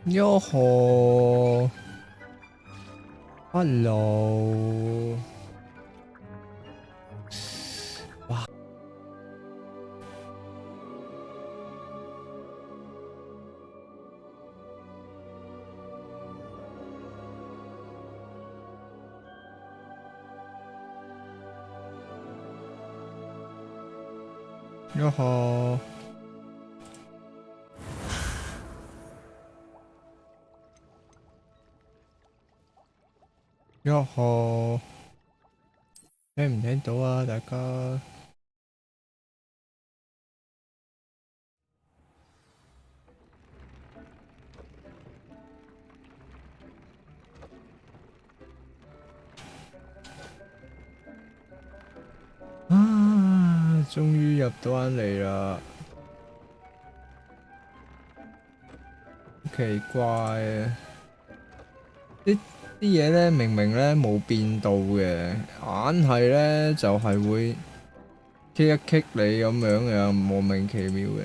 哟吼 ，Hello， 哇，哟吼。 哟吼，聽唔聽到啊？大家啊，終於入到翻嚟啦！奇怪啊，啲嘢咧明明咧冇變到嘅，硬係咧就係會棘一棘你咁樣嘅，莫名其妙嘅。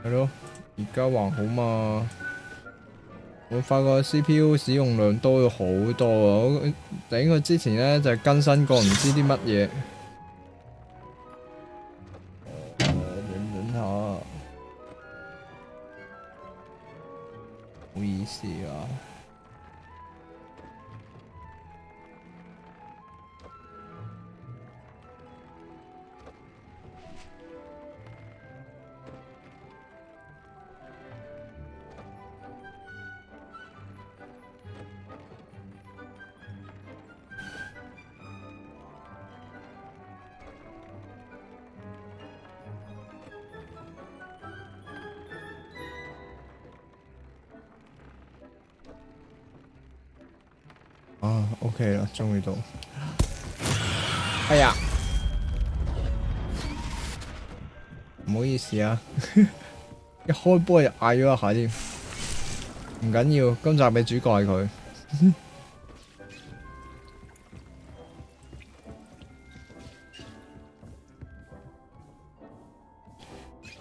係咯，而家還好嘛。我發覺 CPU 使用量多咗好多啊！我頂佢之前咧就更新過唔知啲乜嘢。忍下，唔好意思啊。啊 ，OK 啦，終於到。哎呀，唔好意思啊，一開波就嗌咗一下添。唔緊要，今集嘅主角係佢。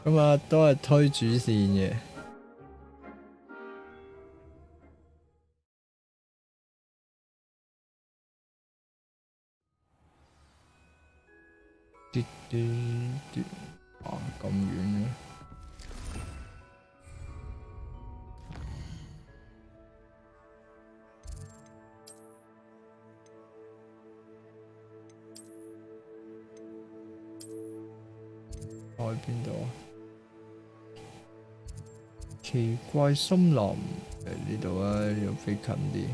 今日都係推主線嘅。啊，咁遠嘅。去邊度啊？奇怪森林呢度啊，要飛近啲。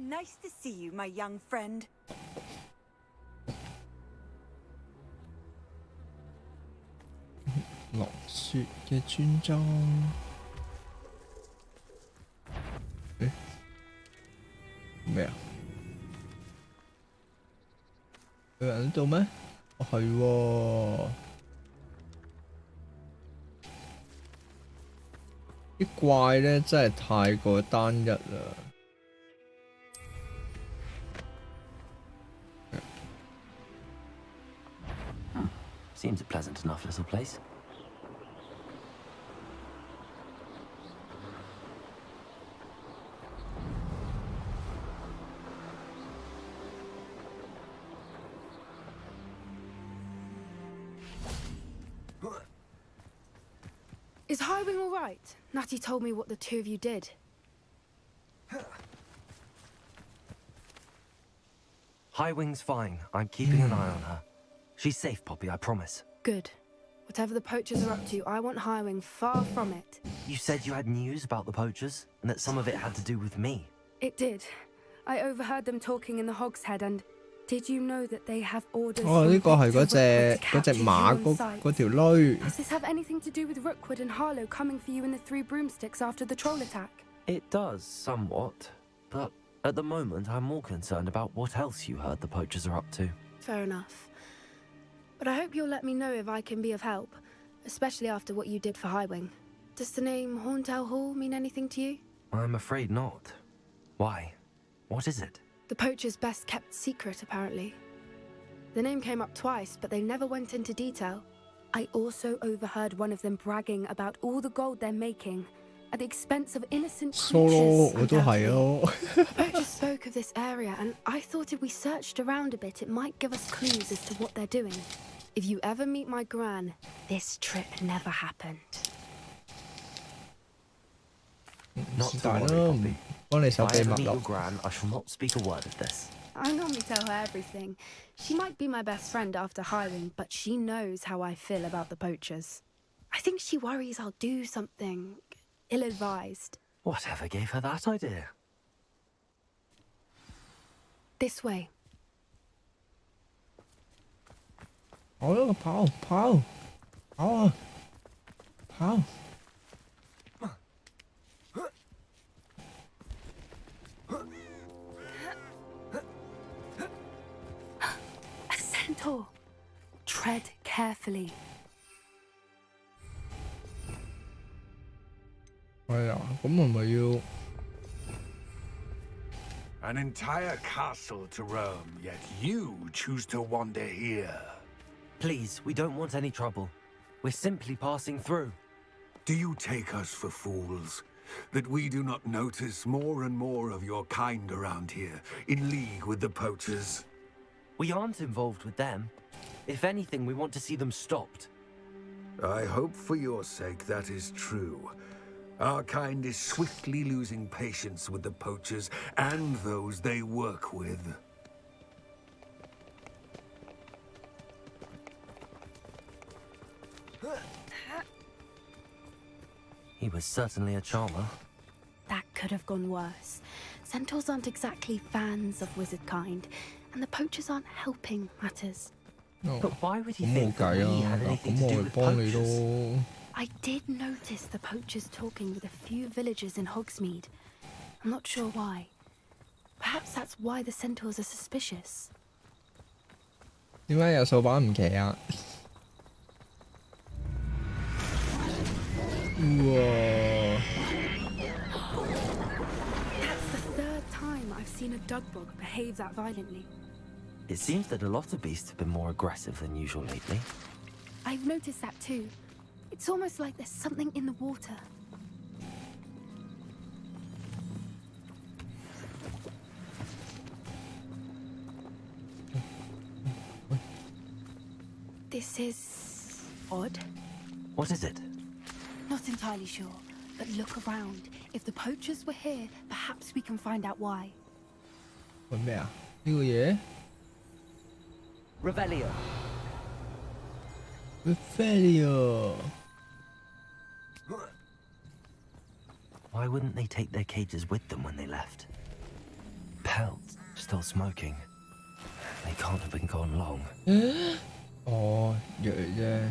Nice to see you, my young friend. 落雪嘅村莊，誒咩啊？有人喺度咩？哦係喎，啲怪咧真係太過單一啦。Seems a pleasant enough little place. Is Highwing all right? Natty told me what the two of you did. Highwing's fine. I'm keeping an eye on her. She's safe, Poppy, I promise. Good. Whatever the poachers are up to, I want Highwing far from it. You said you had news about the poachers, and that some of it had to do with me. It did. I overheard them talking in the Hogshead and... Did you know that they have orders 哦， from 呢個係 Vtuber 嗰 to capture 隻 you 馬 on 嗰 sight? 嗰條女。 Does this have anything to do with Rookwood and Harlow coming for you in the Three Broomsticks after the troll attack? It does, somewhat. But at the moment, I'm more concerned about what else you heard the poachers are up to. Fair enough. But I hope you'll let me know if I can be of help, especially after what you did for Highwing. Does the name Horntail Hall mean anything to you? I'm afraid not. Why? What is it? The poacher's best kept secret, apparently. The name came up twice, but they never went into detail. I also overheard one of them bragging about all the gold they're making at the expense of innocent Solo creatures. 我都係 undoubtedly. 咯。 The poacher spoke of this area, and I thought if we searched around a bit, it might give us clues as to what they're doing. If you ever meet my gran, this trip never happened. Not 是 to 但 worry, 啦， Poppy. 幫你 If 手 I 秘 ever 密 meet your 咯。 gran, I shall not speak a word of this. I normally tell her everything. She might be my best friend after hiring, but she knows how I feel about the poachers. I think she worries I'll do something ill-advised. Whatever gave her that idea? This way. 跑咯，跑跑跑啊！跑！ A centaur. Tread carefully. 係啊，咁係咪要？ An entire castle to roam, yet you choose to wander here. Please, we don't want any trouble. We're simply passing through. Do you take us for fools? That we do not notice more and more of your kind around here, in league with the poachers? We aren't involved with them. If anything, we want to see them stopped. I hope for your sake that is true. Our kind is swiftly losing patience with the poachers and those they work with. He was certainly a charmer. That could have gone worse. Centaurs aren't exactly fans of wizard kind, and the poachers aren't helping matters. But why would he 咁冇 think that 計 we 啊！ had 嗱， anything 咁 to 我 do 咪 with 幫你 poachers? 咯。 I did notice the poachers talking with a few villagers in Hogsmeade. I'm not sure why. Perhaps that's why the centaurs are suspicious. 點解有掃把唔騎啊？哇！ That's the third time I've seen a dugbog behave that violently. It seems that a lot of beasts have been more aggressive than usual lately. I've noticed that too. It's almost like there's something in the water. This is odd. What is it? Not entirely sure, but look around. If the poachers were here, perhaps we can find out why. 揾咩啊？呢個嘢 Revelio. Vtuber Why wouldn't they take their cages with them when they left? Pelt, still smoking. They can't have been gone long. 哦，藥嚟啫。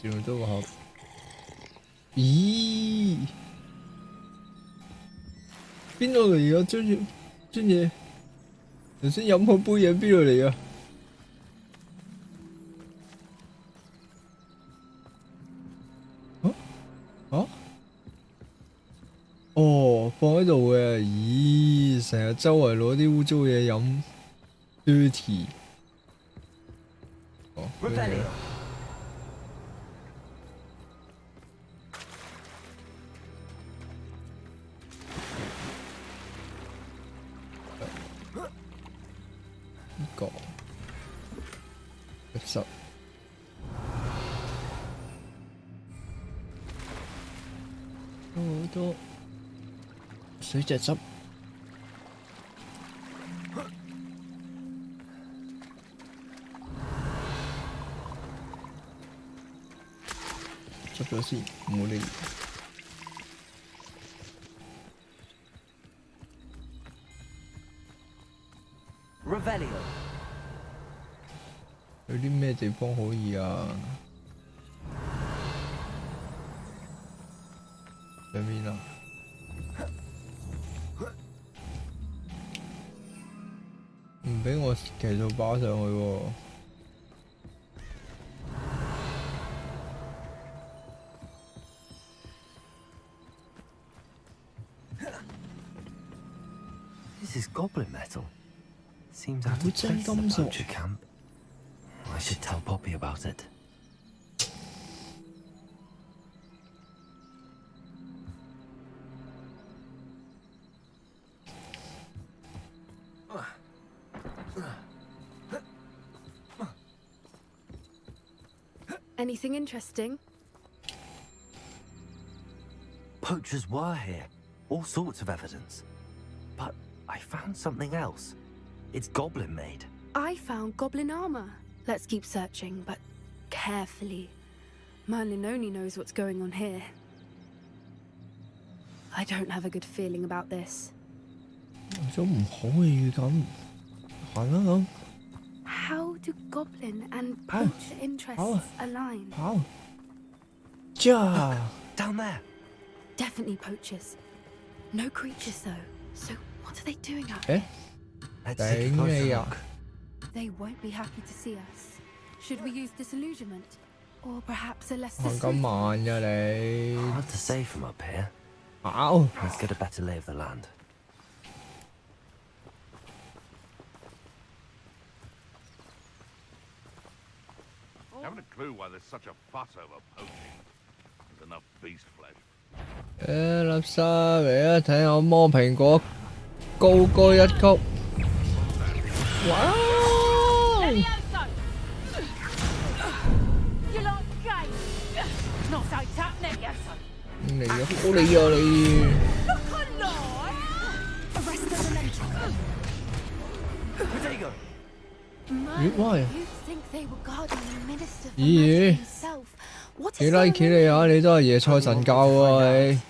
仲要多個盒。咦？邊度嚟㗎？樽嘢，頭先飲嗰杯嘢邊度嚟㗎？啊？哦，放喺度嘅。咦，成日周圍攞啲污糟嘢飲 ，dirty。哦，呢啲嘢 呢個入實。好多水隻汁。執咗先，唔好理。Revelio. 有啲咩地方可以啊？上面啊？唔俾我騎到巴上去喎。This is goblin metal. Seems out of place in the poacher camp. I should tell Poppy about it. Anything interesting? Poachers were here. All sorts of evidence. But I found something else. It's goblin made. I found goblin armor. Let's keep searching, but carefully. Merlin only knows what's going on here. I don't have a good feeling about this. 咗唔好嘅預感，行啦咁。 How do goblin and poacher interests align? 跑！呀！ Down there. Definitely poachers. No creatures though. So what are they doing up 誒， here? Let's take a 頂 closer 你啊！ look. They won't be happy to see us. Should we use disillusionment? Or perhaps a less 行咁 discreet? 慢㗎你， Hard to say from up here. 跑！ Let's get a better lay of the land. Haven't a clue why there's such a fuss over poaching. There's enough beast flesh. 誒，垃圾嚟啊！睇下我摸蘋果高歌一曲。哇！ You lot gay? Not so tough, nervioso. 你啊，好你啊你！ Look alive! Arrest the elemental. Rodrigo. Why? Merlin, you'd think they were guarding the minister for Yeah. magic himself. What 幾 is 拉 going 企你 on? 啊！你都係椰菜神教喎你。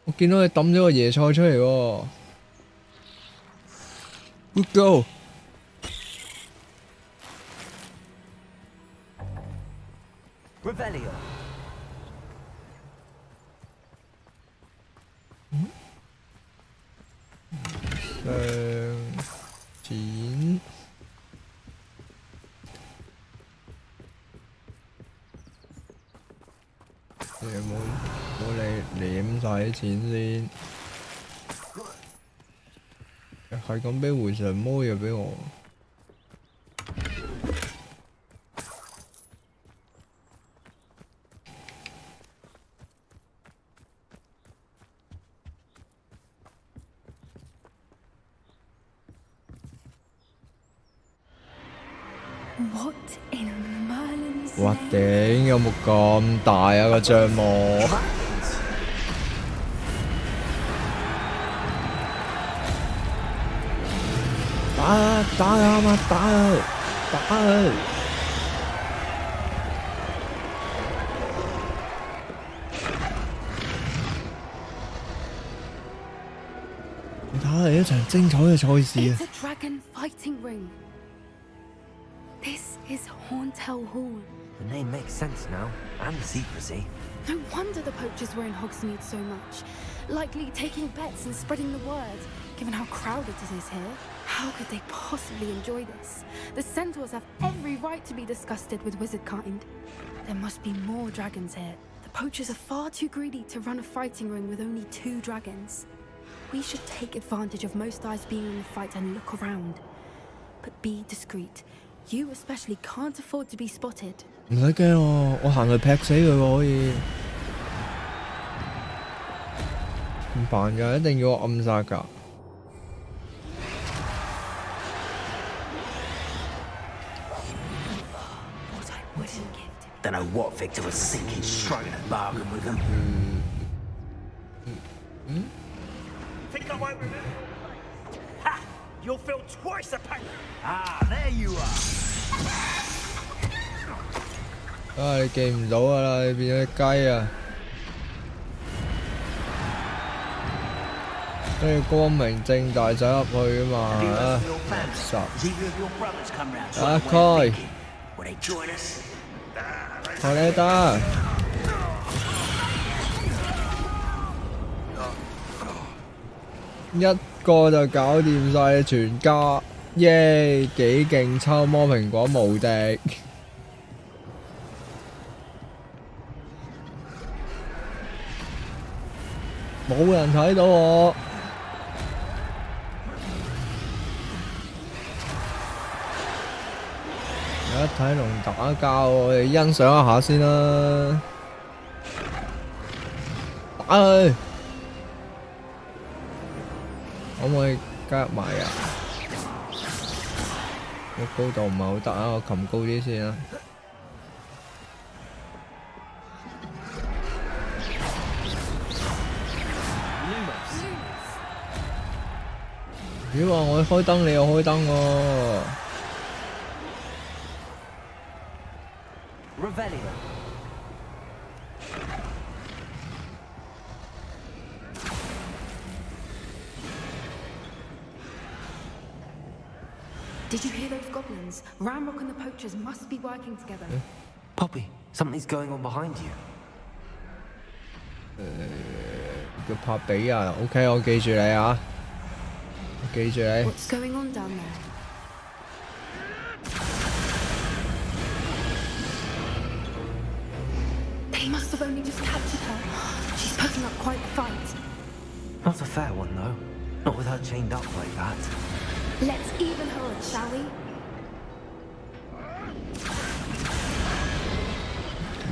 我見到你抌咗個椰菜出嚟喎。Good go！ Revelio. 錢。你有冇你舐晒啲錢先？係咁俾回神魔嘢俾我。What in Merlin's 哇 name? 頂！有冇咁大啊個帳幕？打啊嘛！打啊！打啊！你睇下係一場精彩嘅賽事啊！ It's a dragon fighting ring. This is Hauntel Hall. The name makes sense now, and the secrecy. No wonder the poachers were in Hogsmeade so much. Likely taking bets and spreading the word, given how crowded it is here. How could they possibly enjoy this? The centaurs have every right to be disgusted with wizard kind. There must be more dragons here. The poachers are far too greedy to run a fighting ring with only 2 dragons. We should take advantage of most eyes being in the fight and look around. But be discreet. You especially can't afford to be spotted. 唔使驚喎，我行去劈死佢喎可以。唔煩㗎，一定要我暗殺㗎。What I wouldn't give to Don't know what Victor was thinking, striking a bargain with them. Think I won't remember? Ha! You'll feel twice the pain. Ah, there you are. 啊！你記唔到噶啦，你變咗隻雞啊！都要光明正大走入去啊嘛！啊，垃圾！打開！我嚟得！一個就搞掂晒你全家，耶！幾勁抽魔蘋果無敵！冇人睇到我。一睇龍打交，我哋欣賞一下先啦。打佢！可唔可以加入埋啊？我高度唔係好得啊，我擒高啲先啦。如果話我開燈，你又開燈喎。Did you hear those goblins? Ramrock and the poachers must be working together. Poppy, something's going on behind you. 叫拍比啊 ，OK， 我記住你啊，我記住你。What's going on down there? They must have only just captured her. She's putting up quite a fight. Not a fair one, though. Not with her chained up like that. Let's even her up, shall we?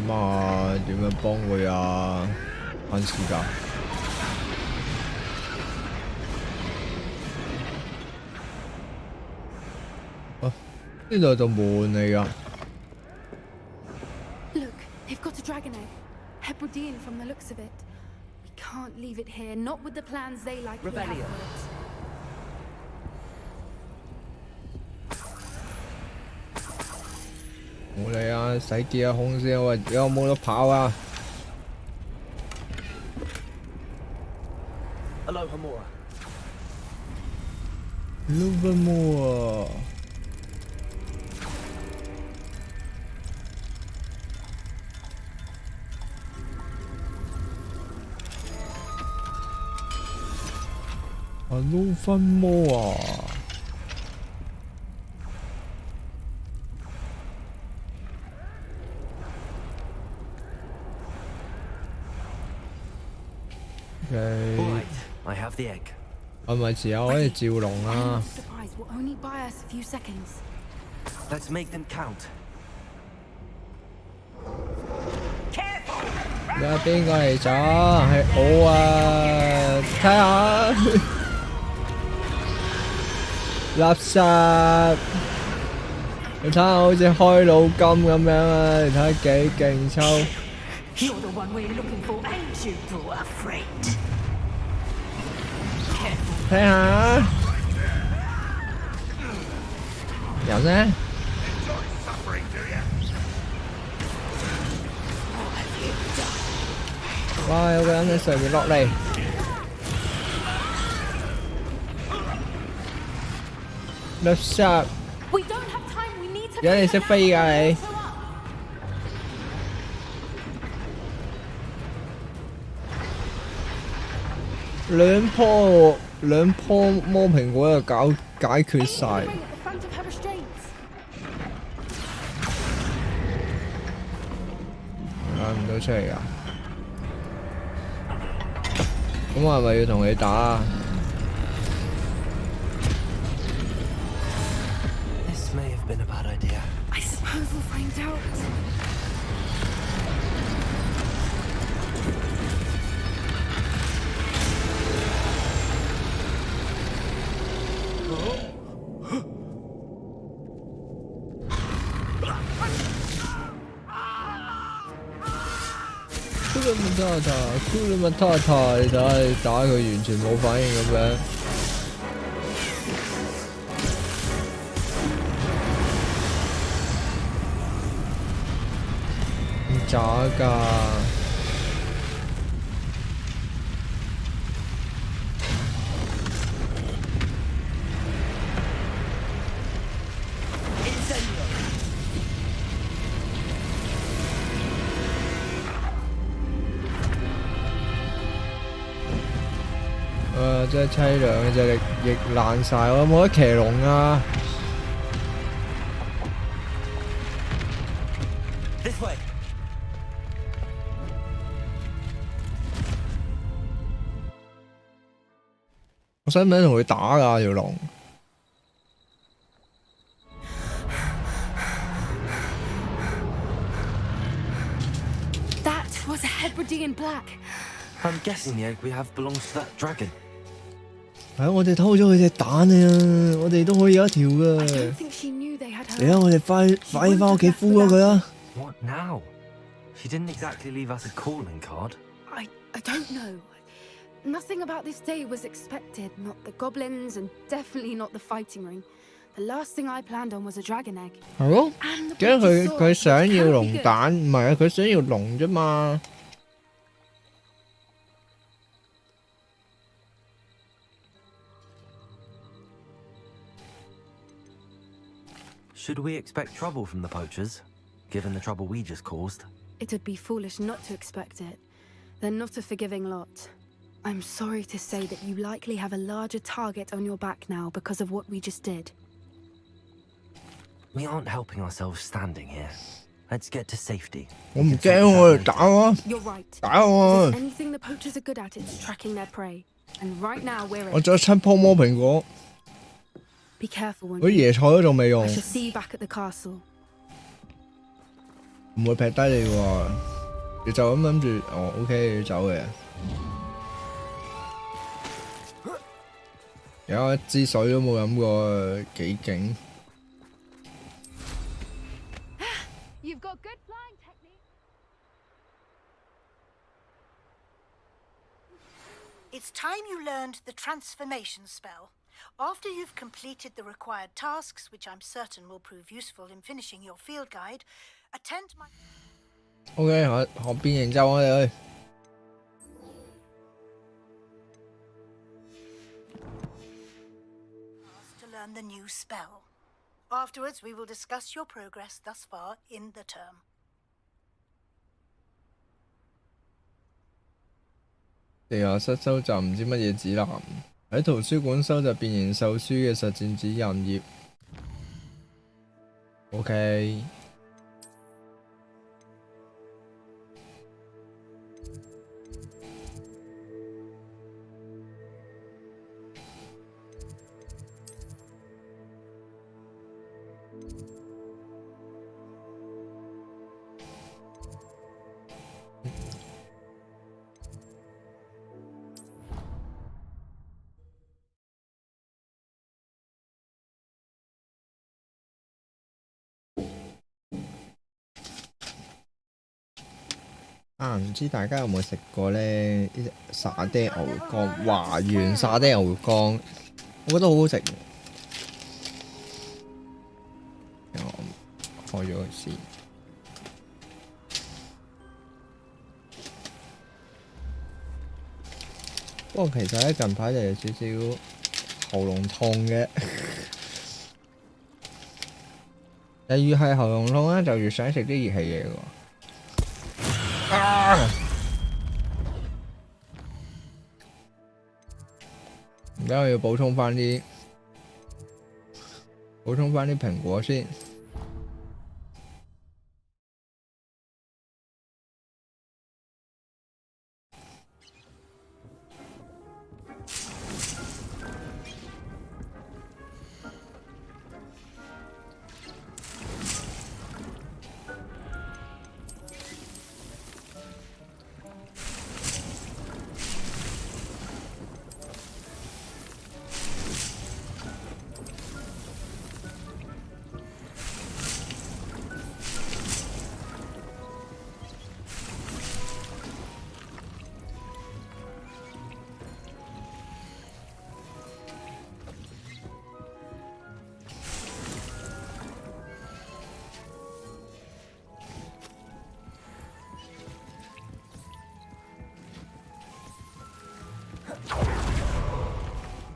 咁啊，點樣幫佢啊？慳時間。啊，呢度就門嚟㗎。Look, they've got a dragon egg. Hebridean from the looks of it. We can't leave it here, not with the plans they likely have for it. 冇理啊，洗結下控先，喂，有冇得跑啊 Alohomora. Alohomora. Alohomora. Right, I have the egg. 係咪時候可以召龍啊？ Surprise will only buy us a few seconds. Let's make them count. 睇下邊個嚟咗？係我啊！睇下，垃圾！你睇下好似開腦金咁樣啊！你睇下幾勁抽！ You're the one we're looking for, ain't you, poor afraid? 睇下，有啫。哇！有個人喺上面落嚟，垃圾！ We don't have time. We need to. 而家你識飛㗎你？ 兩棵魔蘋果就解決晒。 At the front of her restraints. 揀唔到出嚟㗎。咁我係咪要同你打啊？ This may have been a bad idea. I suppose we'll find out. Cool Matata，你睇下你打佢完全冇反應咁樣。渣㗎。真係凄涼嘅隻翼爛晒，我有冇得騎龍啊？ This way. 我使唔使同佢打㗎條龍？ That was a Hebridean black. I'm guessing the egg we have belongs to that dragon. 係啊，我哋偷咗佢隻蛋啊！我哋都可以有一條 I 㗎。 don't think she knew they had 嚟啊！ her. 我哋快啲翻屋企孵咗佢啊！ What now? She didn't exactly leave us a calling card. I don't know. Nothing about this day was expected. Not the goblins, and definitely not the fighting ring. The last thing I planned on was a dragon egg. 係咯， And the 點解佢 Brachiosaurus, which 想要 can be 龍 good. 蛋？唔係啊，佢想要龍啫嘛。 Should we expect trouble from the poachers, given the trouble we just caused? It'd be foolish not to expect it. They're not a forgiving lot. I'm sorry to say that you likely have a larger target on your back now because of what we just did. We aren't helping ourselves standing here. Let's get to safety. 我唔驚我哋打我， You're right. 打我 If！there's anything the poachers are good at, it's tracking their prey. And right now we're 我 in. 仲有7棵魔蘋果， Be careful, won't 嗰啲 you? 椰菜都仲未用， I shall see you back at the castle. 唔會劈低你喎。你就咁諗住，哦，OK，要走嘅。有一支水都冇飲過，幾勁！ You've got good flying technique. It's time you learned the transformation spell. After you've completed the required tasks, which I'm certain will prove useful in finishing your field guide, attend my OK， 學變形咒我哋去。 class to learn the new spell. Afterwards, we will discuss your progress thus far in the term. 地下室收集唔知乜嘢指南，喺圖書館收集變形獸書嘅實戰指引頁。OK。啊，唔知大家有冇食過咧？呢隻沙爹牛肝，華園沙爹牛肝，我覺得好好食。我開咗佢先。不過其實咧近排就有少少喉嚨痛嘅，就越係喉嚨痛咧，就越想食啲熱氣嘢喎。 而家我要補充翻啲蘋果先。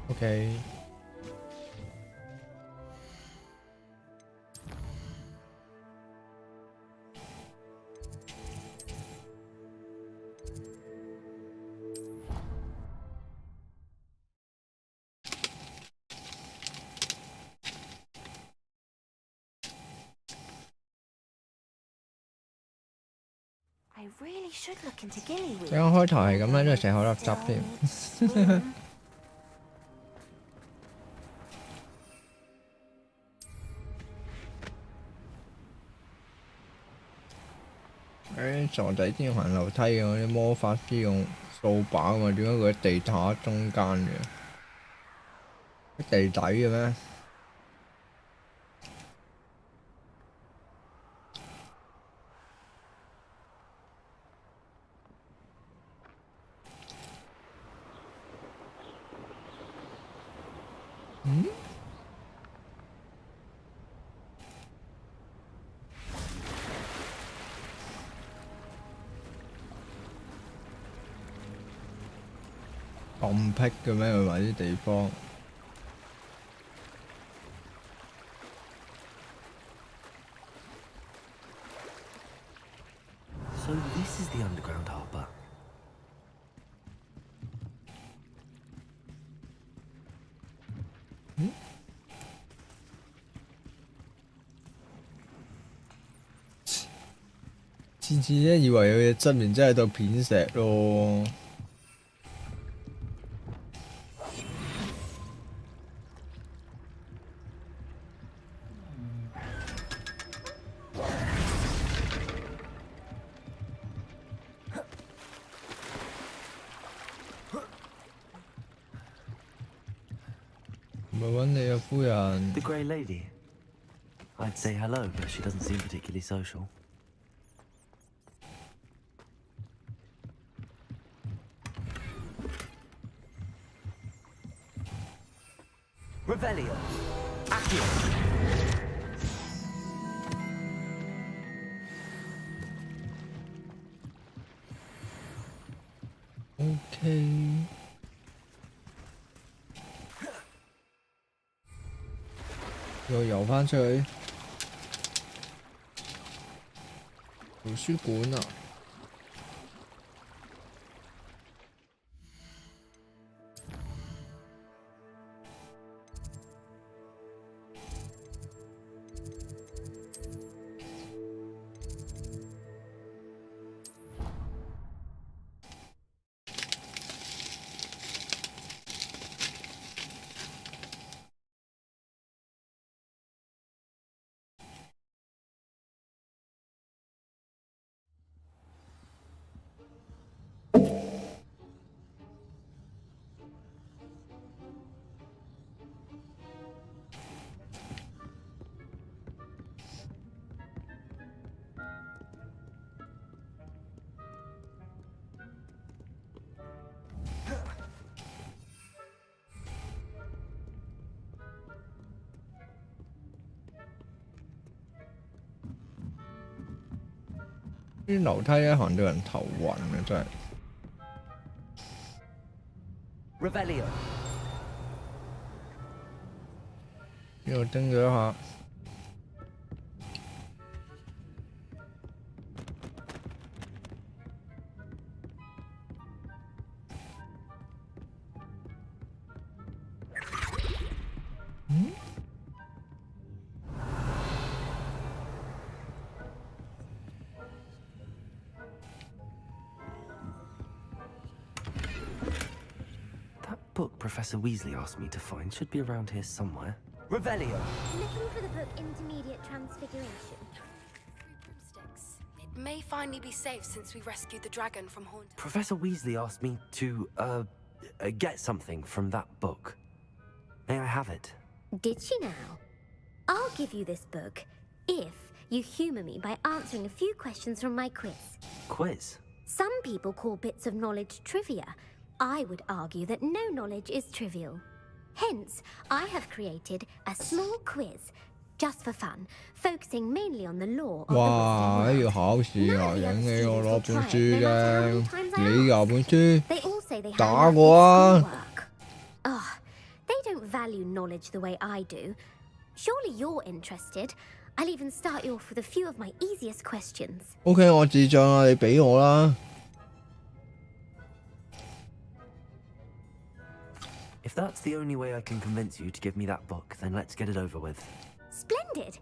OK。I really should look into gillyweed. 啱開頭係咁咧，都係食可樂汁添。誒傻仔先行樓梯嘅，嗰啲魔法師用掃把啊嘛，點解佢喺地塔中間嘅？喺地底嘅咩？嗯？咁僻嘅咩？去埋啲地方。So this is the underground harbour.次次咧以為有嘢側面真係喺度片石咯。唔係揾你啊，夫人。 The Grey Lady. I'd say hello, but she doesn't seem particularly social. Revelio. Accio. OK。又游翻出去圖書館啊！啲樓梯咧行到人頭暈啊！真係。Revelio. 呢度叮咗一下。嗯？Book Professor Weasley asked me to find should be around here somewhere. Revelio. Looking for the book Intermediate Transfiguration. 3 broomsticks. It may finally be safe since we rescued the dragon from Haunted. Professor Weasley asked me to, get something from that book. May I have it? Did she now? I'll give you this book if you humour me by answering a few questions from my quiz. Quiz? Some people call bits of knowledge trivia. I would argue that no knowledge is trivial. Hence, I have created a small quiz, just for fun, focusing mainly on the lore of 哇！要考試啊！影起我攞本書啫，你有本書 They all say they 打 have 我啊！ schoolwork. Ah, value knowledge the way I do. Surely you're interested. I'll even start you off with a few of my easiest questions. OK， 我智障啊，你俾我啦。If that's the only way I can convince you to give me that book, then let's get it over with. Splendid.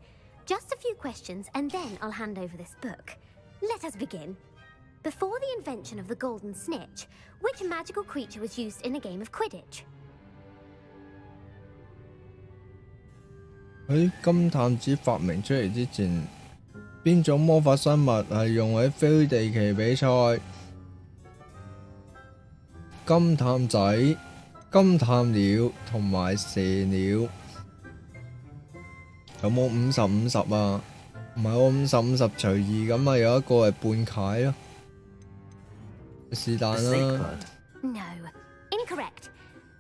Just a few questions and then I'll hand over this book. Let us begin. Before the invention of the golden snitch, which magical creature was used in a game of Quidditch? 喺金探子發明出嚟之前，邊種魔法生物係用喺非地奇比賽？金探仔、金探鳥同埋蛇鳥，有冇50-50啊？唔係我50-50隨意咁啊，有一個係半解咯，是但啦。No, incorrect.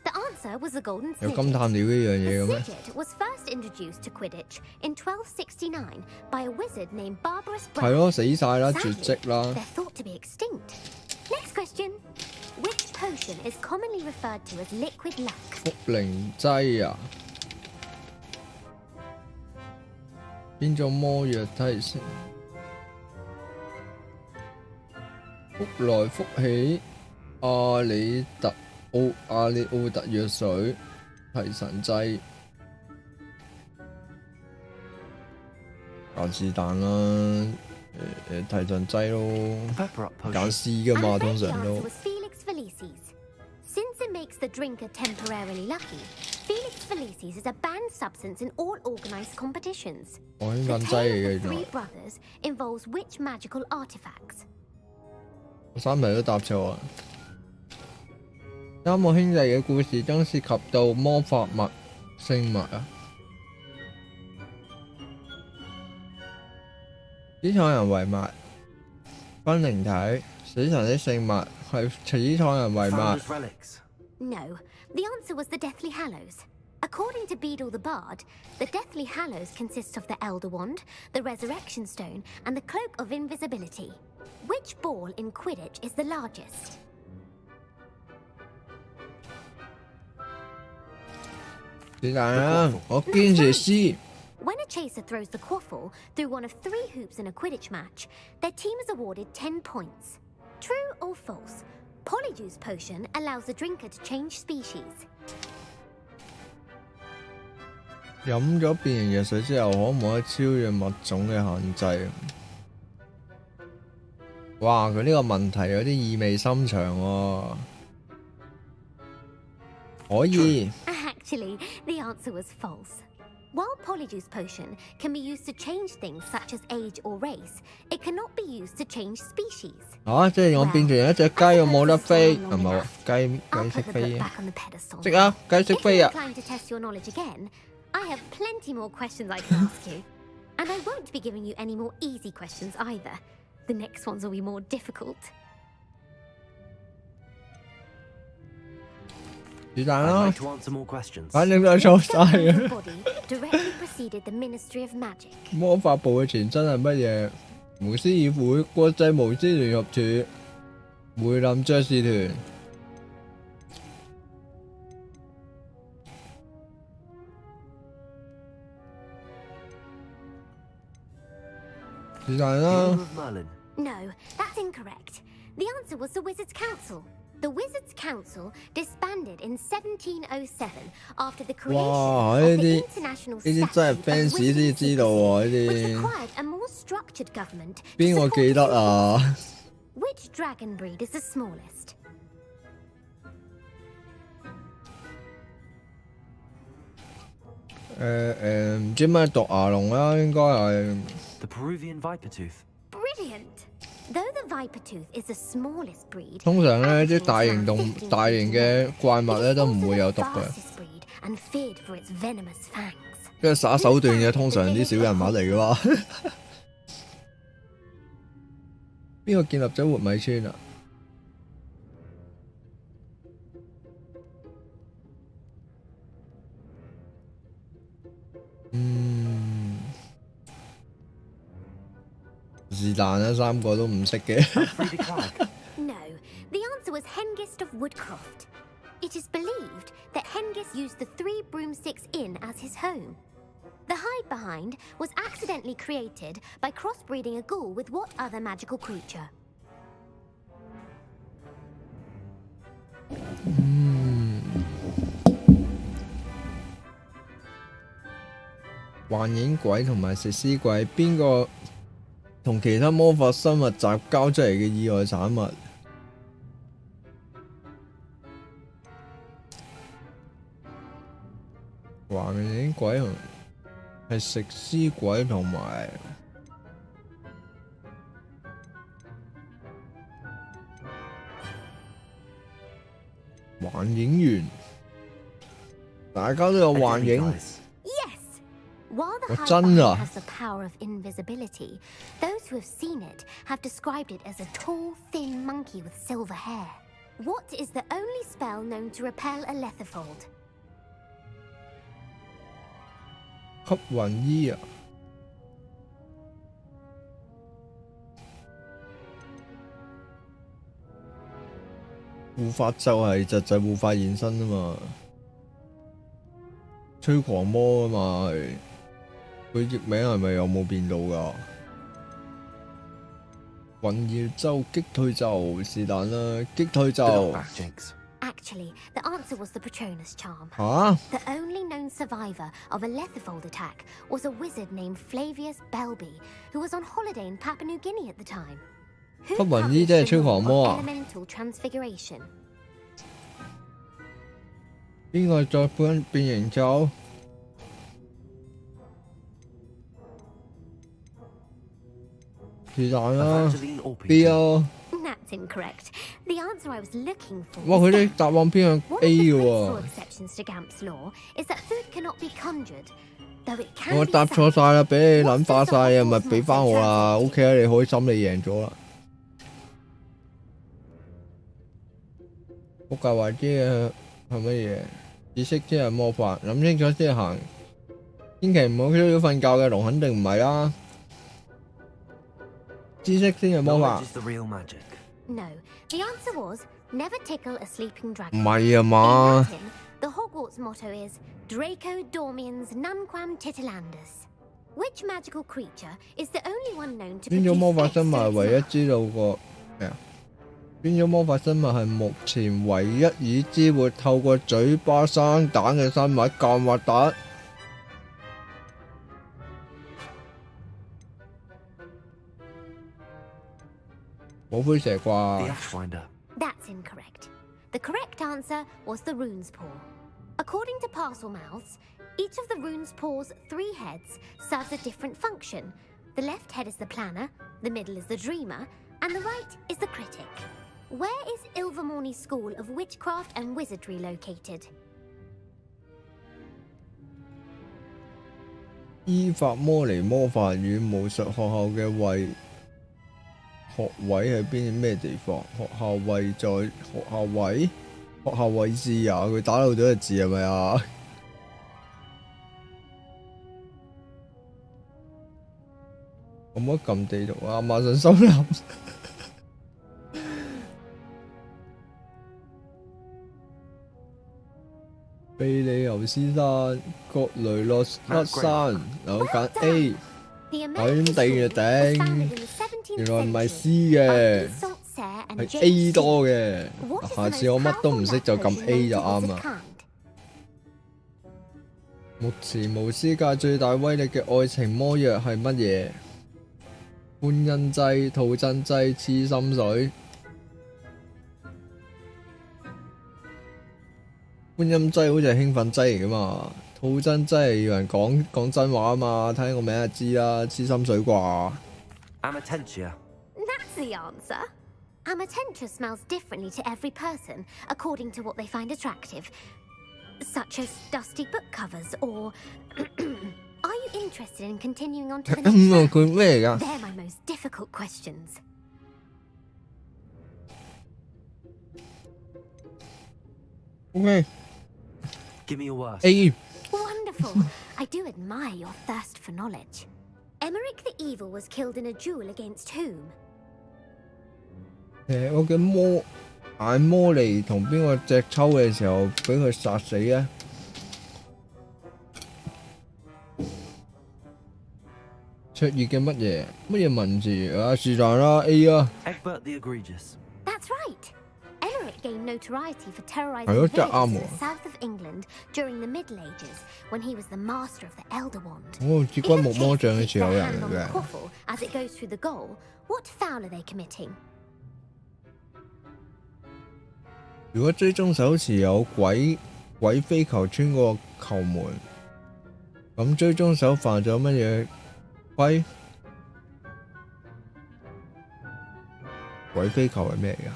The answer was the golden 有 snitch. 金探鳥呢樣嘢嘅 The 咩？ Snitch was first introduced to Quidditch in 1269 by a wizard named Barbarous 係 Brown. 咯，死晒啦，絕 Sadly, 跡啦。 they're thought to be extinct. Next question. Which potion is commonly referred to as liquid luck? 福靈劑啊？邊種魔藥提升？福來福喜，阿里奧特藥水，提神劑。揀是但啦，提神劑咯，揀 C 噶嘛， And the 通 correct 常 answer 都。 was Felix Felicis. Since it makes the drinker temporarily lucky, Felix Felicis is a banned substance in all organized competitions. 我興 The 奮劑 tale 嚟 of 嘅 the 原 three 來。 brothers involves which magical artifacts? 我三題都答錯啊！三個兄弟嘅故事中涉及到魔法物、聖物啊！史創人遺物、分靈體、死神的聖物係史創人遺物。 Founder's relics. No, the answer was the Deathly Hallows. According to Beedle the Bard, the Deathly Hallows consists of the Elder Wand, the Resurrection Stone, and the Cloak of Invisibility. Which ball in Quidditch is the largest? 是但啦，我堅持 C。 When a chaser throws the quaffle through one of 3 hoops in a Quidditch match, their team is awarded 10 points. True or false? Polyjuice potion allows the drinker to change species. 飲咗變形藥水之後，可唔可以超越物種嘅限制？哇！佢呢個問題有啲意味深長喎。可以。 Actually, the answer was false. While Polyjuice potion can be used to change things such as age or race, it cannot be used to change species. 即係我變成一隻雞，我冇得飛，係咪啊？雞 I'll 識 put the 飛 book 啊！ back on the pedestal. 識啊，雞識 If 飛 you're 啊！ inclined to test your knowledge again, I have plenty more questions I can ask you. And I won't be giving you any more easy questions either. The next ones will be more difficult. 是但 I'd 啦 like，to answer more questions. 反正都係錯 Next 晒 up was 嘅 the。body directly preceded the Ministry of Magic. 魔法部嘅前身係乜嘢？巫師議會、國際巫師聯合處、梅林爵士團。是但 The 啦 Order，of Merlin. No, that's incorrect. The answer was the Wizards' Council. The Wizards' Council disbanded in 1707 after the creation 哇！ of 呢 the 啲 International 呢啲真係 Statute of fans Wizards 先知道喎，呢 which 啲 required a more structured government to 邊個 support 記得啊？ Which dragon breed is the smallest? 唔知咩毒牙龍啦，應該係 The Peruvian Viper Tooth. Brilliant! Though the Viper Tooth is the smallest breed, 通常咧 averaging 啲大型 around 15大型嘅怪物咧 it is 都唔 also 會 the 有毒嘅， fastest breed and feared for its venomous fangs. 跟住耍手段嘅通常啲小人物嚟嘅嘛。邊個建立咗活米村啊？是但啦，三個都唔識嘅。 Frida Crag. No, the answer was Hengist of Woodcroft. It is believed that Hengist used the 3 broomsticks inn as his home. The hide behind was accidentally created by crossbreeding a ghoul with what other magical creature? 幻影鬼同埋食屍鬼，邊個同其他魔法生物雜交出嚟嘅意外產物？幻影鬼係食屍鬼同埋幻影員，大家都有幻影。While the hide 真 behind 啊！ has the power of invisibility, those who have seen it have described it as a tall, thin monkey with silver hair. What is the only spell known to repel a letherfold? 吸雲衣啊！護法就係疾疾護法現身啊嘛，吹狂魔啊嘛係。佢譯名係咪有冇變到㗎？雲耀咒擊退咒是但啦，擊退咒。Actually, the answer was the Patronus charm. 嚇 The only known survivor of a letherfold attack was a wizard named Flavius Belby, who was on holiday in Papua New Guinea at the time. 吸雲衣即係吹狂魔啊！ Elemental transfiguration. 邊個再變形咒？是但啦 ，B 啊！ That's incorrect. The answer I was looking for. 哇！佢啲答案偏向 One A of the 嘅 principal 喎。 exceptions to Gamp's law is that food cannot be conjured, though it can 我 be 答錯 summoned. 晒啦，俾你諗化晒啊，咪俾翻我啦。OK 啊，你開心，你贏咗啦。霍格華茲嘅係乜嘢？知識先係魔法，諗清楚先行。千祈唔好需要瞓覺嘅龍，肯定唔係啦。知識先係魔法。 No, the answer was never tickle a sleeping 唔 dragon. 係啊 In 嘛？ Latin, the Hogwarts motto is Draco Dormiens Nunquam Titilandus. Which magical creature is the only one known to 邊種 produce 魔法生物係 X 唯一知道過咩啊？邊種魔法生物係目前唯一已知會透過嘴巴生蛋嘅生物咁核突？冇灰蛇啩？ That's incorrect. The correct answer was the rune's paw. According to parcel mouths, each of the rune's paw's 3 heads serves a different function. The left head is the planner, the middle is the dreamer, and the right is the critic. Where is Ilvermorny School of Witchcraft and Wizardry located? 依法魔尼魔法與巫術學校嘅學位喺邊咩地方？學校位在學校位？學校位置啊！佢打漏咗個字係咪啊？可唔可以撳地圖啊？馬上收納。秘利牛斯山、葛雷洛甩山，有揀 A。 The 點 American 定嘅 school was founded 頂 in the 17th 原來唔係 C century 嘅 by Salt Sayre and 係 James A 多 Steele. 嘅。 What is the 下次我 most 乜都唔識 powerful 就 lab 撳 potion A 就 known to 啱啦。 wizardkind? 目前巫師界最大威力嘅愛情魔藥係乜嘢？觀音劑、吐真劑、痴心水。觀音劑好似係興奮劑嚟噶嘛，吐真劑係要人講真話啊嘛，睇個名就知啦，痴心水啩。 Amatentia. That's the answer. Amatentia smells differently to every person according to what they find attractive, such as dusty book covers or... Are you interested in continuing on to the 咁 next 佢咩嚟㗎？ They're my most difficult questions. OK Give me your worst. A Wonderful. I do admire your thirst for knowledge. Emmerich the Evil was killed in a duel against whom? 我嘅魔眼魔嚟同邊個隻抽嘅時候，俾佢殺死啊！卓越嘅乜嘢文字啊？是但啦 A 啊。Egbert the Egregious. That's right. Emmerich gained notoriety for terrorizing 係咯， villages 真係啱 in 喎。 the south of England during the Middle Ages, when he was the master of the Elder Wand. 哦，節 If 骨 a 木魔 chase 杖嘅 hits 持有 their 人 hand 嚟 on the 嘅。 quaffle as it goes through the goal, what foul are they committing? 如果追蹤手持有鬼飛球穿過球門，咁追蹤手犯咗乜嘢規？鬼飛球係咩嚟㗎？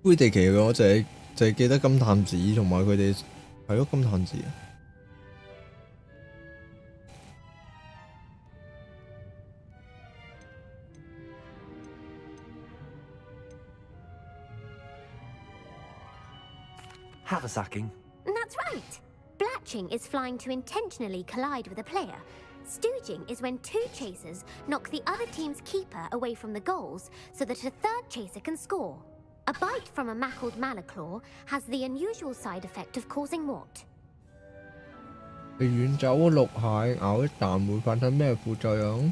灰地奇嘅我就係記得金探子同埋佢哋係咯金探子啊。Haversacking. That's right. Blatching is flying to intentionally collide with a player. Stooging is when two chasers knock the other team's keeper away from the goals so that a third chaser can score. A bite from a mackled malaclaw has the unusual side effect of causing what? 被遠走嘅陸蟹咬一啖會發生咩副作用？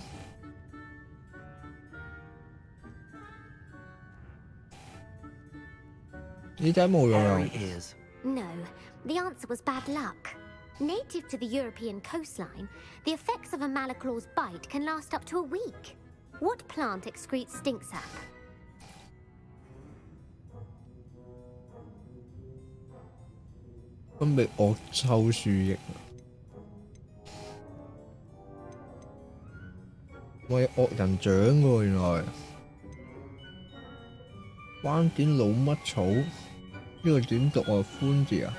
呢仔冇用啊！ Hairy ears. No, the answer was bad luck. Native to the European coastline, the effects of a malaclaw's bite can last up to a week. What plant excretes stink sap? 分泌惡臭樹液。喂，惡人掌喎原來。斑點老乜草？呢個點讀啊？寬字啊？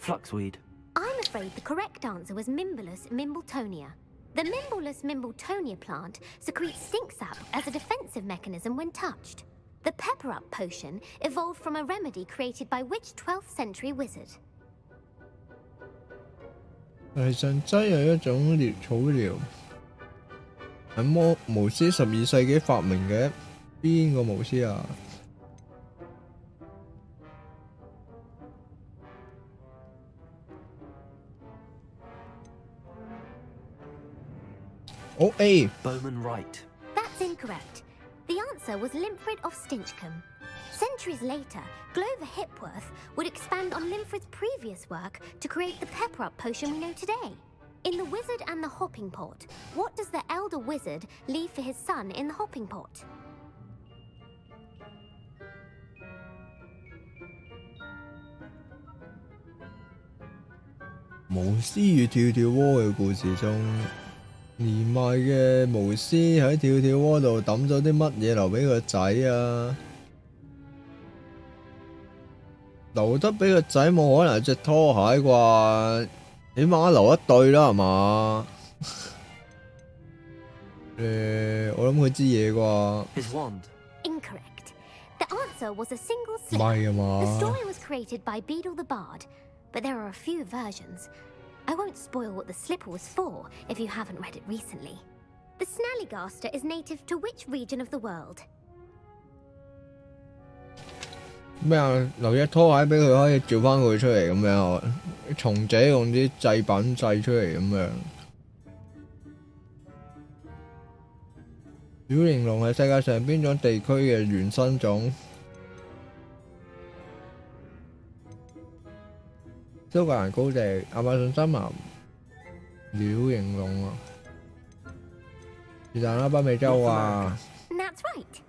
Fluxweed. I'm afraid the correct answer was Mimbulus mimbletonia. The Mimbulus mimbletonia plant secretes stink sap as a defensive mechanism when touched. The Pepper Up potion evolved from a remedy created by which 12th century wizard? 係上劑係一種療草療，係巫師12世紀發明嘅。邊個巫師啊？哦 A。 Bowman Wright. That's incorrect. The answer was Limfrid of Stinchcombe. Centuries later, Glover Hipworth would expand on Limfrid's previous work to create the Pepper Up potion we know today. In The Wizard and the Hopping Pot, what does the elder wizard leave for his son in the hopping pot? 巫師與跳跳蛙嘅故事中，年邁嘅巫師喺跳跳蛙度抌咗啲乜嘢留俾個仔啊？留得俾個仔冇可能係隻拖鞋啩？起碼留一對啦，係嘛？我諗佢知嘢啩。 His wand. Incorrect. The answer was a single 唔 slip. 係啊 The 嘛？ story was created by Beadle the Bard, but there are a few versions. I won't spoil what the slipper was for if you haven't read it recently. The Snallygaster is native to which region of the world? 咩啊？留隻拖鞋俾佢可以照翻佢出嚟咁樣，蟲仔用啲製品製出嚟咁樣。小玲瓏係世界上邊種地區嘅原生種？蘇格蘭高地、亞馬遜森林、鳥形龍啊，是但啦，北美洲啊。 That's right.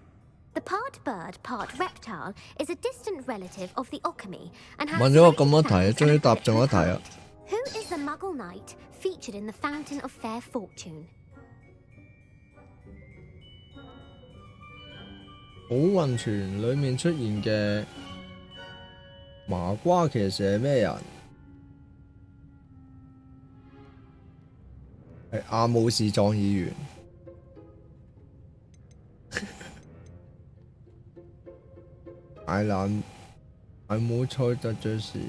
The part bird, part reptile is a distant relative of the Occamy and has 問咗我 great 咁多題啊， fangs 終於 and 答 a 中一 delicate 題啊！ bite. Who is the Muggle Knight featured in the Fountain of Fair Fortune? 好運泉裡面出現嘅麻瓜騎士係咩人？係阿姆士壯議員。艾蘭艾姆塞特爵士、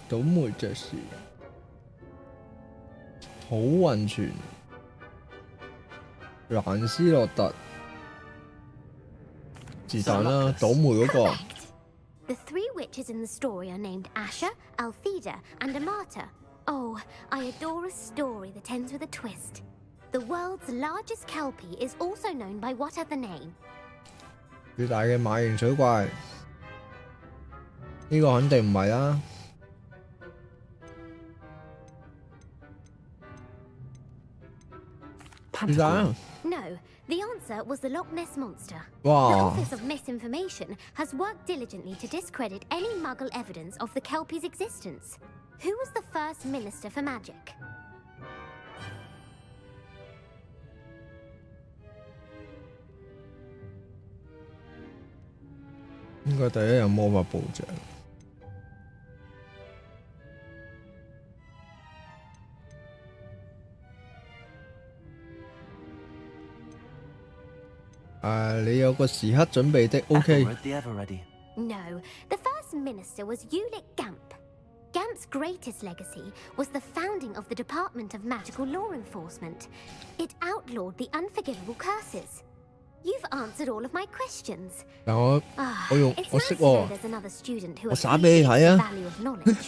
倒霉爵士、好運泉。蘭斯洛特，是但啦，倒霉嗰個。 Correct. The 3 witches in the story are named Asha, Altheda, and Amata. Oh, I adore a story that ends with a twist. The world's largest kelpie is also known by what other name? 最大嘅馬形水怪，呢個肯定唔係啦。是但。 No, the answer was the Loch Ness Monster. Wow. The Office of Misinformation has worked diligently to discredit any Muggle evidence of the Kelpie's existence. Who was the first Minister for Magic? 應該第一任魔法部長。你有個時刻準備的 ，OK。 No, the first minister was Ulick Gamp. Gamp's greatest legacy was the founding of the Department of Magical Law Enforcement. It outlawed the unforgivable curses. You've answered all of my questions. 但我識 It's nice to know there's another student who 我耍俾你睇啊 appreciates the value of knowledge.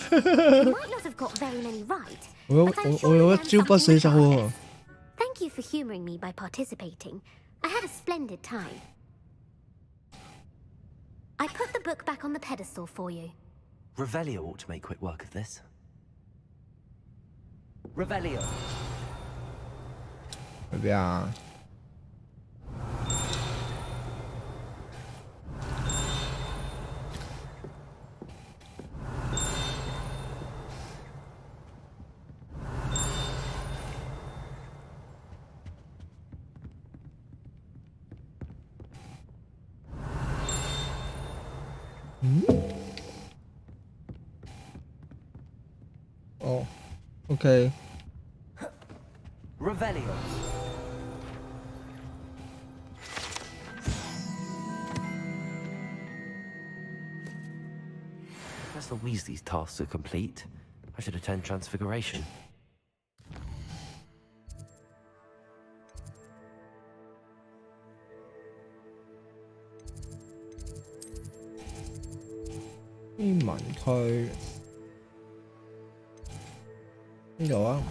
You might not have got very many right, 我 but I'm 有 sure 我 you 有一 learned 招不 something 死手 with 喎。 practice. Thank you for humouring me by participating. I had a splendid time. I put the book back on the pedestal for you. Revelio ought to make quick work of this. Revelio. 去邊啊？哦 ，OK。 Revelio. Professor Weasley's tasks are complete. I should attend Transfiguration.《天文區》呢度啊？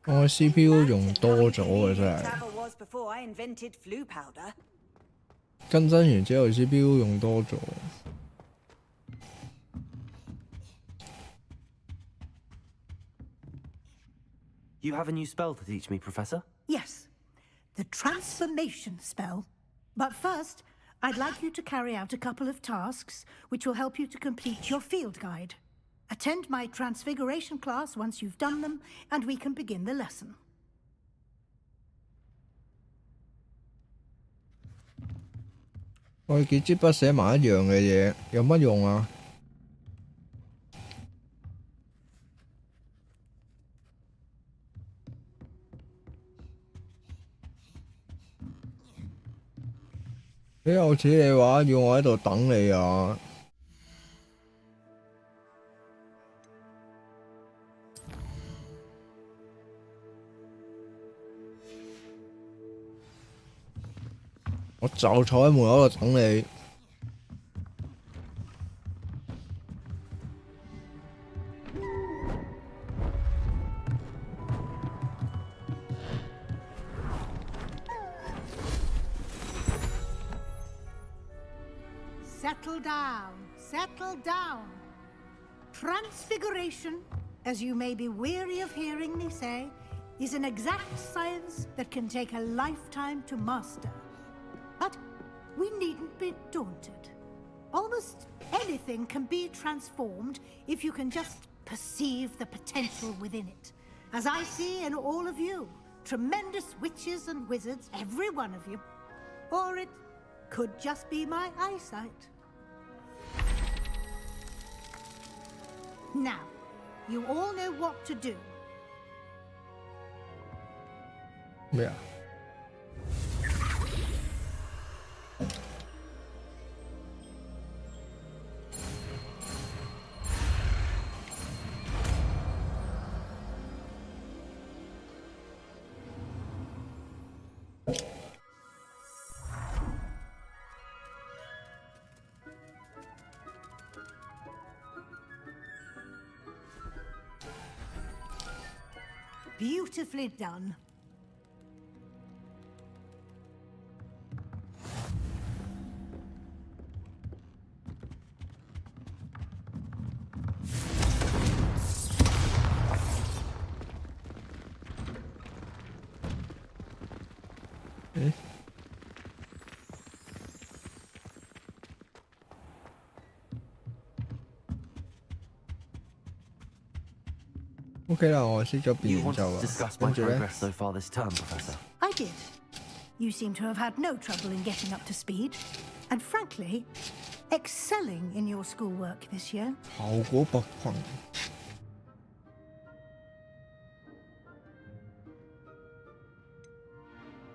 我 CPU 用多咗啊，真係。 was before I invented flu powder. 更新完之後 CPU 用多咗。 You have a new spell to teach me, Professor? Yes, the transformation spell. But first, I'd like you to carry out a couple of tasks which will help you to complete your field guide. Attend my transfiguration class once you've done them, and we can begin the lesson. 我哋幾支筆寫埋一樣嘅嘢，有乜用啊？幾有似你話要我喺度等你啊！我就坐喺門口度等你。Settle down, settle down. Transfiguration, as you may be weary of hearing me say, is an exact science that can take a lifetime to master. But we needn't be daunted. Almost anything can be transformed if you can just perceive the potential within it. As I see in all of you, tremendous witches and wizards, every one of you. Or it could just be my eyesight. Now, you all know what to do. 咩啊？ Beautifully done. OK 啦，我識咗 You 變 wanted 奏 to 啊， discuss my 跟住咧 progress so far this term, Professor? I did. You seem to have had no trouble in getting up to speed, and frankly, excelling in your schoolwork this year. 效果不群。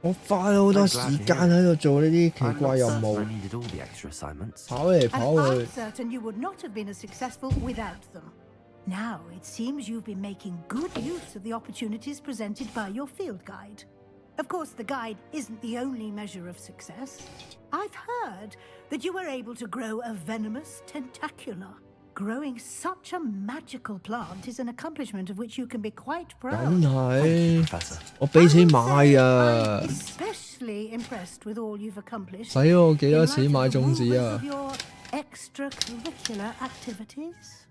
我花咗好多時間喺度做呢啲奇 I'm 怪 not 任 certain I 務， needed all the extra assignments. 跑嚟 And 跑 I'm 去。 certain you would not have been as successful without them. Now, it seems you've been making good use of the opportunities presented by your field guide. Of course, the guide isn't the only measure of success. I've heard that you were able to grow a venomous tentacula. Growing such a magical plant is an accomplishment of which you can be quite 梗 proud. 係 Professor. 我俾錢 I would 買 say 啊 I'm！especially impressed with all you've accomplished. 使咗我幾 In 多 light 錢 of 買 the 種子 rumors 啊 of？ your extracurricular activities?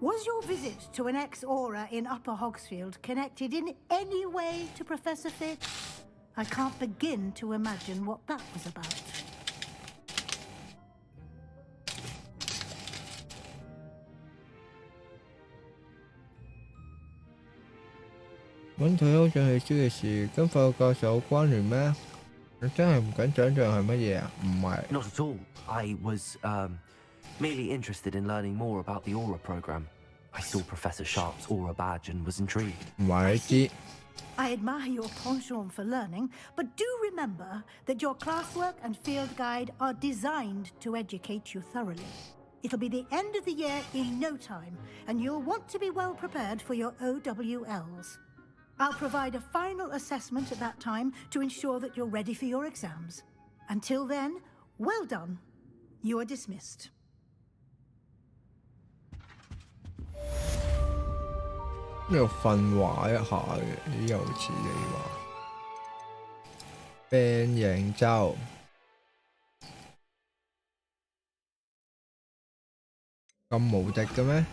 Was your visit to an ex-aura in Upper Hogsfield connected in any way to Professor Fitz? I can't begin to imagine what that was about. 揾退休獎氣書嘅事跟法學教授有關聯咩？你真係唔緊獎項係乜嘢啊？唔係。 Not at all. I was merely interested in learning more about the Aura program. I saw Professor Sharp's Aura badge and was intrigued. 唔係你知。 I admire your penchant for learning, but do remember that your classwork and field guide are designed to educate you thoroughly. It'll be the end of the year in no time, and you'll want to be well prepared for your OWLs. I'll provide a final assessment at that time to ensure that you're ready for your exams. Until then, well done. You are dismissed. 呢度訓話一下嘅，啲又似你話。病贏咒，咁無敵嘅咩？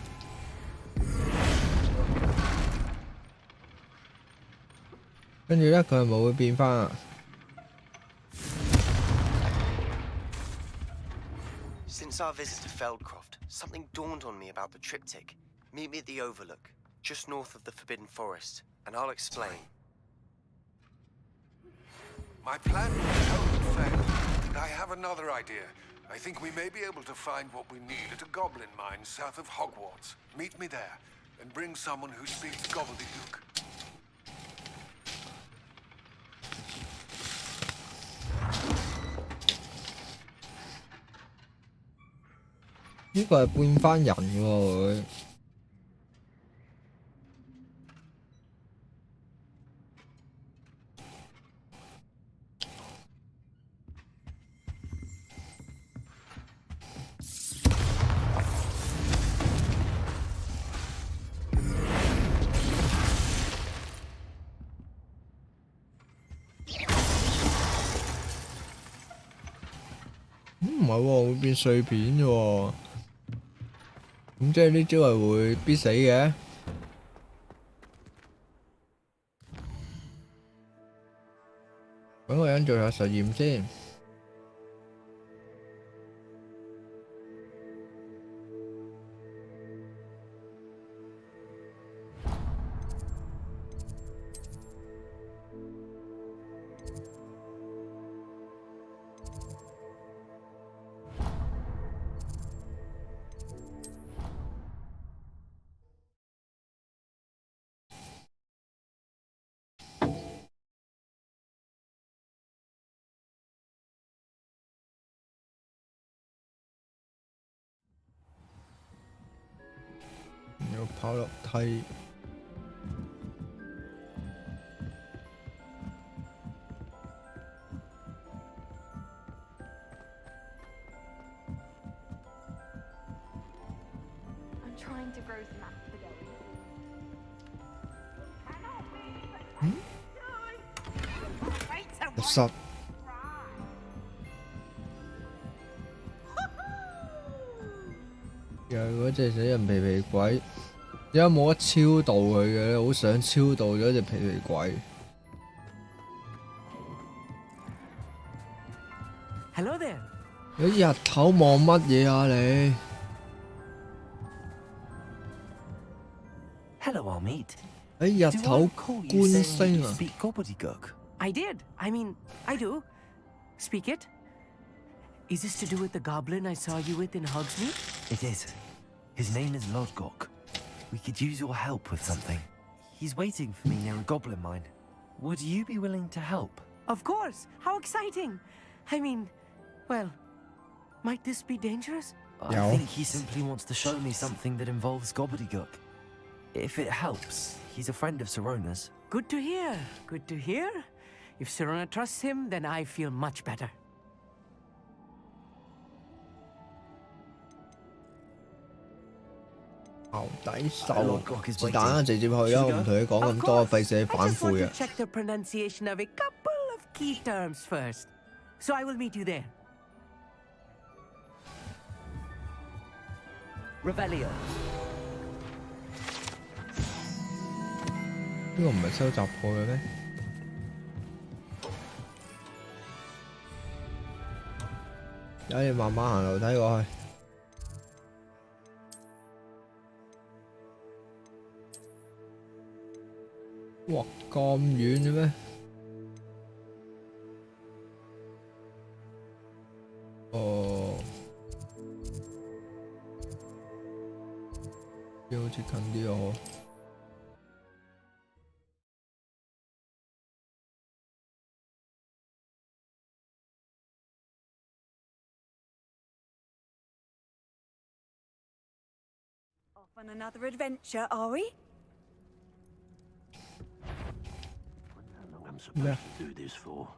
跟住咧，佢係咪會變翻啊？ Since our visit to Feldcroft, something dawned on me about the triptych. Meet me at the Overlook, just north of the Forbidden Forest, and I'll explain. My plan would fail, and I have another idea. I think we may be able to find what we need at a goblin mine south of Hogwarts. Meet me there, and bring someone who speaks gobbledygook. 呢個係變翻人嘅喎佢。唔係喎，會變碎片嘅喎。咁即係呢招係會必死嘅。揾個人做下實驗先。要跑樓梯。I'm trying to grow some spaghetti. 實又係嗰隻死人皮皮鬼，點解冇得超度佢嘅咧？好想超度咗隻皮皮鬼。Hello there。你日頭望乜嘢啊你 Hello, our meat. 喺日頭 Call 觀 you saying 星 you 啊！ speak gobbledygook. I did. I mean, I do. Speak it. Is this to do with the goblin I saw you with in Hogsmeade? It is. His name is Lodgok. We could use your help with something. He's waiting for me near a goblin mine. Would you be willing to help? Of course. How exciting. I mean, well, might this be dangerous? I think he simply wants to show me something that involves gobbledygook. If it helps, he's a friend of Sirona's. Good to hear. Good to hear. If Sirona trusts him, then I feel much better. 牛底手，是但啦，直接去啦！我唔同你講咁多，費事你反悔啊！ Check the pronunciation of a couple of key terms first. So I will meet you there. Revelio. 呢個唔係收集過嘅咩？有你慢慢行樓梯過去。哇，咁遠嘅咩？哦，要好似近啲哦。Off on another adventure, are we? I'm supposed to do this for.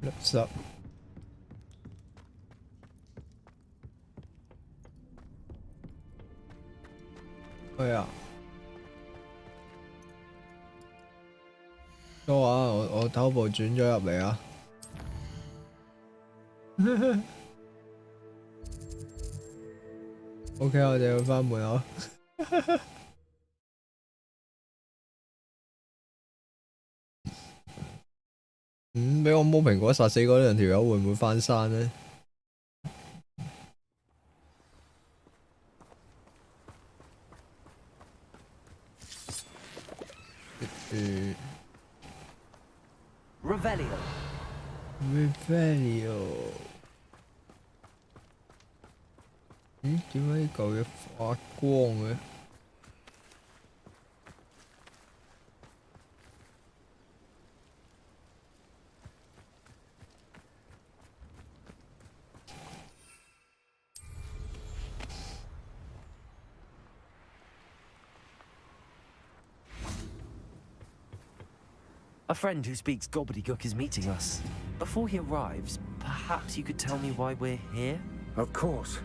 What's up? Oh yeah. 多啊！我頭部轉咗入嚟啊！OK， 我哋要翻門口。俾我摸蘋果殺死嗰兩條友，會唔會翻山呢？Revelio. Revelio。點解呢嚿嘢發光嘅？A friend who speaks gobbledygook is meeting us. Before he arrives, perhaps you could tell me why we're here? Of course.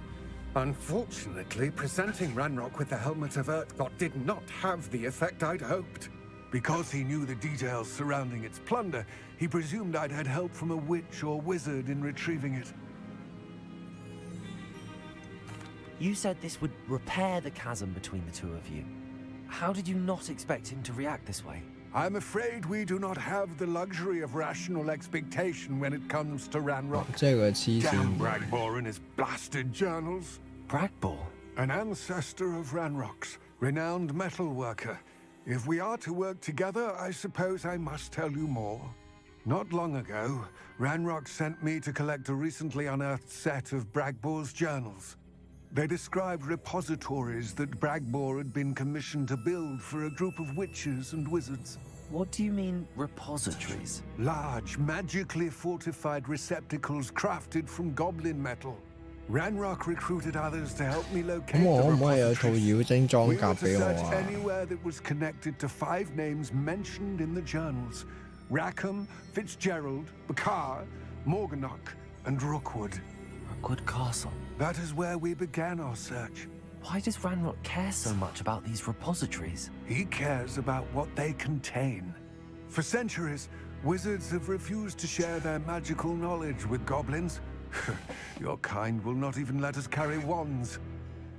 Unfortunately, presenting Ranrock with the Helmet of Urtkot did not have the effect I'd hoped. Because he knew the details surrounding its plunder, he presumed I'd had help from a witch or wizard in retrieving it. You said this would repair the chasm between the two of you. How did you not expect him to react this way? I'm afraid we do not have the luxury of rational expectation when it comes to Ranrock. Damn Bragbor and his blasted journals. Bragbor? An ancestor of Ranrock's, renowned metal worker. If we are to work together, I suppose I must tell you more. Not long ago, Ranrock sent me to collect a recently unearthed set of Bragbor's journals. They described repositories that Bragbor had been commissioned to build for a group of witches and wizards. What do you mean, repositories? Large, magically fortified receptacles crafted from goblin metal. Ranrock recruited others to help me locate the repositories. We were to search anywhere that was connected to 5 names mentioned in the journals. Rackham, Fitzgerald, Bakar, Morganach, and Rookwood. Rockwood Castle. That is where we began our search. Why does Ranrock care so much about these repositories? He cares about what they contain. For centuries, wizards have refused to share their magical knowledge with goblins. Your kind will not even let us carry wands.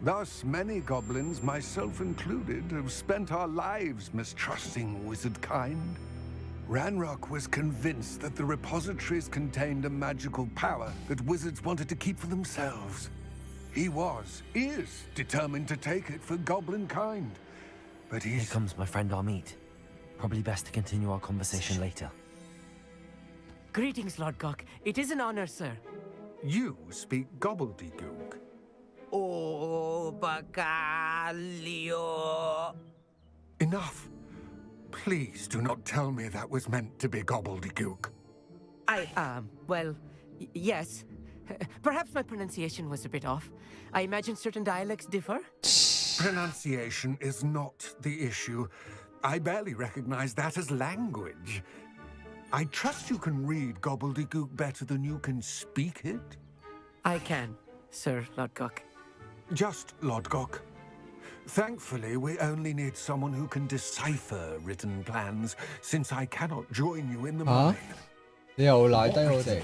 Thus, many goblins, myself included, have spent our lives mistrusting wizard kind. Ranrock was convinced that the repositories contained a magical power that wizards wanted to keep for themselves. He is determined to take it for goblin kind. But Here comes my friend Amit. Probably best to continue our conversation later. Greetings, Lord Gok. It is an honor, sir. You speak gobbledygook. Oh, Bacalio. Enough. Please do not tell me that was meant to be gobbledygook. Well, yes. Perhaps my pronunciation was a bit off. I imagine certain dialects differ. Pronunciation is not the issue. I barely recognize that as language. I trust you can read gobbledygook better than you can speak it? I can, Sir Lord Gok. Just Lord Gok. Thankfully, we only need someone who can decipher written plans, since I cannot join you in the mine. 你又賴低我哋。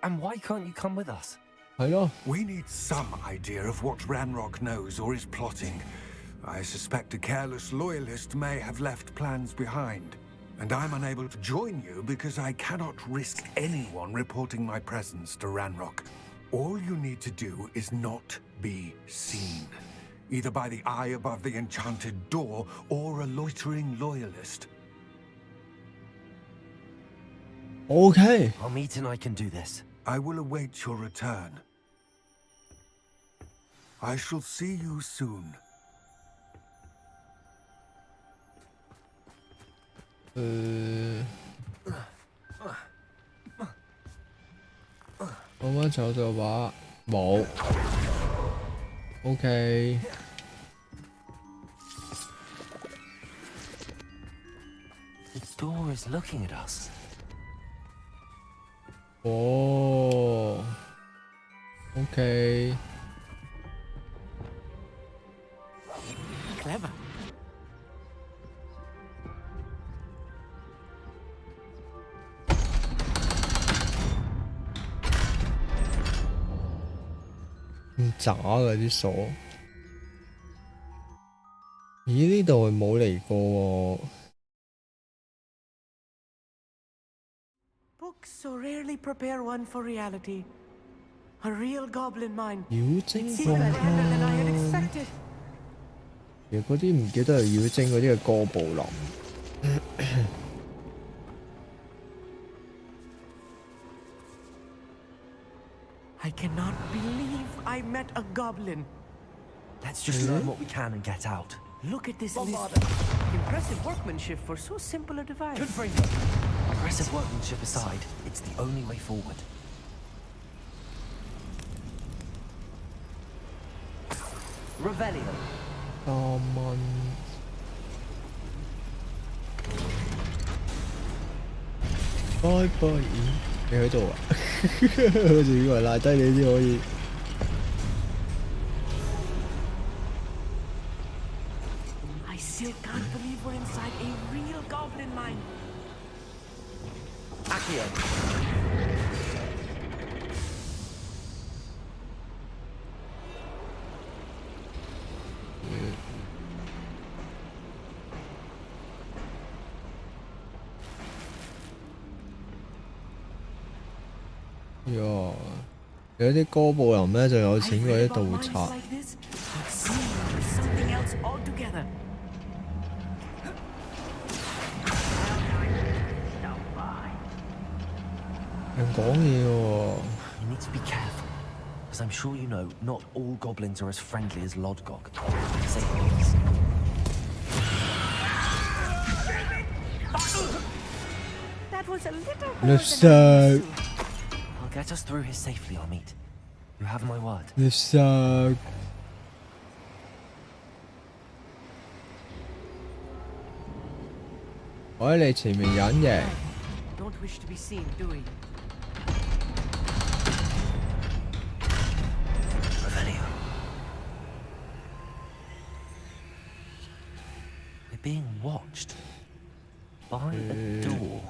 And why can't you come with us? 係咯。 We need some idea of what Ranrock knows or is plotting. I suspect a careless loyalist may have left plans behind. And I'm unable to join you because I cannot risk anyone reporting my presence to Ranrock. All you need to do is not be seen, either by the eye above the enchanted door or a loitering loyalist. Okay. Amit and I can do this. I will await your return. I shall see you soon. 咁樣走就話冇。OK。The door is looking at us. 哦。OK。 Clever. 渣㗎啲鎖。咦？呢度係冇嚟過喎。 Books so rarely prepare one for reality. A real goblin mind. 妖精 Seems 放 better than I had 開。 expected. 其實嗰啲唔記得係妖精嗰啲係哥布林。I cannot believe I met a goblin. Let's just learn what we can and get out. Look at this list. Impressive workmanship for so simple a device. Aggressive workmanship aside, it's the only way forward. Revelio. 3蚊。拜拜。你喺度啊？我仲以為賴低你先可以。 I still can't believe we're inside a real goblin mine. Accio. 喲，有啲哥布林咧就有錢過啲盜賊。 Something else altogether. 人講嘢喎。 You need to be careful, as I'm sure you know, not all goblins are as friendly as Lodgok. Say the least. That was a little more Let's than I'm used to. I'll get us through here safely, Amit. You have my word. 你實我喺你前面隱形。 Don't wish to be seen, do we? being watched by a door.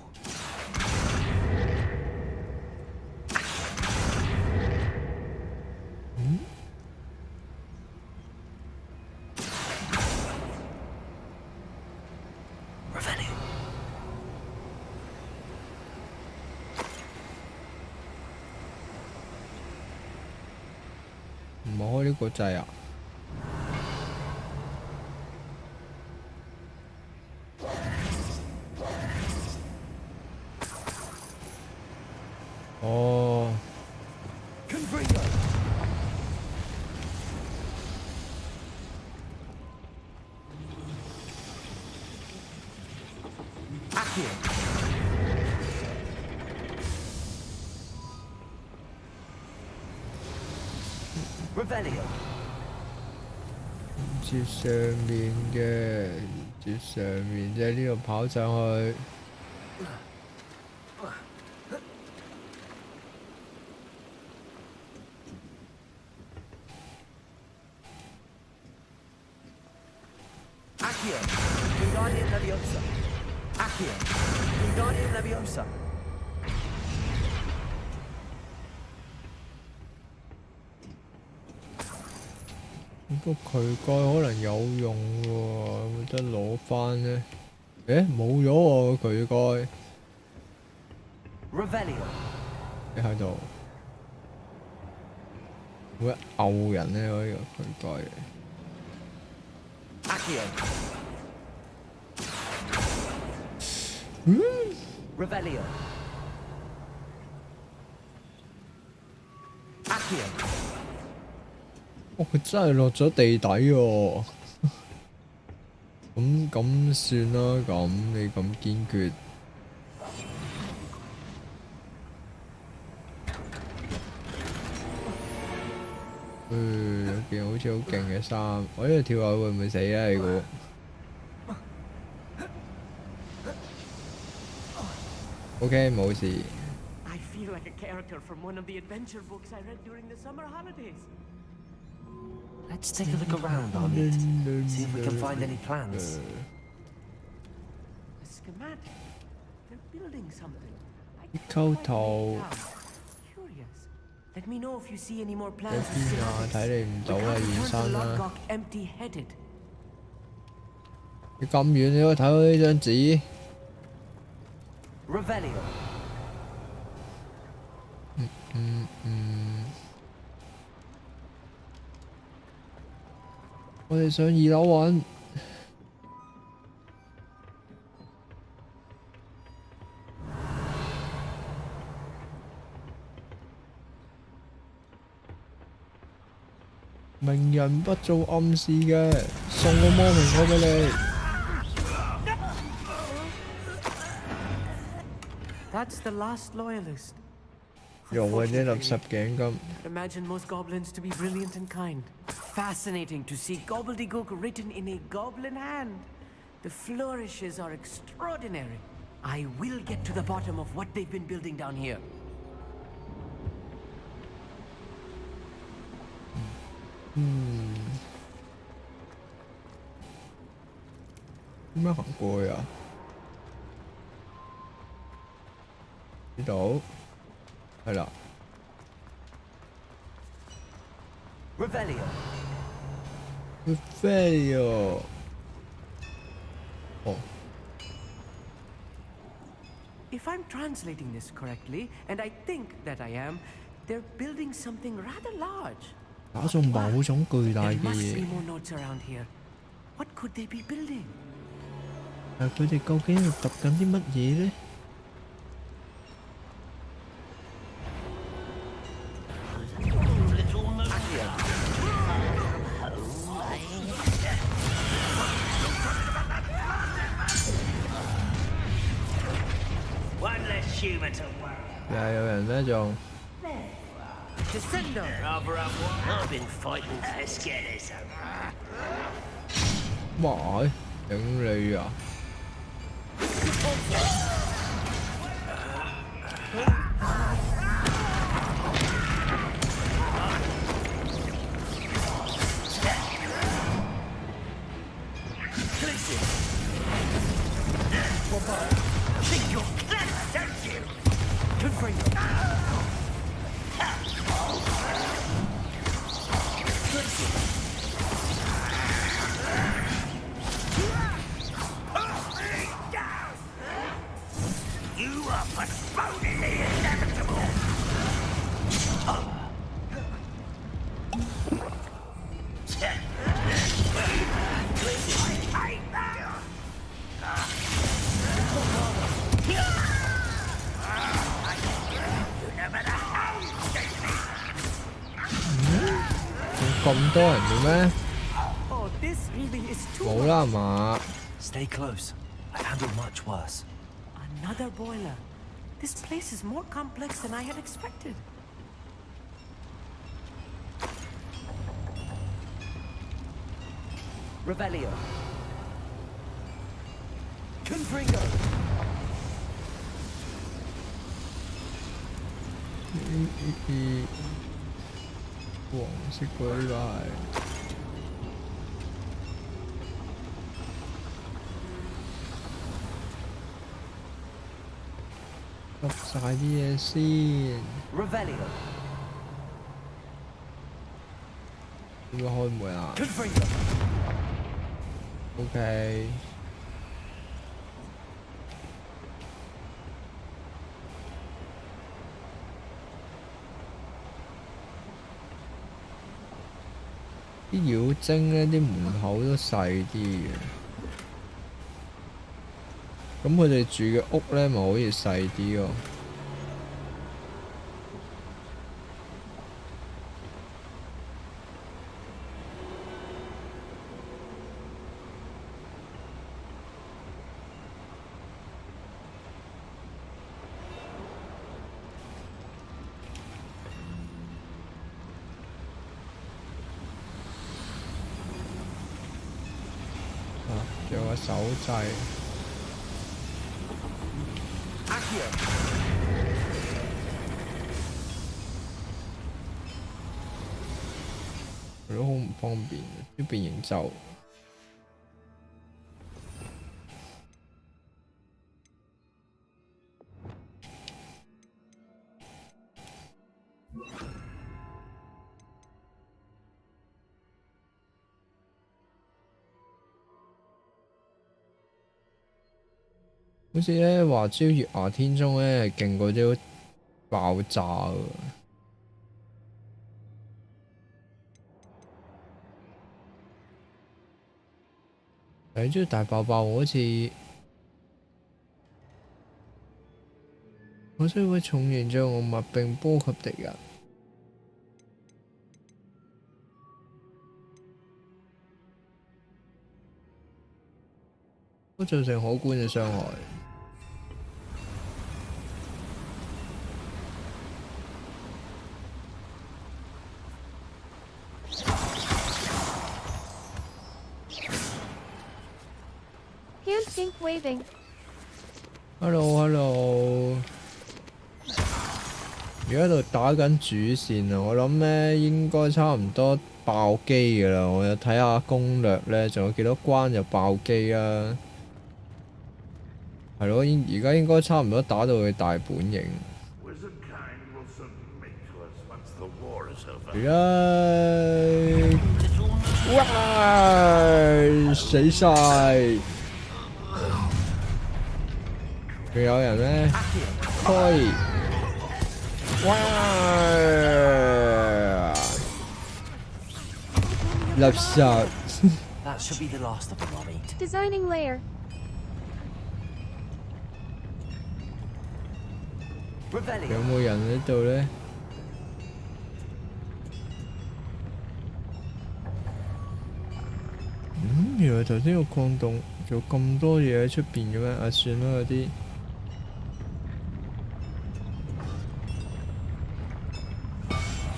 Revelio. 唔開呢個掣啊！哦。Revelio. 接上面嘅，接上面即係呢度跑上去。Accio. Wingardium Leviosa. Accio. Wingardium Leviosa. 個渠蓋可能有用喎，有冇得攞翻呢？誒，冇咗喎個渠蓋。Revelio. 你喺度會毆人呢？呢個渠蓋。Accio. Revelio. Accio. 哦，佢真係落咗地底喎！咁算啦，咁你咁堅決。有件好似好勁嘅衫，我呢度跳下會唔會死啊？你估 ？OK， 冇事。I feel like a character from one of the adventure books I read during the summer holidays. Let's take a look around, Armit. See if we can find any plans. A schematic. They're building something. I 溝圖 Curious. Let me know if you see any more 喺 plans. 邊啊？睇你唔到啊，現身啦！ Lockdock empty-headed. 你咁遠你可以睇到呢張紙。Revelio. 我哋上2樓揾。明人不做暗事嘅，送個魔蘋果俾你。That's the last loyalist. 用嘅啲垃圾頸金。 Imagine most goblins to be brilliant and kind. Fascinating to see gobbledygook written in a goblin hand. The flourishes are extraordinary. I will get to the bottom of what they've been building down here. 點樣行過去啊？呢度係啦。Revelio. Revelio. 哦。 If I'm translating this correctly, and I think that I am, they're building something rather large. 打中某種巨大嘅 There must be 嘢。 more notes around here. What could they be building? 但佢哋究竟喺度揼緊啲乜嘢呢？ One less human to worry. 又係有人咩仲？ Descendo. Rather up what I've been fighting. Let's get this over. 哇！頂你啊！ Collision. Think you're clever, don't you? Confringo. You are postponing the inevitable. Có 咁多人嘅咩？ Oh, this really is too 冇啦係嘛？ Stay close. I've handled much worse. Another boiler. This place is more complex than I had expected. Revelio. Confringo. 黃色嗰啲都係。執晒啲嘢先。Revelio. 點解開門啊 Confringo. ？OK。啲妖精咧，啲門口都細啲嘅。咁佢哋住嘅屋咧，咪好似細啲咯。仲有個手掣。佢都好唔方便，啲變形咒。好似咧話招月牙天宗咧係勁過啲爆炸㗎。誒，招大爆爆好似會重現障礙物並波及敵人，都造成可觀嘅傷害。Instinct waving. Hello，而家度打緊主線啊！我諗咧應該差唔多爆機㗎啦。我有睇下攻略咧，仲有幾多關就爆機啦。係咯，而家應該差唔多打到佢大本營。哇！死晒！仲有人咩？開！哇！垃圾。That should be the last of them, Mommy. Designing layer. 有冇人喺度咧？原來頭先個礦洞做咁多嘢喺出邊嘅咩？啊，算啦嗰啲。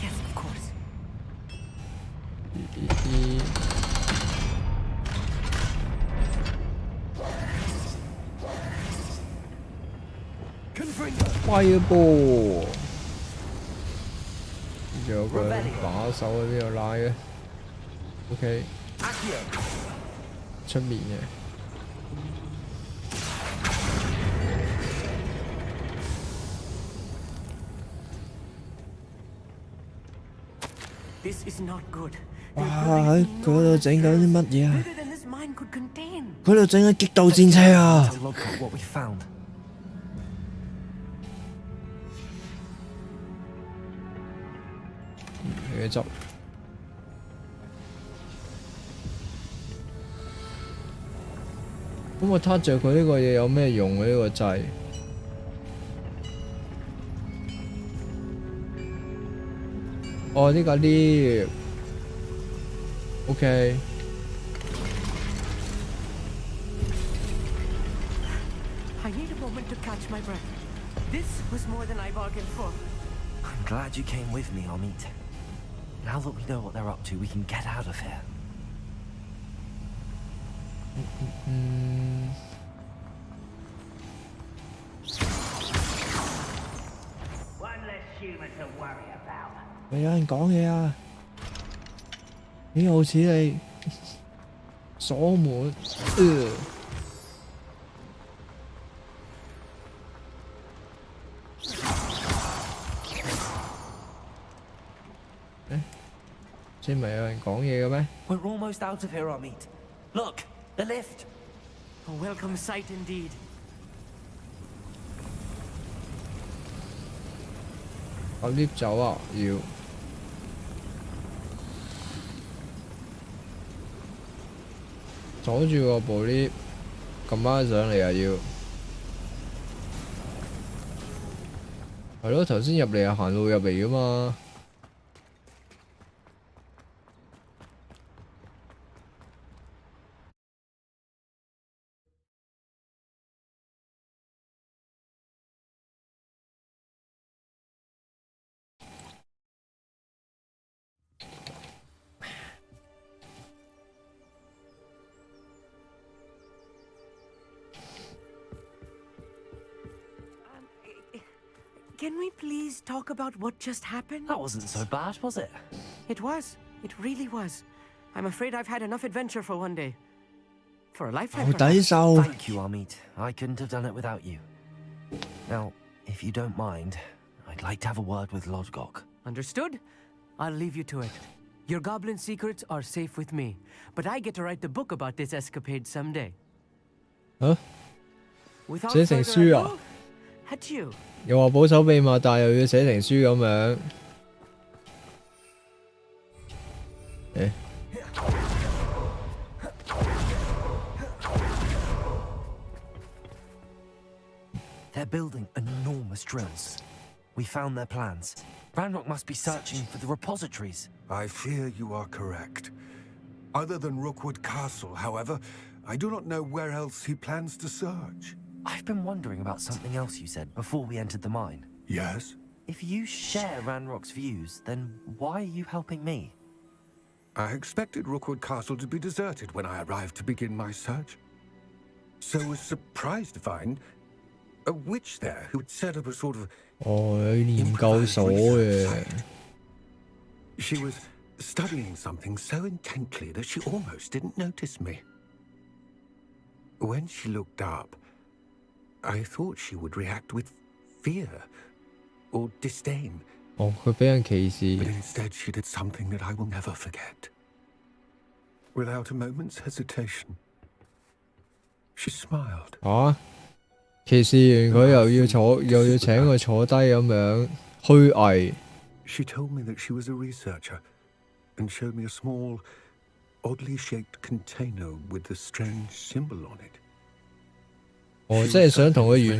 Yes, of course. Fireball，仲有個把手喺邊度拉嘅 ？OK， 出面嘅。This is not good. 哇！喺嗰度整緊啲乜嘢啊？ Bigger than this mine could contain. 佢度整緊激鬥戰車啊！ To locate what we found. 嘢執。咁我撻着佢呢個嘢有咩用啊？呢個掣？哦，呢個 lift。OK。I need a moment to catch my breath. This was more than I bargained for. I'm glad you came with me, Amit. Now that we know what they're up to, we can get out of here. One less human to worry about. 喂，有人講嘢啊！豈有此理！鎖門。即係咪有人講嘢嘅咩？ We're almost out of here, Amit. Look, the lift. A welcome sight indeed. 搭 lift 走啊！要阻住個部 lift，撳翻上嚟啊！要係咯，頭先入嚟係行路入嚟噶嘛。Can we please talk about what just happened? That wasn't so bad, was it? It was. It really was. I'm afraid I've had enough adventure for one day. For a lifetime. 好抵受。 Thank you, Amit. I couldn't have done it without you. Now, if you don't mind, I'd like to have a word with Lodgok. Understood? I'll leave you to it. Your goblin secrets are safe with me, but I get to write the book about this escapade someday. 嚇？ Without 寫成 further 書啊？ ado, adieu. 又話保守秘密，但又要寫成書咁樣。誒， They're building enormous drills. We found their plans. Ranrock must be searching for the repositories. I fear you are correct. Other than Rookwood Castle, however, I do not know where else he plans to search. I've been wondering about something else you said before we entered the mine. Yes? If you share Ranrock's views, then why are you helping me? I expected Rookwood Castle to be deserted when I arrived to begin my search. So was surprised to find a witch there who had set up a sort of 哦，有研究所嘅。 She was studying something so intently that she almost didn't notice me. When she looked up, I thought she would react with fear or disdain. 哦，佢俾人歧視。 But instead she did something that I will never forget. Without a moment's hesitation, she smiled. 啊！歧視完佢又要請佢坐低咁樣虛偽。 She told me that she was a researcher and showed me a small, oddly shaped container with a strange symbol on it. 哦，即係想同佢炫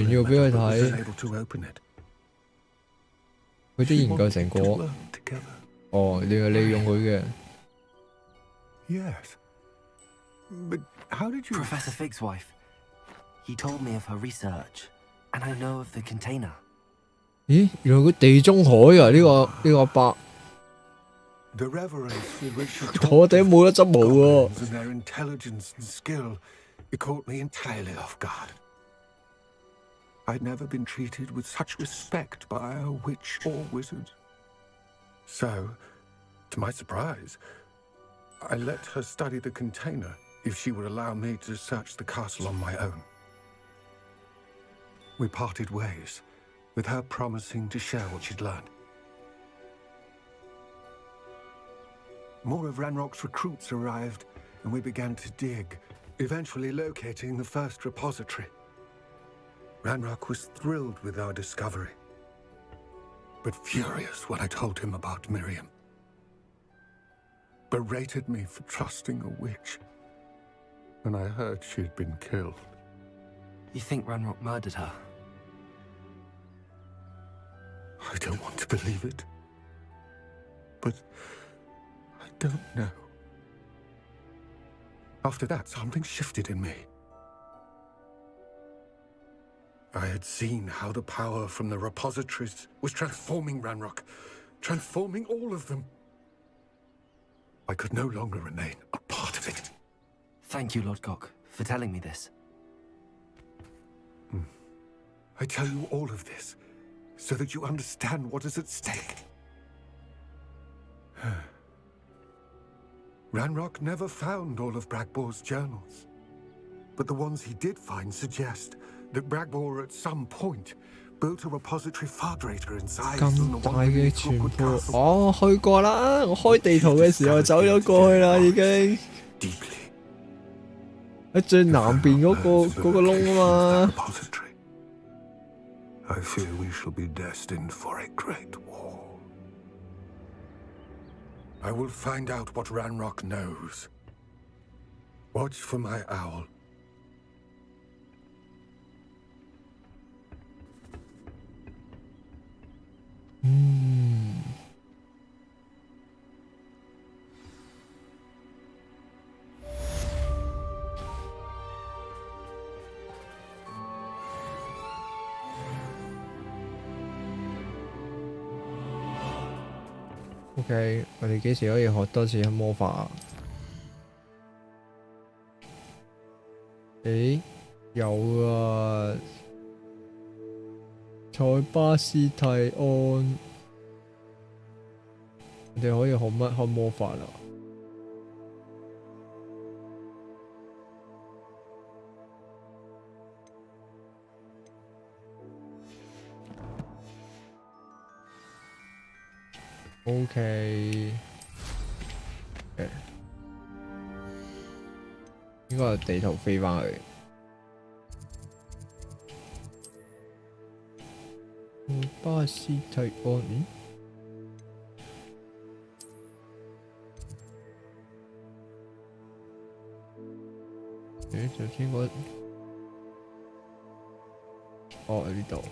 耀俾佢睇 able to open it. 佢啲研究成果。哦，你係利用佢嘅。 Yes. But how did you... Professor Fig's wife. He told me of her research, and I know of the container. 咦，原來佢地中海啊！呢個阿伯。 The reverence with which she 頭頂冇得執毛喎。 and their intelligence and skill, it caught me entirely off guard. I'd never been treated with such respect by a witch or wizard. So, to my surprise, I let her study the container if she would allow me to search the castle on my own. We parted ways, with her promising to share what she'd learned. more of Ranrock's recruits arrived, and we began to dig, eventually locating the first repository. Ranrock was thrilled with our discovery, but furious when I told him about Miriam. Berated me for trusting a witch when I heard she'd been killed. You think Ranrock murdered her? I don't want to believe it, but I don't know. After that, something shifted in me. I had seen how the power from the repositories was transforming Ranrock, transforming all of them. I could no longer remain a part of it. Thank you, Lord Gok, for telling me this. I tell you all of this so that you understand what is at stake. Ranrock never found all of Bragbor's journals, but the ones he did find suggest that Bragbor at some point built a repository far greater in size than the 咁大 one 嘅 in 全 Rookwood 部， Castle. 我去過啦！我開地圖嘅時候走咗過去啦，已經。 Deeply. 喺最南邊嗰個窿啊嘛。 Repository. I fear we shall be destined for a great war. I will find out what Ranrock knows. Watch for my owl. OK， 我哋幾時可以學多次魔法啊？誒，有啊！塞巴斯蒂安，我哋可以學乜？學魔法啊？ OK， 誒，應該係地圖飛返去。巴斯蒂安，頭先嗰，喺呢度。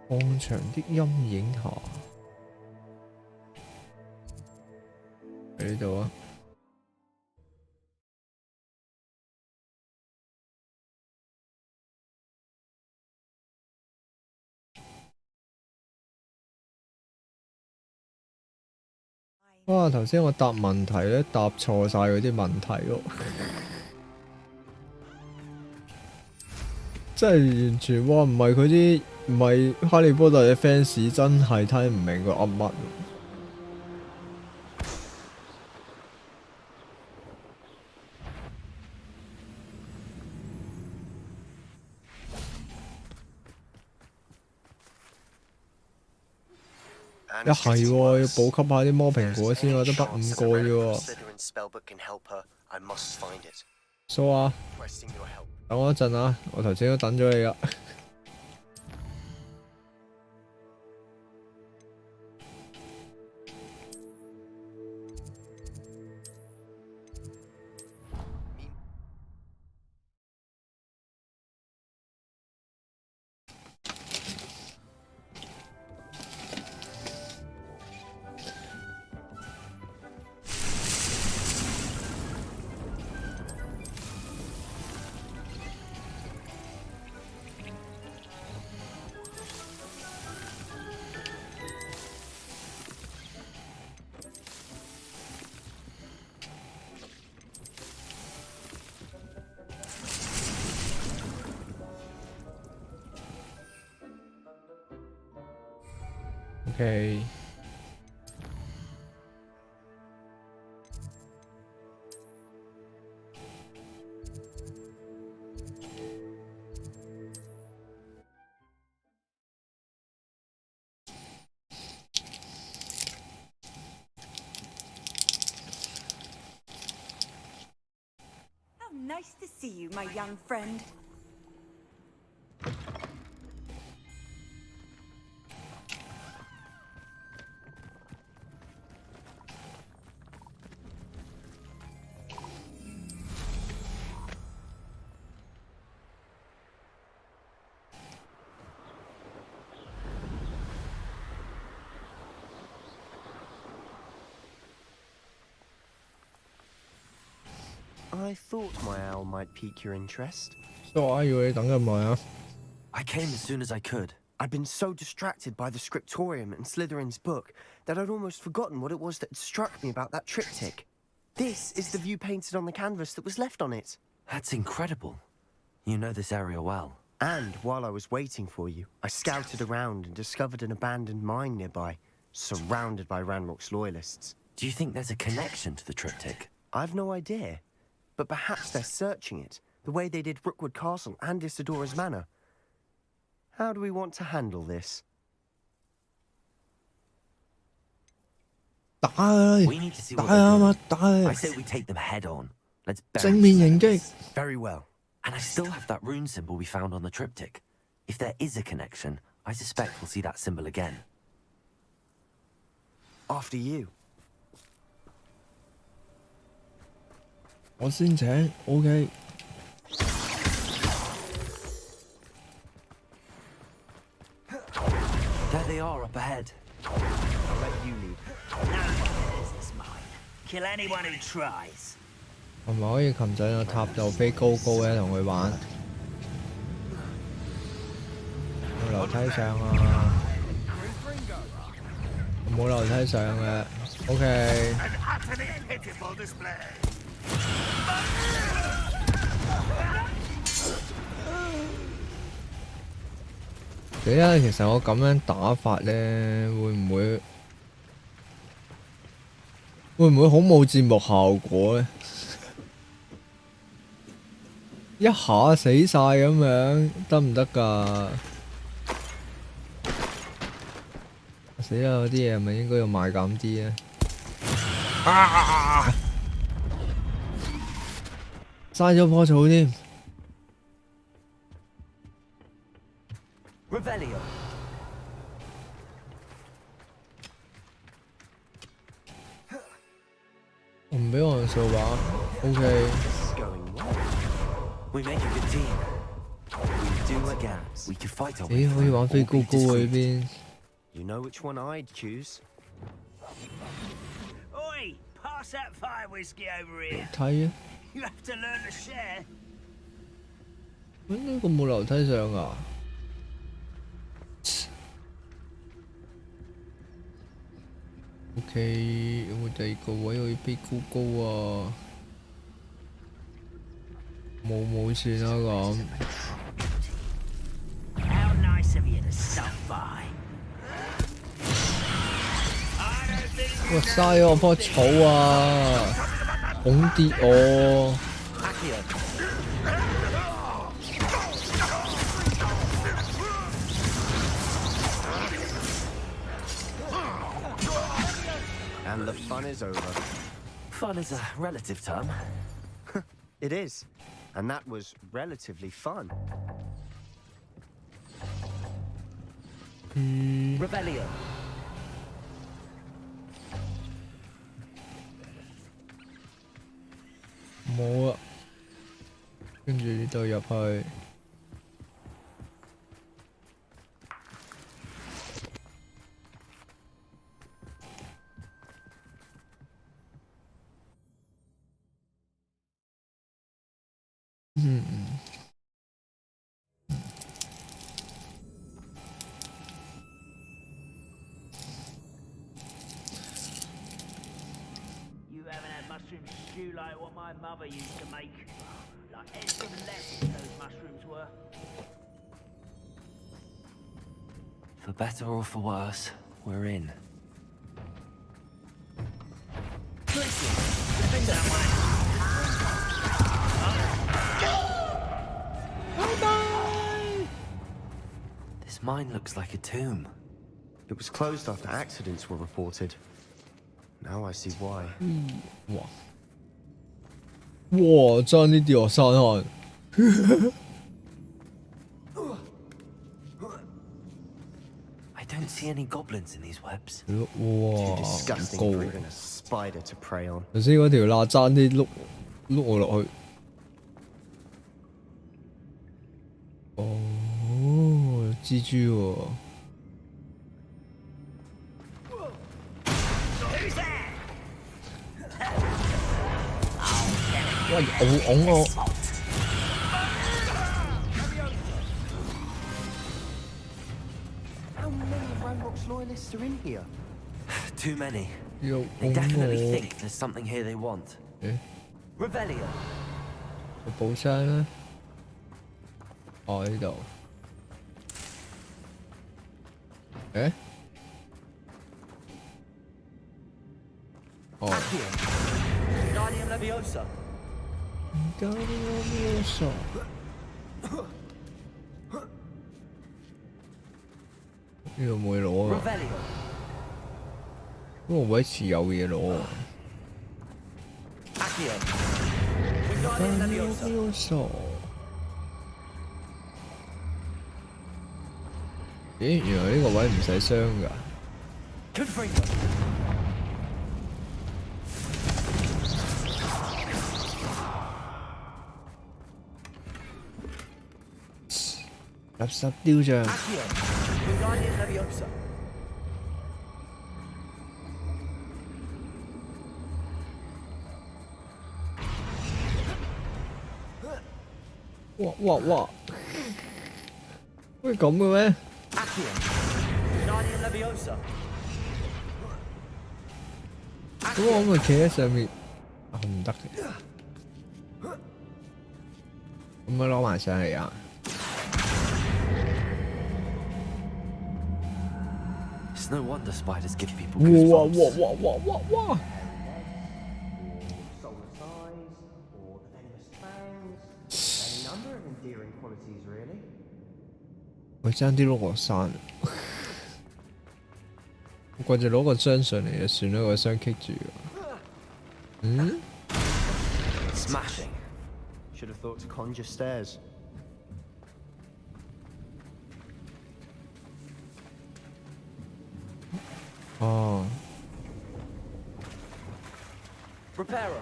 放長的陰影下，喺呢度啊！哇！頭先我答問題咧，答錯晒嗰啲問題喎，真係完全哇！唔係佢啲。 唔係哈利波特嘅 fans 真係睇唔明佢噏乜。一係喎，要補給下啲魔蘋果先，我得5個啫喎。蘇啊，等我一陣啊，我頭先都等咗你㗎。OK。Nice to see you, my young friend. I thought my owl might pique your interest. I came as soon as I could. I'd been so distracted by the scriptorium and Slytherin's book that I'd almost forgotten what it was that struck me about that triptych. This is the view painted on the canvas that was left on it. That's incredible. You know this area well. And while I was waiting for you, I scouted around and discovered an abandoned mine nearby, surrounded by Ranrock's loyalists. Do you think there's a connection to the triptych? I've no idea. But perhaps they're searching it, the way they did Rookwood Castle and Isidora's Manor. How do we want to handle this? We need to see what they're doing. I say we take them head on. Let's bury them. Very well. And I still have that rune symbol we found on the triptych. If there is a connection, I suspect we'll see that symbol again. After you. 我先請 ，OK。There they are up ahead. I'll let you lead. This is mine. Kill anyone who tries. 係咪可以擒上個塔度飛高高咧，同佢玩？有樓梯上啊！冇樓梯上嘅 ，OK。其實我咁樣打法咧，會唔會好冇節目效果咧？一下死晒咁樣得唔得㗎？死啦！嗰啲嘢係咪應該要賣減啲咧？嘥咗棵草添。Revelio. 我唔俾我用掃把 ，OK。We make a good team. We do again. We can fight our way. 咦，可以玩飛高高嗰邊。You know which one I'd choose. Oi, pass that fire whiskey over here. 睇啊！ You have to learn to share. 喂，呢個冇樓梯上啊！ OK， 有冇第二個位可以飛高高啊？冇算啦咁。How nice of you to stop by. 哇！嘥咗我棵草啊！拱跌我。And the fun is over. Fun is a relative term. It is. And that was relatively fun. Revelio. 冇啊，跟住呢度入去。You haven't had mushroom stew like what my mother used to make. Like eggs and less those mushrooms were. For better or for worse, we're in. This mine looks like a tomb. It was closed after accidents were reported. Now I see why. Wow. 哇！差啲跌落山岸。I don't see any goblins in these webs. 哇！ Disgusting 高 for even a spider to prey on. 頭先嗰條罅爭啲碌我落去。哦，蜘蛛喎。喂，拱我！ How many Ranrock's loyalists are in here? Too many. 又 They 拱 definitely 我。 think there's something here they want. 誒， Revelio. 個寶箱咧？哦，呢度。誒？哦。 Guardian Leviosa. 搞到我傻。呢度冇嘢攞啊！ Revelio. 嗰個位似有嘢攞啊！ Accio. 搞 Guardian 到 Leviosa. 我傻。咦？原來呢個位唔使傷㗎。 Confringo. 垃圾雕像。 Accio. Guardian Leviosa. 哇哇哇！會咁嘅咩？ Accio. Guardian Leviosa. 咁我咪企喺上面，啊唔得嘅。咁咪攞埋上嚟啊！ It's no wonder spiders give people 哇 goosebumps. 哇哇哇哇哇！ Solar size, or the venomous fangs. Any number of endearing qualities, really. 我爭啲碌落山，我掛住攞個箱上嚟就算啦，個箱棘住。嗯？ Smashing. Should have thought to conjure stairs. Oh. Reparo.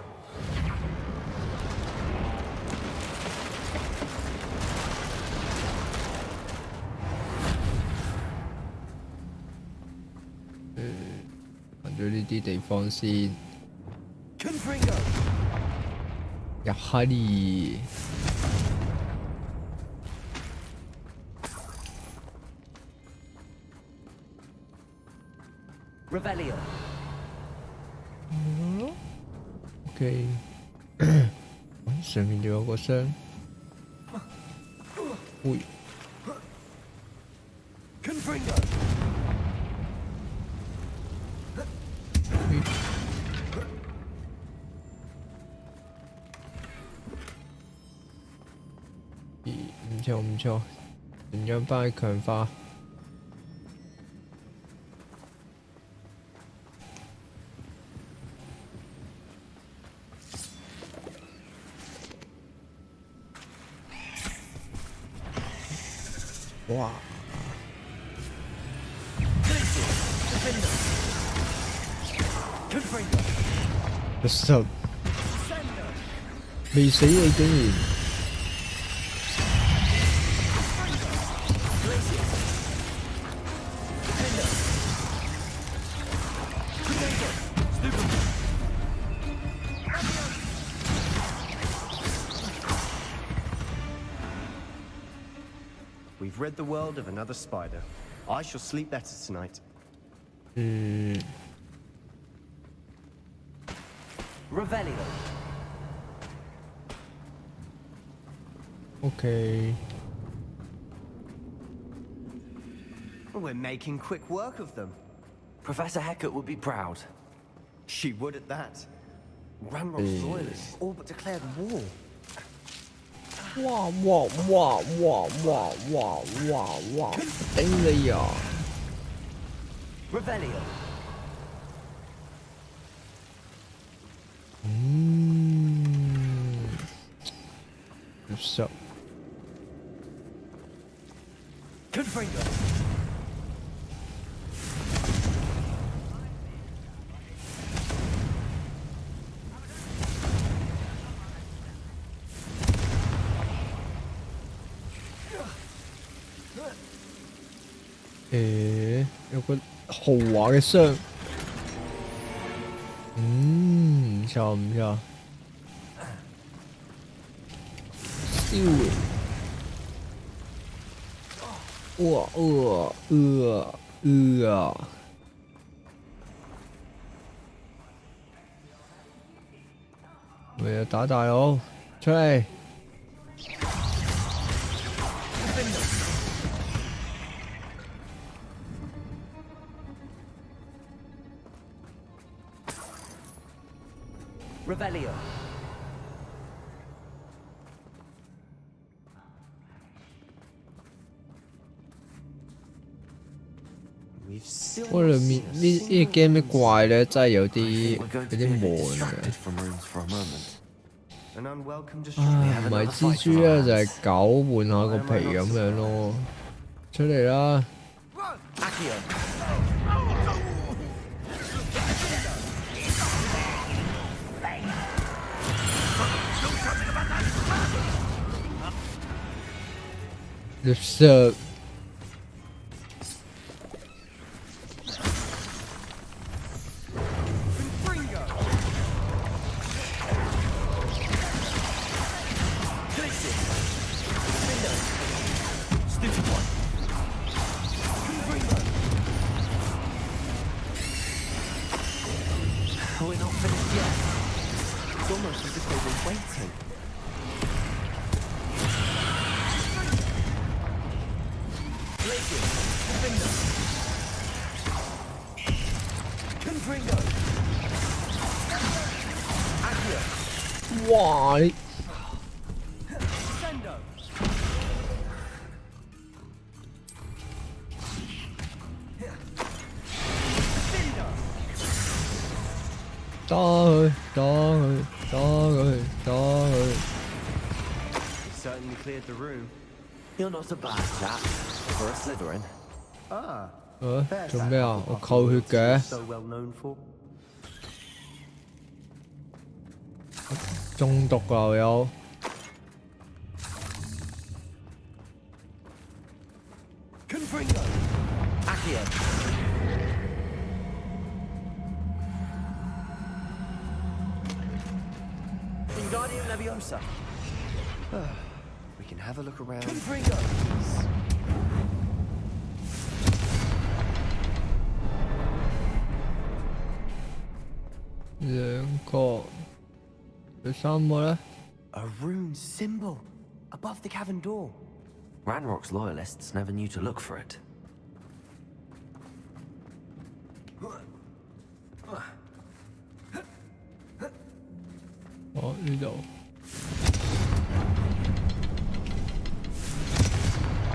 Ừ, 行咗呢啲地方先。 Confringo. 入去。 Revelio. OK 上面仲有個箱。會。 Confringo. 唔錯唔錯，盡量幫佢強化。哇！ Confringo. 實未死你竟然！ We've rid the world of another spider. I shall sleep better tonight. Revelio. OK。 We're making quick work of them. Professor Hecat would be proud. She would at that. Ranrock's loyalists all but declared war. 哇哇哇哇哇哇哇哇！頂你啊！ Revelio. 嗯。實。有個豪華嘅箱，唔錯唔錯。我要打大佬，出嚟！ Revelio. 我裏面呢個 game 啲怪咧，真係有啲悶嘅。唉，唔係蜘蛛咧，就係狗換下個皮咁樣咯。出嚟啦！ The sub. We're not finished yet. It's almost as if they've been waiting. Why? Certainly cleared the room. You're not a bad chap for a Slytherin. Ah. 做咩啊？我扣血嘅。 So well known for. 中毒啊！有。Confringo. Accio. Wingardium Leviosa. We can have a look around. Confringo. 兩個，第三個咧 A rune symbol above the cavern door. Ranrock's loyalists never knew to look for it. 哦，呢度。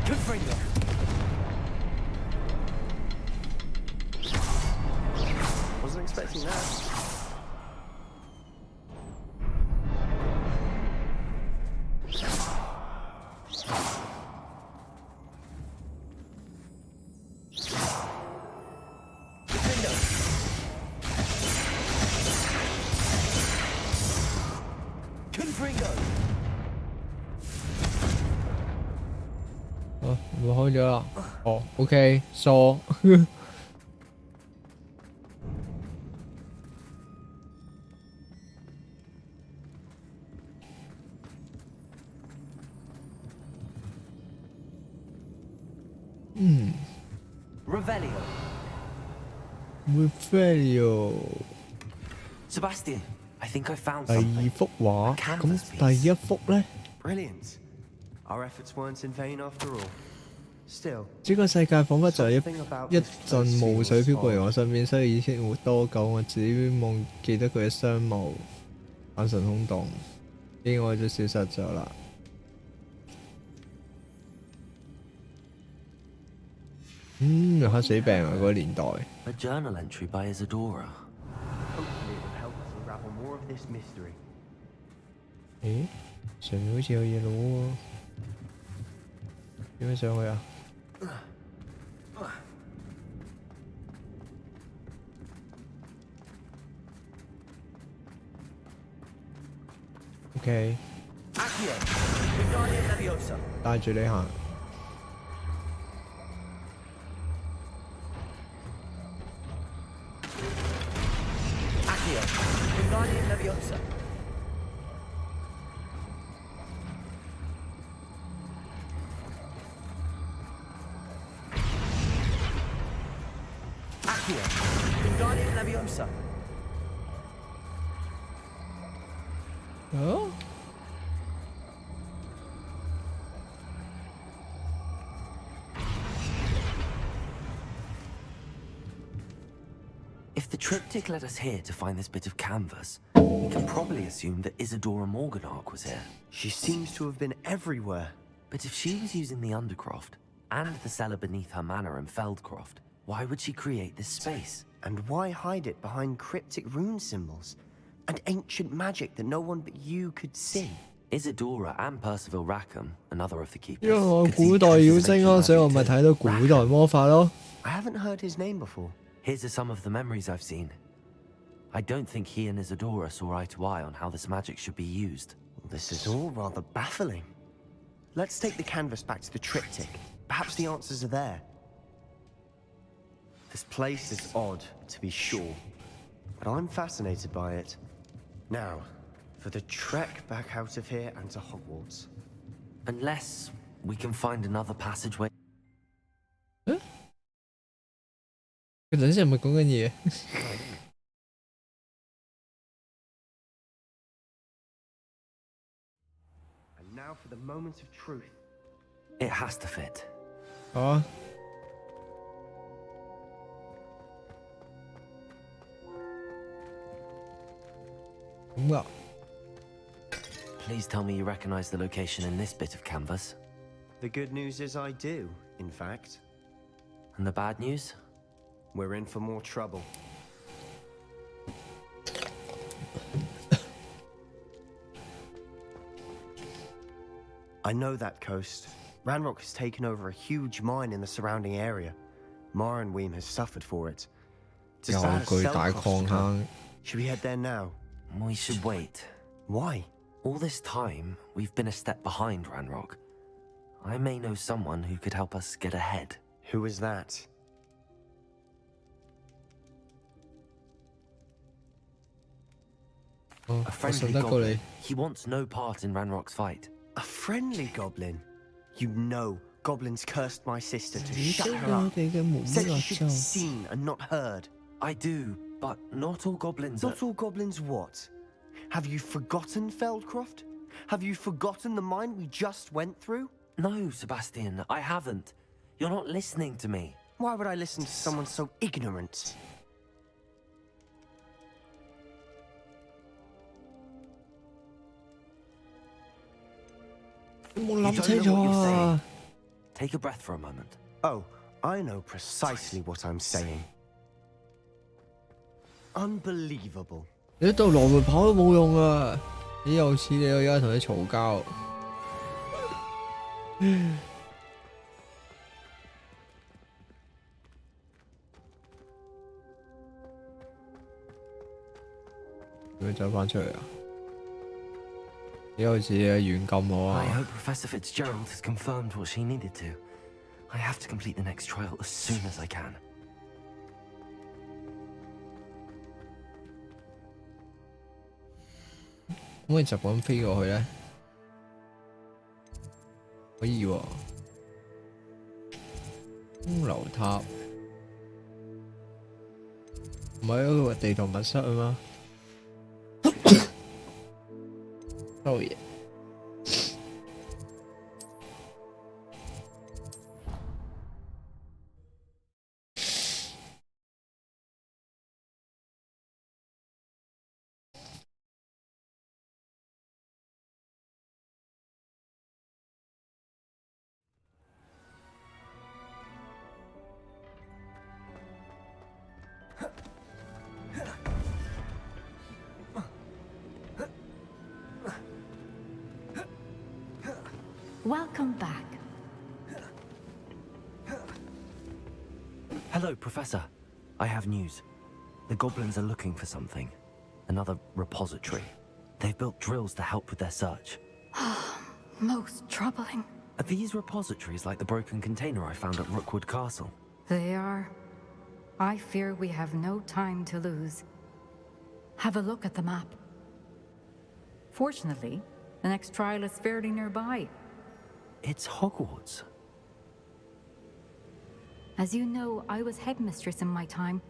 Confringo. Wasn't expecting that. Confringo. 哦，唔開咗啦。哦，OK，疏。Revelio. Revelio。 Sebastian, I think I found 第 something. 二幅畫，咁第一幅咧？ Brilliant. Our efforts weren't in vain after all. Still, 呢個世界彷彿就係一陣霧水飄過嚟我身邊，雖然以前活多久，我只望記得佢嘅雙眸，眼神空洞，意外就消失咗啦。黑死病啊！嗰個年代。 A journal entry by Isadora. hopefully it will help us unravel more of this mystery. 咦，上面好似有嘢攞喎，點樣上去啊？OK， 帶住你行。哦。If the triptych led us here to find this bit of canvas, we can probably assume that Isadora Morganark was here. She seems to have been everywhere. But if she was using the Undercroft, and the cellar beneath her manor in Feldcroft, why would she create this space? And why hide it behind cryptic rune symbols? And ancient magic that no one but you could see? Isadora and Percival Rackham, another of the keepers. 因為我古代妖精咯，所以我咪睇到古代魔法咯。I haven't heard his name before. Here's some of the memories I've seen. I don't think he and Isadora saw eye to eye on how this magic should be used. This is all rather baffling. Let's take the canvas back to the triptych. Perhaps the answers are there. This place is odd, to be sure, but I'm fascinated by it. Now, for the trek back out of here and to Hogwarts. Unless we can find another passageway. 佢等陣係咪講緊嘢？ And now for the moment of truth. It has to fit. 好啊。咁噶？ Please tell me you recognize the location in this bit of canvas. The good news is I do, in fact. And the bad news? We're in for more trouble. I know that coast. Ranrock has taken over a huge mine in the surrounding area. Morinweem has suffered for it. Does that have Feldcroft to come? Should we head there now? We should wait. Why? All this time, we've been a step behind Ranrock. I may know someone who could help us get ahead. Who is that? A friendly goblin. He wants no part in Ranrock's fight. A friendly goblin? You know goblins cursed my sister to shut her up. Said she should be seen and not heard. I do, but not all goblins Not all goblins what? Have you forgotten Feldcroft? Have you forgotten the mine we just went through? No, Sebastian, I haven't. You're not listening to me. Why would I listen to someone so ignorant? You don't know what you're saying. Take a breath for a moment. Oh, I know precisely what I'm saying. Unbelievable. 你喺度來回跑都冇用啊！你又似你而家同你嘈交。佢走翻出嚟啊！你好似軟禁我啊！ I hope Professor Fitzgerald has confirmed what she needed to. I have to complete the next trial as soon as I can. 可唔可以就咁飛過去咧？可以喎。風流塔唔係嗰個地圖密室啊嘛？收嘢。Welcome back. Hello, Professor. I have news. The goblins are looking for something. Another repository. They've built drills to help with their search. Most troubling. Are these repositories like the broken container I found at Rookwood Castle? They are. I fear we have no time to lose. Have a look at the map. Fortunately, the next trial is fairly nearby. It's Hogwarts. As you know, I was headmistress in my time.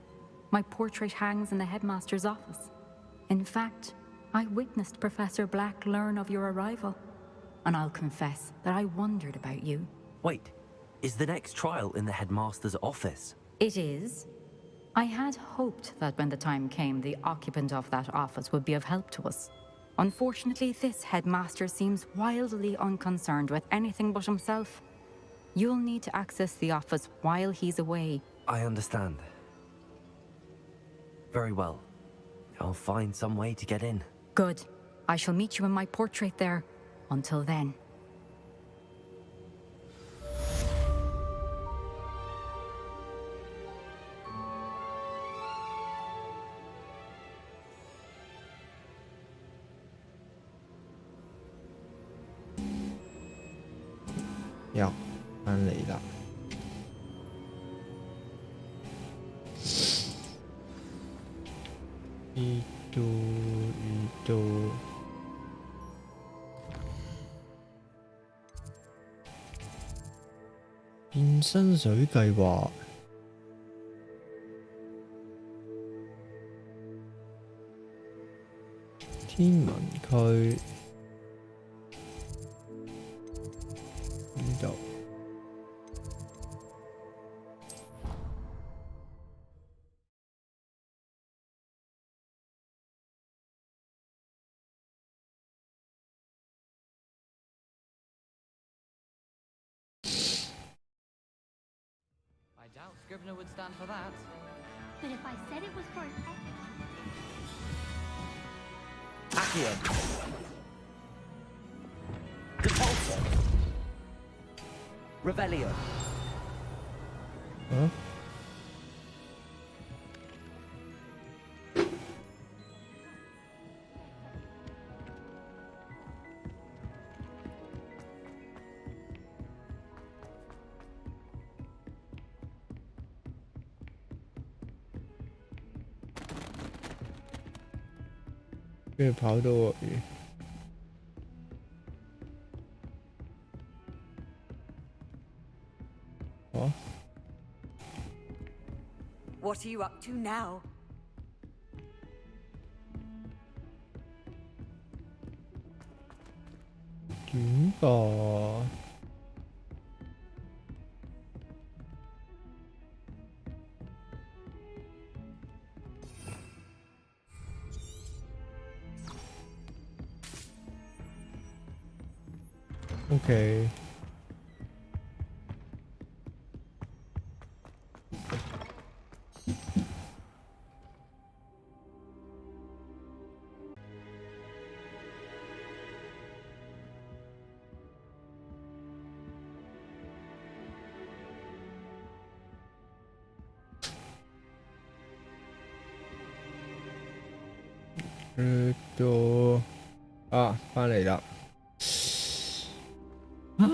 My portrait hangs in the headmaster's office. In fact, I witnessed Professor Black learn of your arrival. And I'll confess that I wondered about you. Wait, is the next trial in the headmaster's office? It is. I had hoped that when the time came, the occupant of that office would be of help to us. Unfortunately, this headmaster seems wildly unconcerned with anything but himself. You'll need to access the office while he's away. I understand. Very well. I'll find some way to get in. Good. I shall meet you in my portrait there. Until then. Yo, 翻嚟啦！呢度，變身水計劃，天文區。呢度I doubt Scrivener would stand for that. But if I said it was for an Accio. Repulsor. Revelio. Huh? Cái pháo đồ Hả? What are you up to now? Chuyển bò Ok. À, 翻嚟啦。唉，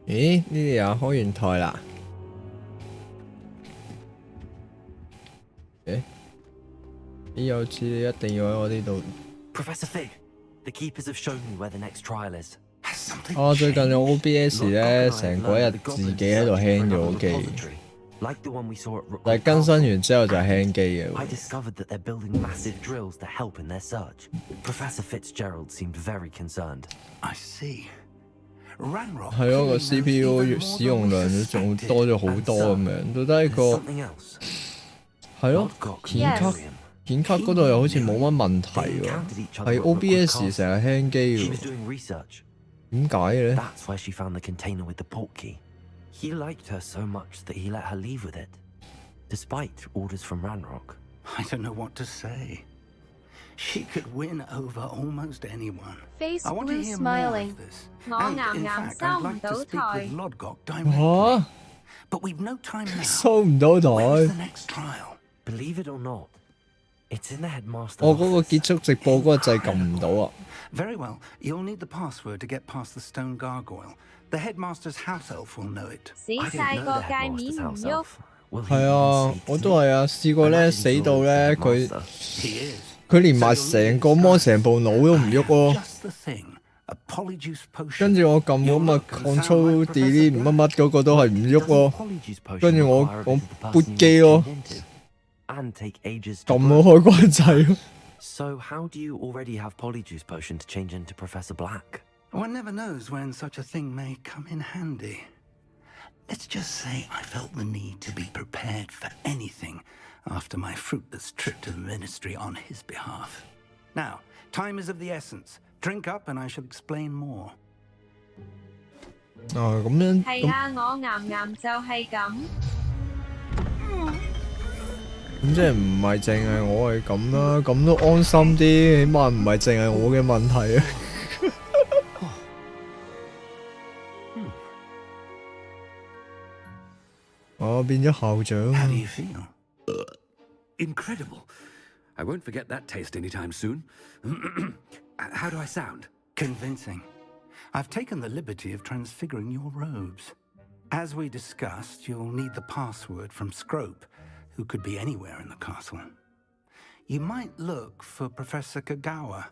咦？呢啲又開完台啦？有次你一定要喺我呢度。Professor Fig, the keepers have shown me where the next trial is. 最近有 OBS 咧，成嗰日自己喺度 hang 咗機。但係更新完之後就 hang 機嘅。I discovered that they're building massive drills to help in their search. Professor Fitzgerald seemed very concerned. I see. Ranrock 係咯，個 CPU 使用量都仲多咗好多咁樣，到底個係咯顯卡嗰度又好似冇乜問題喎，係 OBS 成日 hang 機喎。點解嘅咧 That's where she found the container with the portkey. He liked her so much that he let her leave with it, despite orders from Ranrock. I don't know what to say. She could win over almost anyone. Face I want to blue hear smiling. more of this. 我 And 岩 in 岩 fact, 收 I'd 唔 like to 到 speak 台 with。Lodgok directly. 嚇 But we've no time now. 收唔到 When's the 台。 next trial? Believe it or not, it's in the headmaster 我嗰個 office. 結束直播嗰個掣撳唔到啊！ Very well. You'll need the password to get past the stone gargoyle. The headmaster's house elf will know it. 死晒個界面唔喐。係啊，我都係啊，試過咧死到咧佢連埋成個魔成部腦都唔喐喎。跟住我撳咁啊 Control Delete 乜乜嗰個都係唔喐喎。跟住我撥機咯，撳我開關掣咯。 So how do you already have Polyjuice Potion to change into Professor Black? One never knows when such a thing may come in handy. Let's just say I felt the need to be prepared for anything after my fruitless trip to the ministry on his behalf. Now, time is of the essence. Drink up and I shall explain more. 咁樣係啊，我岩岩就係咁。咁即係唔係淨係我係咁啦，咁都安心啲，起碼唔係淨係我嘅問題啊。我變咗校長啊！ How do you feel? Incredible. I won't forget that taste anytime soon. How do I sound? Convincing. I've taken the liberty of transfiguring your robes. As we discussed, you'll need the password from Scrope, who could be anywhere in the castle. You might look for Professor Kagawa.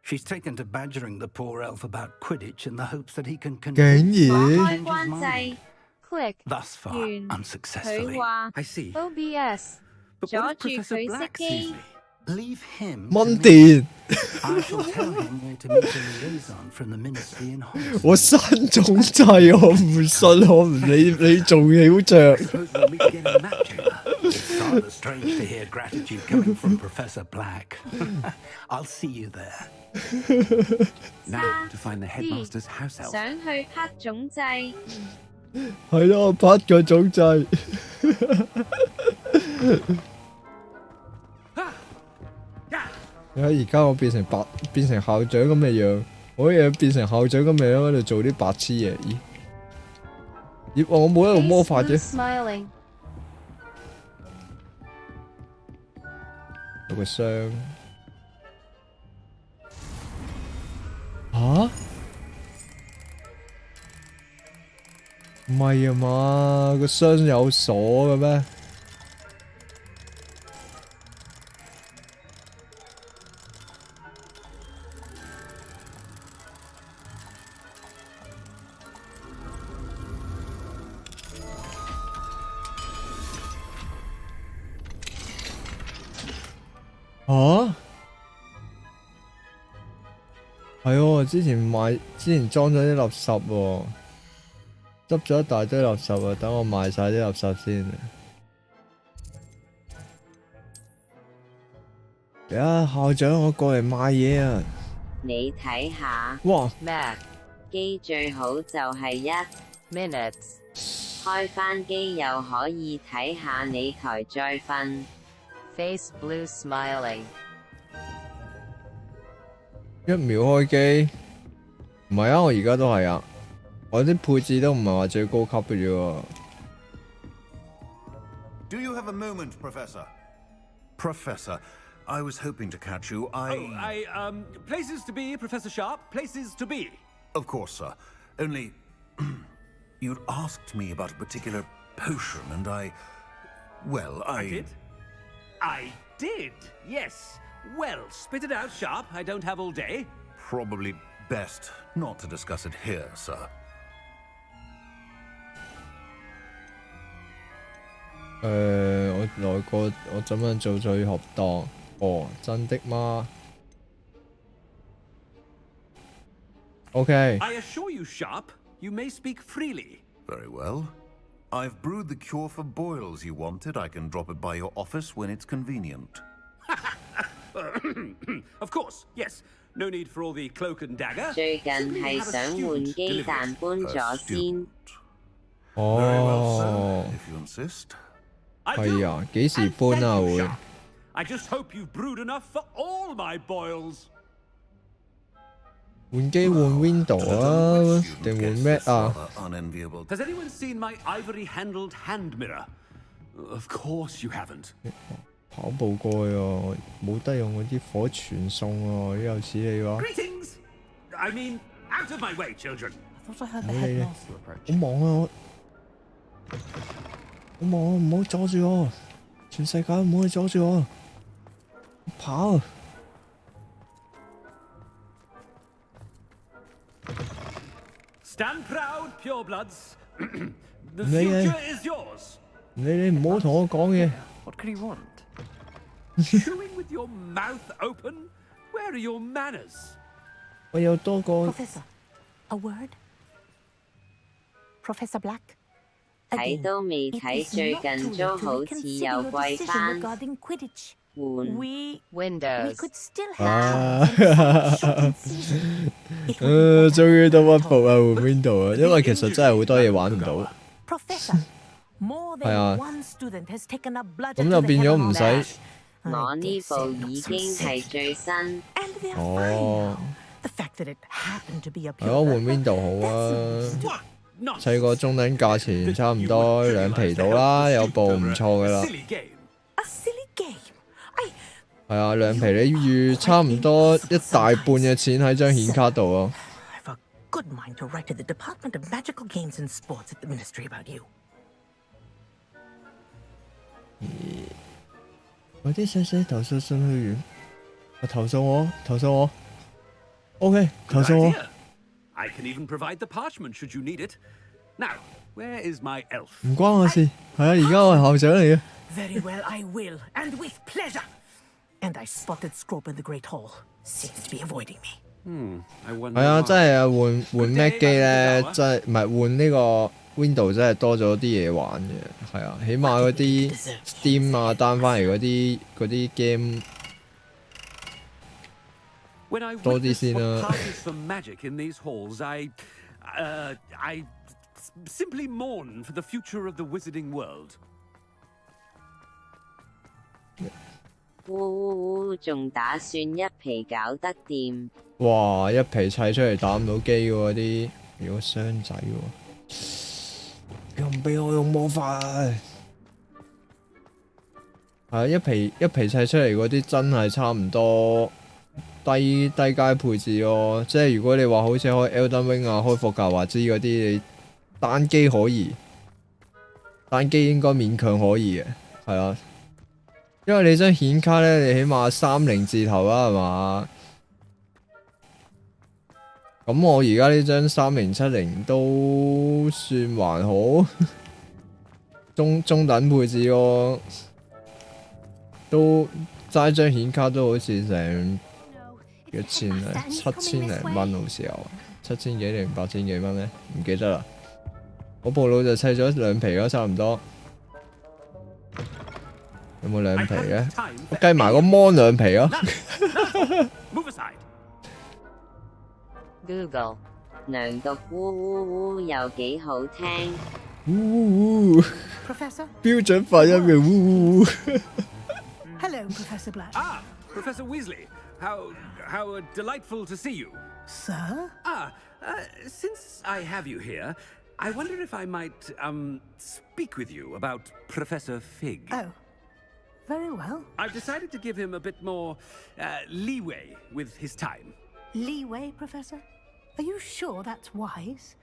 She's taken to badgering the poor elf about Quidditch in the hopes that he can convince him to change his mind. Click Thus far, 完 unsuccessfully. 佢話 I see. OBS But 阻 what 住 if Professor 佢熄 Black sees 機 me?。Leave him. 掹電， I shall tell him where to meet a liaison from the ministry in Hogsmeade. 我刪總掣，我唔信，我唔理你做曉着。 Suppose we'll meet again in that chamber. It's rather strange to hear gratitude coming from Professor Black. I'll see you there. Now to find the headmaster's house elf. 想去拍總掣。係咯，我拍個總掣。你睇而家我變成校長咁嘅樣，我可以變成校長咁嘅樣喺度做啲白痴嘢。咦？我冇喺度魔法啫。 Smiling. 有個箱。嚇？唔係啊嘛，個箱有鎖嘅咩？嚇？係喎，之前裝咗啲垃圾喎。執咗一大堆垃圾啊！等我賣晒啲垃圾先啊！校長，我過嚟買嘢啊！你睇下，哇咩機最好就係1 minutes， 開返機又可以睇下你台再瞓。Face blue smiling。1秒開機，唔係啊！我而家都係啊！我啲配置都唔係話最高級嘅啫喎。Do you have a moment, Professor? Professor, I was hoping to catch you. Places to be, Professor Sharp. Places to be. Of course, sir. Only you'd asked me about a particular potion, and I did. I did. Yes. Well, spit it out, Sharp. I don't have all day. Probably best not to discuss it here, sir. 我來過，我怎樣做最合當？哦，真的嗎 ？OK。 I assure you, Sharp, you may speak freely. Very well. I've brewed the cure for boils you wanted. I can drop it by your office when it's convenient. Of course, yes. No need for all the cloak and dagger. 最近係想換機但搬咗先。哦。係啊，幾時搬啊會？ I just hope you've brewed enough for all my boils. 換機換 Window 啊，定換 Mac 啊？ Has anyone seen my ivory-handled hand mirror? Of course you haven't. 跑步過去喎，冇得用嗰啲火傳送喎，有似你話。Greetings! I mean, out of my way, children. I thought I heard the headmaster approach. 好忙啊！好忙啊！唔好阻住我，全世界唔好去阻住我，跑！ Stand proud, purebloods. The future is yours. 你唔好同我講嘢。 What could he want? Chewing with your mouth open? Where are your manners? 我有多個。 Professor, a word? Professor Black? 睇都未睇，最近都好似又貴返。Regarding Quidditch. 換 Windows. Could still 啊！終於都屈服啊！換 Window 啊，因為其實真係好多嘢玩唔到。Professor, more than one student has taken up blood. 咁就變咗唔使。我呢部已經係最新。哦。 The fact that it happened to be a 係咯，換 Window 好啊。砌個中等價錢差唔多2皮到啦，有部唔錯噶啦。 係啊，2皮你預差唔多一大半嘅錢喺張顯卡度啊。I've a good mind to write to the Department of Magical Games and Sports at the Ministry about you. 我啲細細投訴信去完，投訴我 ，OK， 投訴我。 I can even provide the parchment should you need it. Now, where is my elf? 唔關我事，係啊，而家我係校長嚟嘅。 Very well, I will, and with pleasure. And I spotted Scrope in the Great Hall. Seems to be avoiding me. I wonder. 係啊，真係啊，換 Mac 機咧，真係唔係換呢個 Window 真係多咗啲嘢玩嘅，係啊，起碼嗰啲 Steam 啊 down 翻嚟嗰啲 game 多啲先啦。 passes for magic in these halls, I simply mourn for the future of the wizarding world. 仲打算一皮搞得掂？哇！一皮砌出嚟打唔到機喎啲，如果箱仔喎，又唔俾我用魔法。係啊，一皮砌出嚟嗰啲真係差唔多低階配置咯。即係如果你話好似開 Elden Ring 啊、開霍格華茲嗰啲，你單機可以，單機應該勉強可以嘅，係啊。 因為你張顯卡咧，你起碼30字頭啦，係嘛？咁我而家呢張3070都算還好，中等配置咯，都齋張顯卡都好似成幾錢啊？7000零蚊好似有，7000幾定8000幾蚊咧？唔記得啦。我部腦就砌咗2皮咯，差唔多。 有冇2皮嘅？我計埋個 mon 2皮咯。Google 娘讀有幾好聽。Professor？ 標準發音嘅 Hello, Professor Black. Ah, Professor Weasley. How delightful to see you. Sir? Since I have you here, I wonder if I might speak with you about Professor Fig. Oh. Very well. I've decided to give him a bit more leeway with his time. Leeway, Professor? Are you sure that's wise?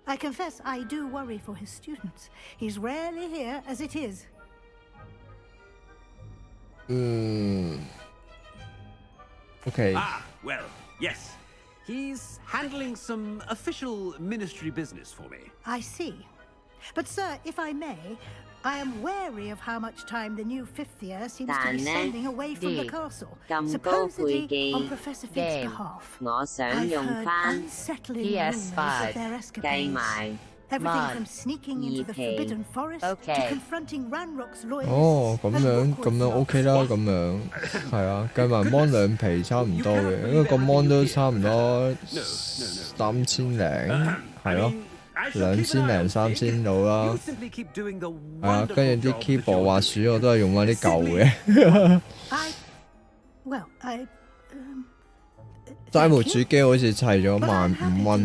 I confess I do worry for his students. He's rarely here as it is. Okay. Ah, well, yes. He's handling some official ministry business for me. I see. But, sir, if I may, I am wary of how much time the new 5th year seems to be spending away from the castle, supposedly on Professor Fig's behalf. I've heard unsettling rumors of their escapades. Everything from sneaking into the Forbidden Forest to confronting Ranrock's loyalists. 哦，咁樣 OK 啦，咁樣係啊，計埋 mon 2皮差唔多嘅，因為個 mon 都差唔多3000零，係咯。2000零3000到啦。係啊，跟住啲 keyboard 滑鼠我都係用翻啲舊嘅。齋部主機好似砌咗15000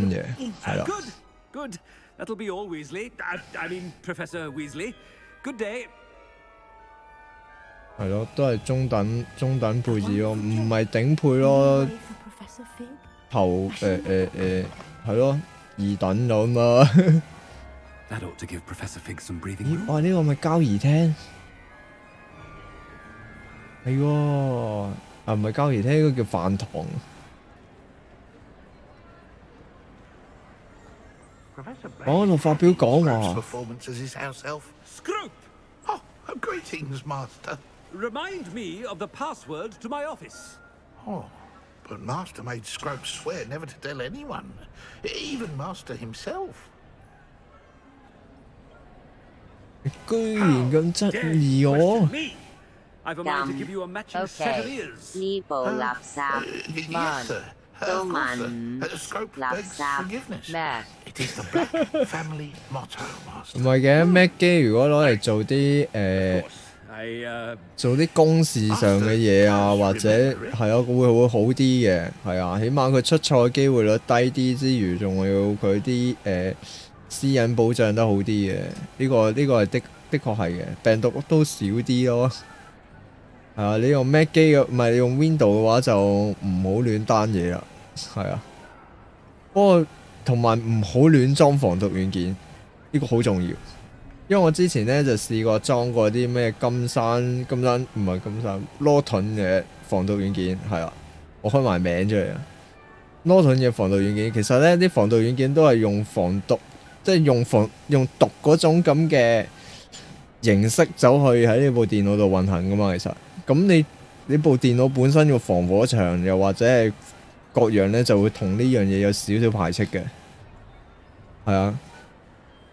嘅，係啦。Good. That'll be all, Weasley. I mean, Professor Weasley. Good day. 係咯，都係中等配置咯，唔係頂配咯。頭係咯，2等咗嘛。That ought to give Professor Fig some breathing room. 哇！呢個咪交誼廳，係喎，啊唔係交誼廳，呢個叫飯堂。我喺度發表講話。Scroop! Oh, greetings, Master. Remind me of the password to my office. Oh, but Master made Scrope swear never to tell anyone, even Master himself. 居然咁質疑我？I've a mind to give you a matching set of ears. 呢部垃圾蚊都問垃圾咩？ It is the Black family motto, Master. 唔係嘅，Mac 機如果攞嚟做啲做啲公事上嘅嘢啊，或者係啊，會好啲嘅，係啊，起碼佢出錯機會率低啲之餘，仲要佢啲私隱保障得好啲嘅。呢個係的確係嘅，病毒都少啲咯。係啊，你用 Mac 機嘅，唔係你用 Windows 嘅話就唔好亂單嘢啦。係啊，不過同埋唔好亂裝防毒軟件，呢個好重要。因為我之前咧就試過裝過啲咩金山唔係金山 Norton 嘅防毒軟件，係啊，我開埋名出嚟啊。Norton 嘅防毒軟件其實咧啲防毒軟件都係用防毒，即係用毒嗰種咁嘅形式走去喺呢部電腦度運行噶嘛。其實咁你部電腦本身要防火牆，又或者係各樣咧，就會同呢樣嘢有少少排斥嘅，係啊。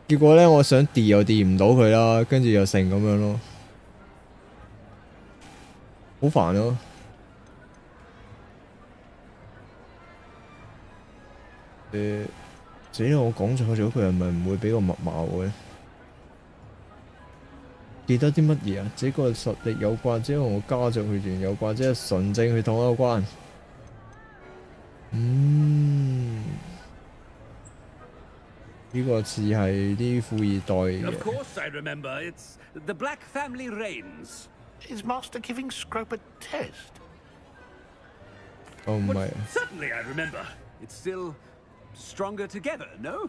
結果咧，我想跌又跌唔到佢啦，跟住又成咁樣咯，好煩咯。死啦！我講錯咗，佢係咪唔會俾個密碼我咧？記得啲乜嘢啊？這個實力有關，這同我家族血緣有關，這係純正血統有關。呢個似係啲富二代嘅。Of course, I remember. It's the Black family reigns. Is Master giving Scrope a test? 哦，唔係。Certainly, I remember. It's still stronger together, no?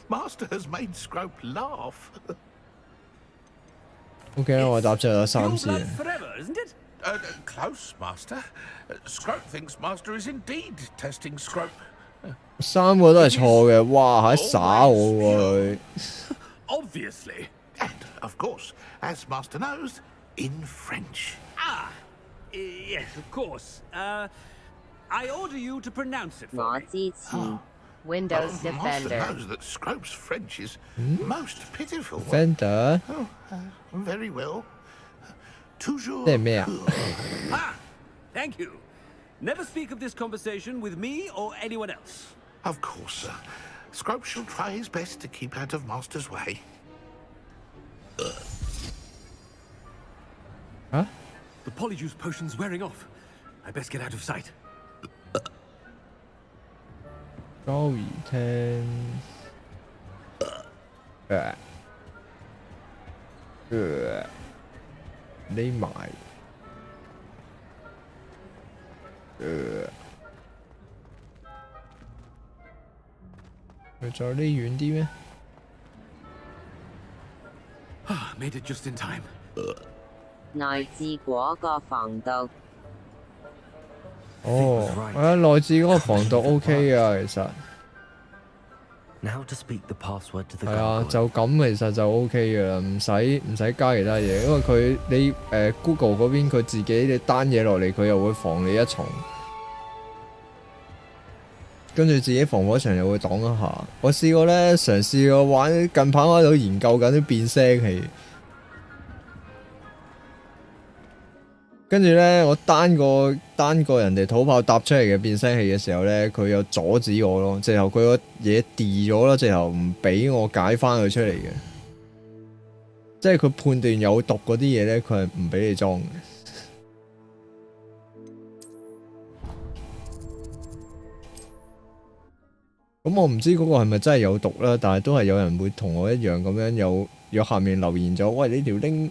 Master has made Scrope laugh. OK， 我答咗3次。 Forever, isn't it? Close, Master. Scrope thinks Master is indeed testing Scrope. 3個都係錯嘅，哇！喺耍我喎佢。Obviously, and of course, as Master knows, in French. Yes, of course. I order you to pronounce it for me. 我支持 Windows Master Defender. knows that Scrope's French is most pitiful. Defender. Very well. Toujours. 即係咩啊？ Thank you. Never speak of this conversation with me or anyone else. Of course, sir. Scrope shall try his best to keep out of Master's way. Huh? The polyjuice potion's wearing off. I best get out of sight. 交誼廳。匿埋。佢再匿遠啲咩？ Made it just in time. 內置嗰個防毒。哦，我覺得內置嗰個防毒 OK 㗎，其實。 Now to speak the password to the 係啊，就咁其實就 OK 㗎啦，唔使加其他嘢，因為你Google 嗰邊佢自己你單嘢落嚟，佢又會防你一重。 跟住自己防火牆又會擋一下。我試過咧，嘗試過玩近排我喺度研究緊啲變聲器。跟住咧，我單個人哋土炮搭出嚟嘅變聲器嘅時候咧，佢有阻止我咯，最後佢個嘢掉咗咯，最後唔俾我解翻佢出嚟嘅。即係佢判斷有毒嗰啲嘢咧，佢係唔俾你裝嘅。咁我唔知嗰個係咪真係有毒啦，但係都係有人會同我一樣咁樣有下面留言咗，喂，你條 link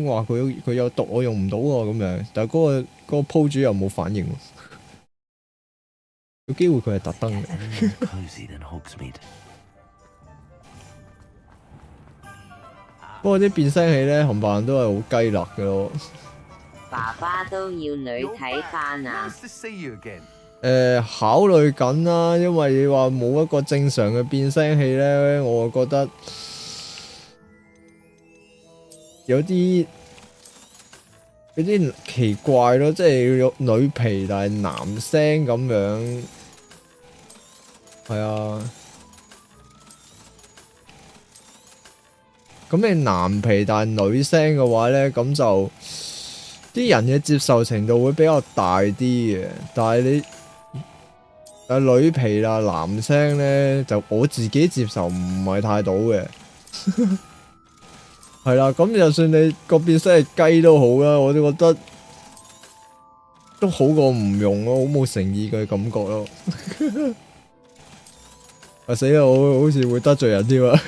話佢有毒，我用唔到喎咁樣，但係嗰個鋪主又冇反應喎，有機會佢係特登嘅。不過啲變聲器咧，冚唪唥都係好雞肋嘅咯。爸爸都要女睇翻啊！考慮緊啦，因為你話冇一個正常嘅變聲器咧，我覺得有啲奇怪咯，即係有女皮但係男聲咁樣，係啊。咁你男皮但係女聲嘅話咧，咁就啲人嘅接受程度會比較大啲嘅，但係你女皮啦男聲咧，就我自己接受唔係太到嘅。係啦，咁就算你個變聲係雞都好啦，我都覺得都好過唔用咯，好冇誠意嘅感覺咯。啊死啦！我好似會得罪人添啊！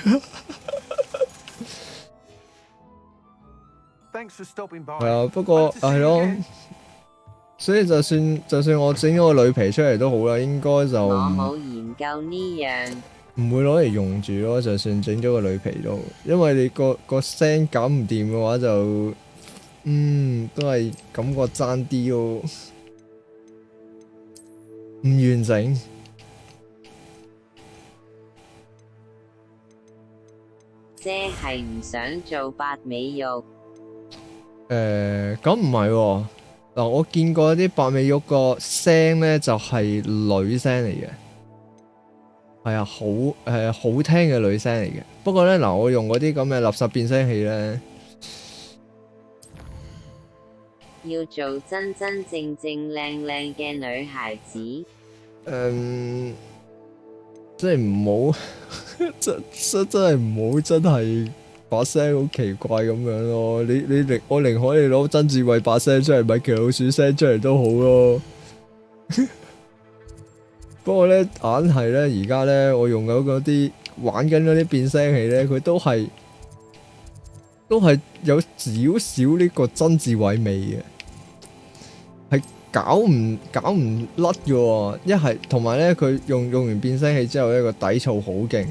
係啊，不過係咯，所以就算我整咗個女皮出嚟都好啦，應該就我冇研究呢樣，唔會攞嚟用住咯。就算整咗個女皮都，因為你個聲搞唔掂嘅話就，都係感覺爭啲咯，唔完整。姐係唔想做八尾肉。咁唔係喎，嗱我見過啲八尾玉個聲咧就係女聲嚟嘅，係啊，好聽嘅女聲嚟嘅。不過咧嗱，我用嗰啲咁嘅垃圾變聲器咧，要做真真正正靚靚嘅女孩子。即係唔好，真係唔好，真係。把聲好奇怪咁樣咯，我寧可你攞曾志偉把聲出嚟，米奇老鼠聲出嚟都好咯。不過咧，硬係咧，而家咧，我用緊嗰啲玩緊嗰啲變聲器咧，佢都係有少少呢個曾志偉味嘅，係搞唔甩嘅。一係同埋咧，佢用完變聲器之後咧，個底噪好勁。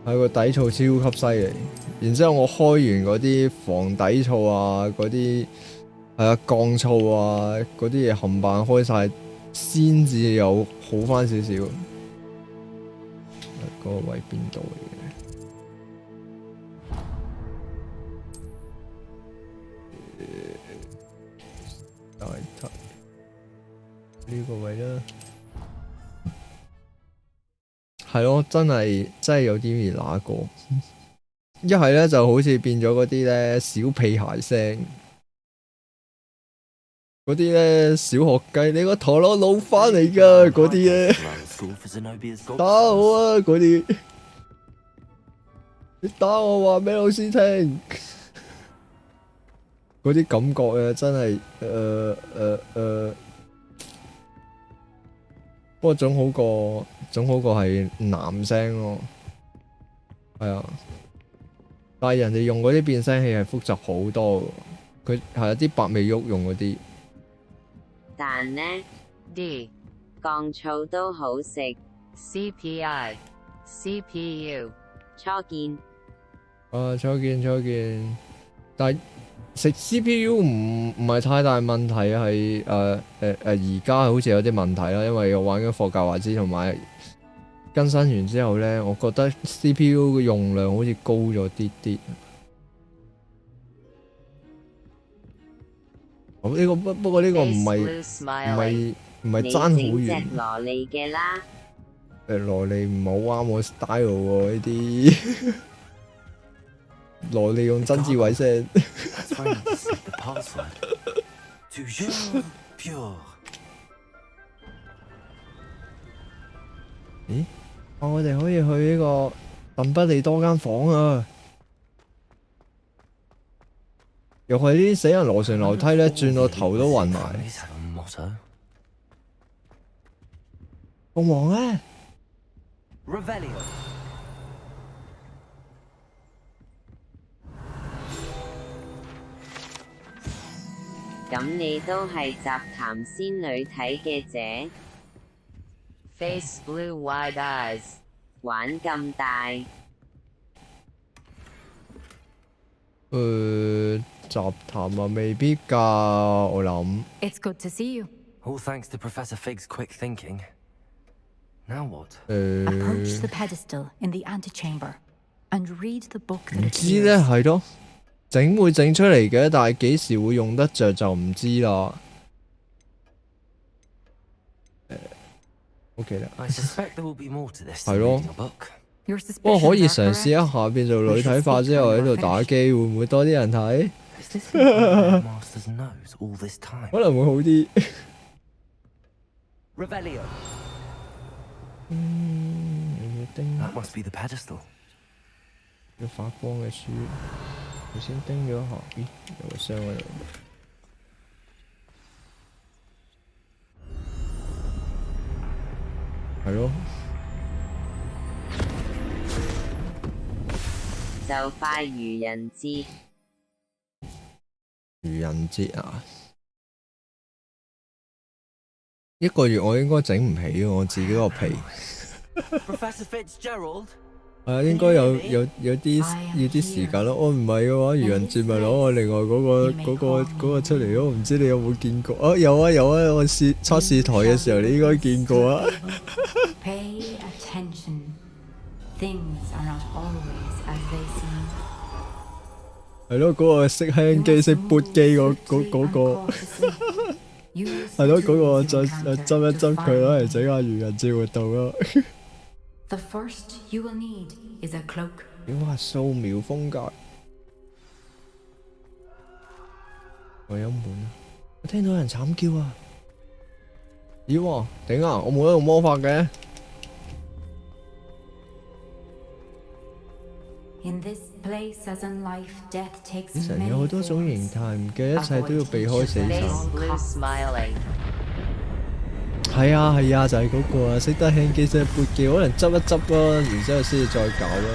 係個底噪超級犀利，然之後我開完嗰啲防底噪啊，嗰啲係啊降噪啊，嗰啲嘢冚唪唥開晒，先至有好翻少少。嗰個位邊度嚟嘅？呢個位啦。係咯，真係有啲而那個，一係咧就好似變咗嗰啲咧小屁孩聲，嗰啲咧小學雞，你個陀螺老翻嚟噶嗰啲咧，打我啊嗰啲，你打我話俾老師聽，嗰啲感覺啊真係不過總好過係男聲咯，係啊，但係人哋用嗰啲變聲器係複雜好多，佢係有啲白尾喐用嗰啲。但呢啲降噪都好食 ，CPI、CPU 初見。初見，但係食 CPU 唔係太大問題，係而家好似有啲問題啦，因為我玩緊霍格華茲同埋更新完之後咧，我覺得 CPU 嘅用量好似高咗啲啲。咁呢個不過呢個唔係爭好遠。蘿莉嘅啦。蘿莉唔好啱我 style 喎呢啲。蘿莉用曾志偉聲。afraid to slip the password. Toujours pure. 咦？我哋可以去呢個鄧不利多間房啊！又係啲死人螺旋樓梯咧，轉到頭都暈埋。鳳凰咧 Revelio. 咁你都係雜談仙女睇嘅啫 ？Face blue wide eyes， 玩咁大。雜談啊，未必㗎，我諗。It's good to see you. All thanks to Professor Fig's quick thinking. Now what? Approach the pedestal in the antechamber and read the book that 唔知咧，係咯，整會整出嚟嘅，但係幾時會用得着就唔知啦。OK 啦。I suspect there will be more to this. 係咯。 不過可以嘗試一下變做女體化之後喺度打機，會唔會多啲人睇？可能會好啲。Revelio. That must be the pedestal. 要發光嘅書，你先叮咗下，咦，有個箱喺度。係咯。就快愚人節。愚人節啊！一個月我應該整唔起我自己個皮。Professor Fitzgerald。係啊，應該有啲時間咯。我唔係嘅話，愚人節咪攞我另外嗰個出嚟咯。唔知你有冇見過？啊，有啊有啊！我測試台嘅時候，你應該見過啊。Pay attention. Things are not always as they seem. 係咯，嗰個識輕機識撥機嗰個，係咯，嗰個再執一執佢攞嚟整下愚人節活動咯。The first you will need is a cloak. 哇，素描風格，我有門啊！我聽到有人慘叫啊！咦喎，頂啊！我冇得用魔法嘅。In this place, as in life, death takes 死神有好多種形態，唔記得一切都要避開死神。係啊係啊，就係嗰個啊，識得輕機識撥機，可能執一執咯，然之後先至再搞咯。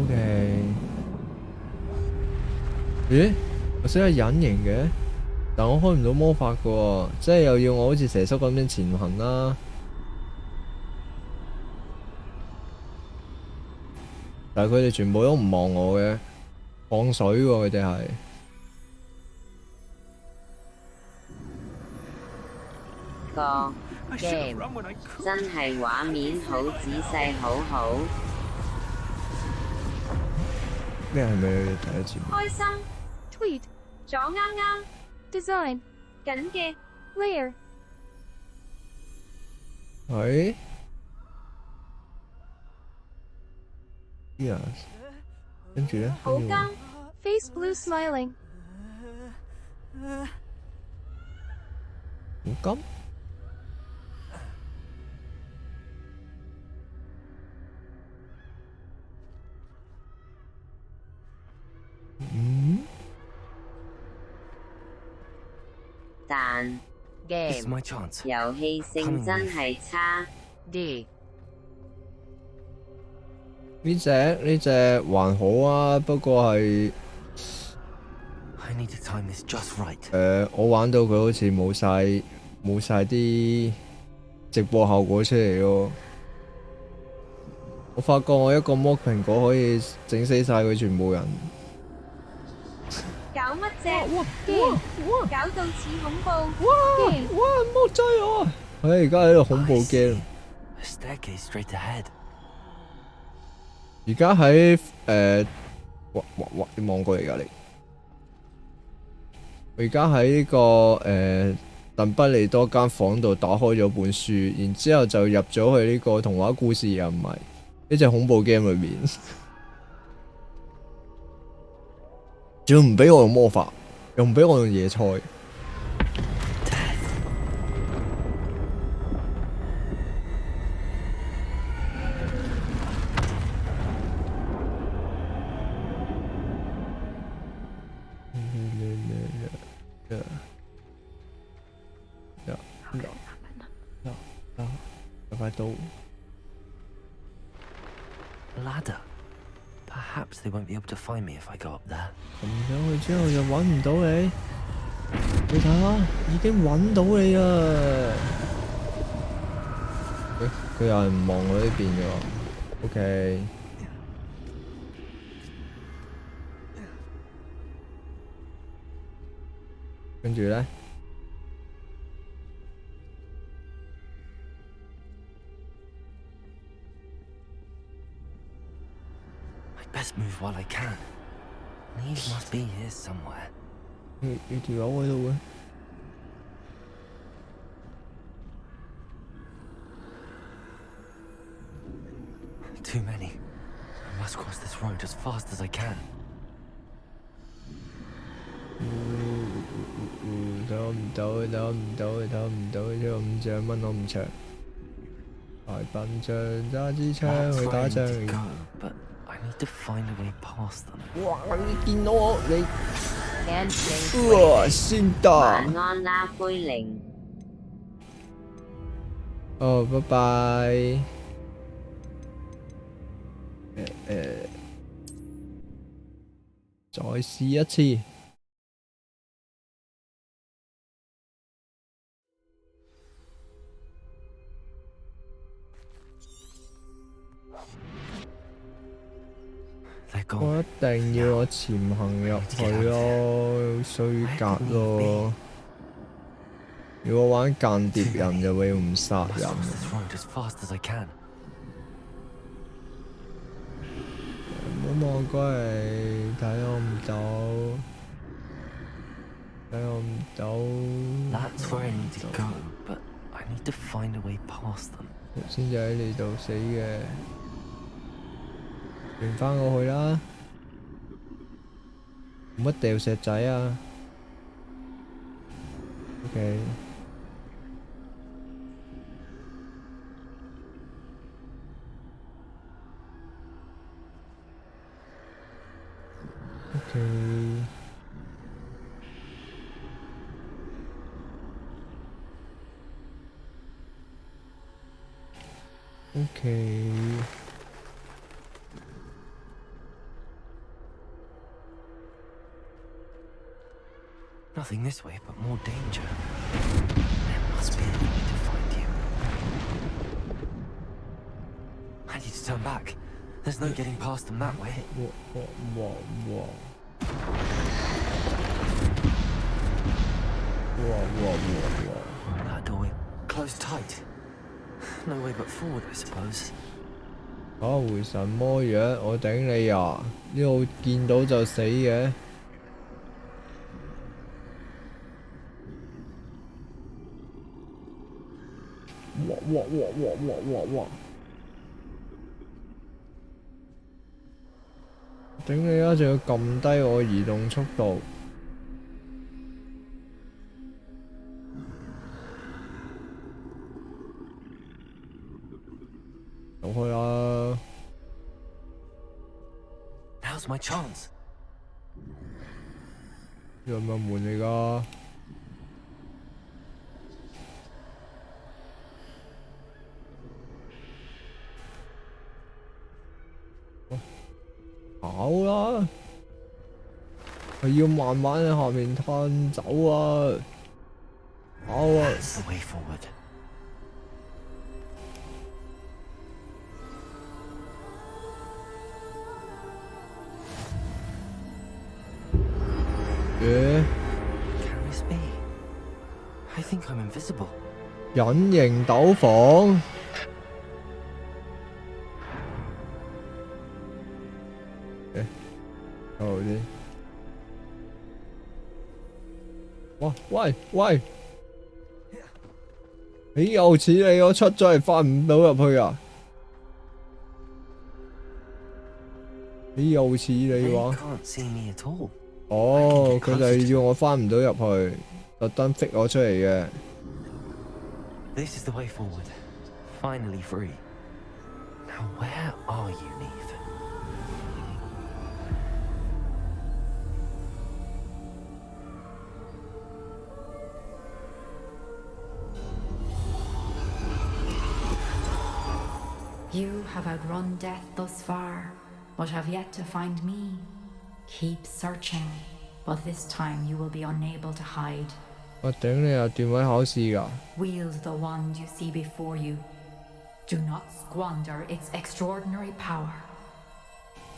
OK， 咦？我識得隱形嘅，但我開唔到魔法嘅喎，即係又要我好似蛇叔咁樣前行啦。但係佢哋全部都唔望我嘅，放水喎佢哋係。個 game 真係畫面好仔細，好好。咩係咪第一次？開心 tweet 咗啱啱 design 緊嘅 layer。係。Yes， 跟住咧，好啱 face blue smiling。好金。但 game 遊戲性真係差啲。呢隻還好啊，不過係我玩到佢好似冇晒啲直播效果出嚟咯。我發覺我一個剝蘋果可以整死晒佢全部人。搞乜啫？搞到似恐怖。哇！莫追我！佢而家喺度恐怖 game。而家喺你望過嚟㗎你。我而家喺呢個鄧不利多間房度打開咗本書，然之後就入咗去呢個童話故事又唔係呢隻恐怖 game 裏面，仲要唔俾我用魔法，又唔俾我用野菜。Ladder. Perhaps they won't be able to find me if I go up there. 撳上去之後就揾唔到你，你睇下，已經揾到你啦。佢有人望我呢邊嘅喎。OK。跟住咧。Best move while I can. Leave must be here somewhere. 你條友喺度嘅。Too many. I must cross this road as fast as I can. 走唔到，走唔到，走唔到，呢個5隻蚊我唔長。大笨象揸支槍去打仗。I need to find a way past them. 哇！你見到我你，哇！先得。晚安啦，灰靈。哦，拜拜。再試一次。我一定要我潛行入去咯，衰格咯！如果玩間諜人就會唔殺人。唔好望過嚟，睇我唔到，睇我唔到。That's where I need to go, but I need to find a way past them. 頭先就喺你度死嘅。轉返過去啦，唔乜掉石仔啊 ？OK。OK。OK。Nothing this way, but more danger. There must be a way to find you. I need to turn back. There's no getting past them that way. Whoa. That doorway closed tight. No way but forward, I suppose. 回神魔藥，我頂你啊！呢度見到就死嘅。哇！頂你啊！仲要撳低我移動速度。入去啦！ Now's my chance. 呢個咩門嚟㗎？跑啦！係要慢慢喺下面攤走啊！跑啊！ That's the way forward. ？Carries me. I think I'm invisible. 隱形斗篷。好啲。哇！喂！咦，又似你，我出咗嚟翻唔到入去啊！咦，又似你喎。哦，佢就係要我翻唔到入去，特登逼我出嚟嘅。This is the way forward. Finally free. Now where are you, Neve? You have outrun death thus far, but have yet to find me. Keep searching, but this time you will be unable to hide. 我頂你啊！段位考試㗎。 Wield the wand you see before you. Do not squander its extraordinary power.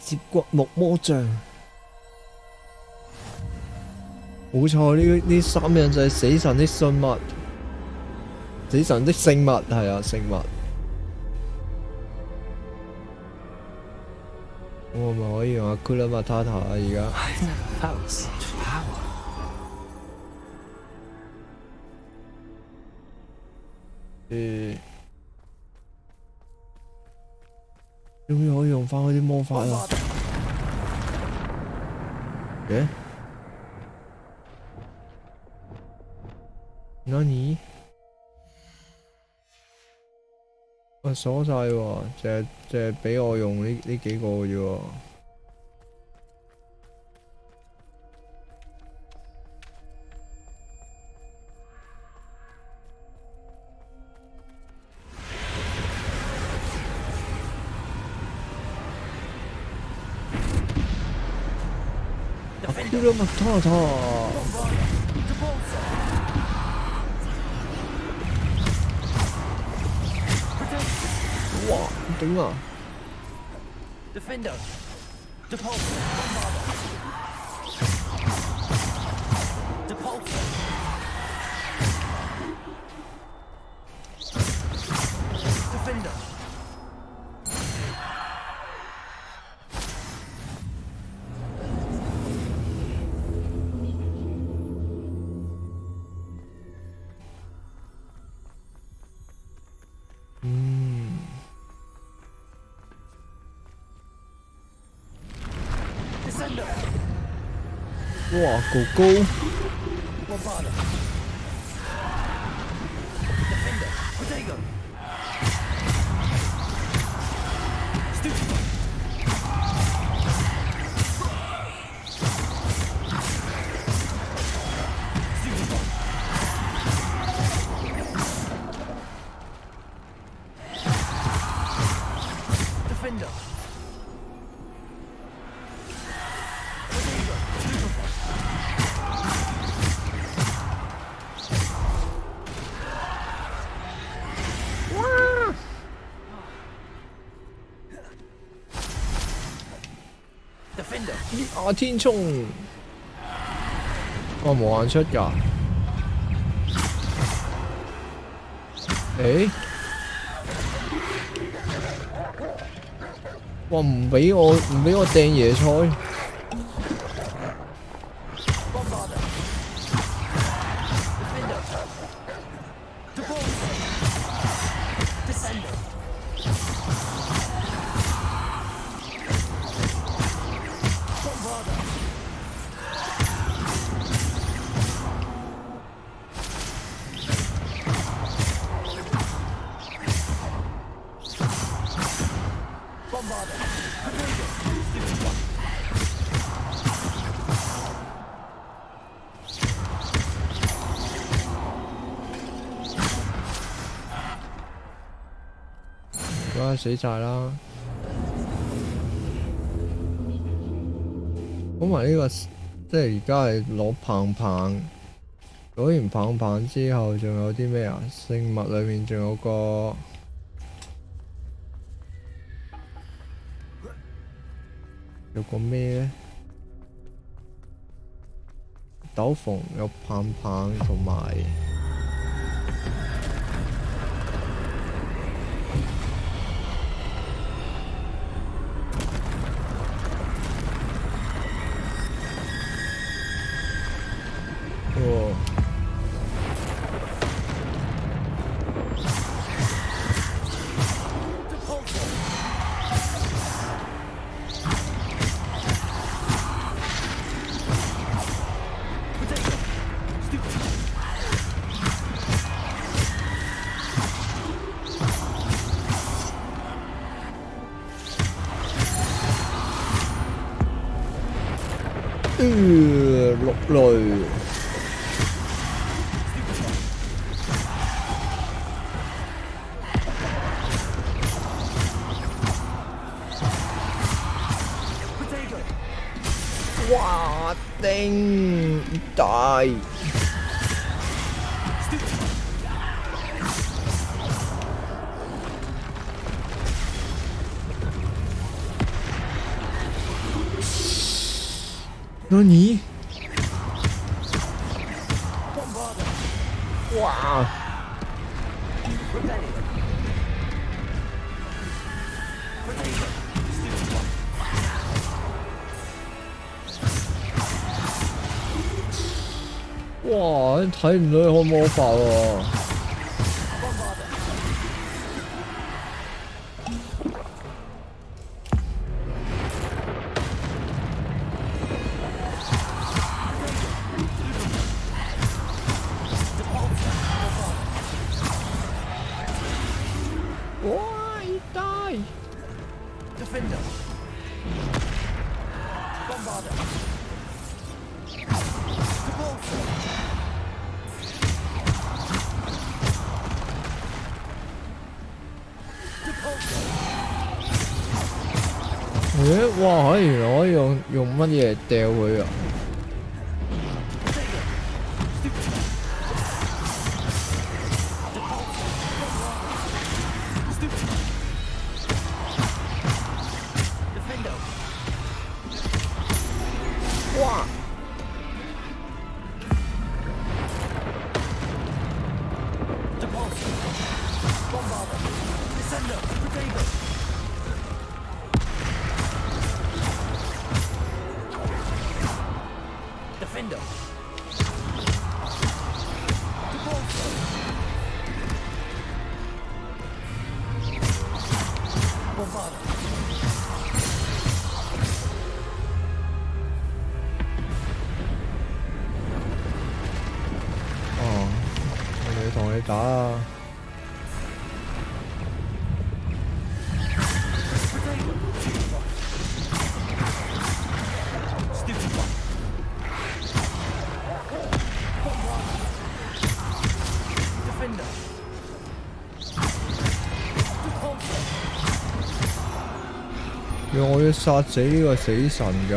接骨木魔杖。冇錯，呢三樣就係死神的信物，死神的聖物係啊，聖物。我咪可以用阿 Kula Matata 啊！而家。終於可以用翻嗰啲魔法啦！誒？何？我鎖晒喎，淨係俾我用呢幾個嘅啫喎。Hakuna Matata。哇！頂啊 Defender. Depulse. Depulse. Defender. Descender. 哇，高高！ Bombarda. Defender. Protego. Stupid. Defender. Defender. 啊！天衝！我無限出㗎。誒？哇！唔俾我掟椰菜。死晒啦！講埋呢個，即係而家係攞棒棒，攞完棒棒之後，仲有啲咩啊？聖物裏面仲有個咩咧？斗篷有棒棒同埋。六類。哇！頂大！何？哇！哇！睇唔到佢開魔法喎。哇！原來可以用乜嘢掉佢啊？哇！同你打啊！我要殺死呢個死神㗎！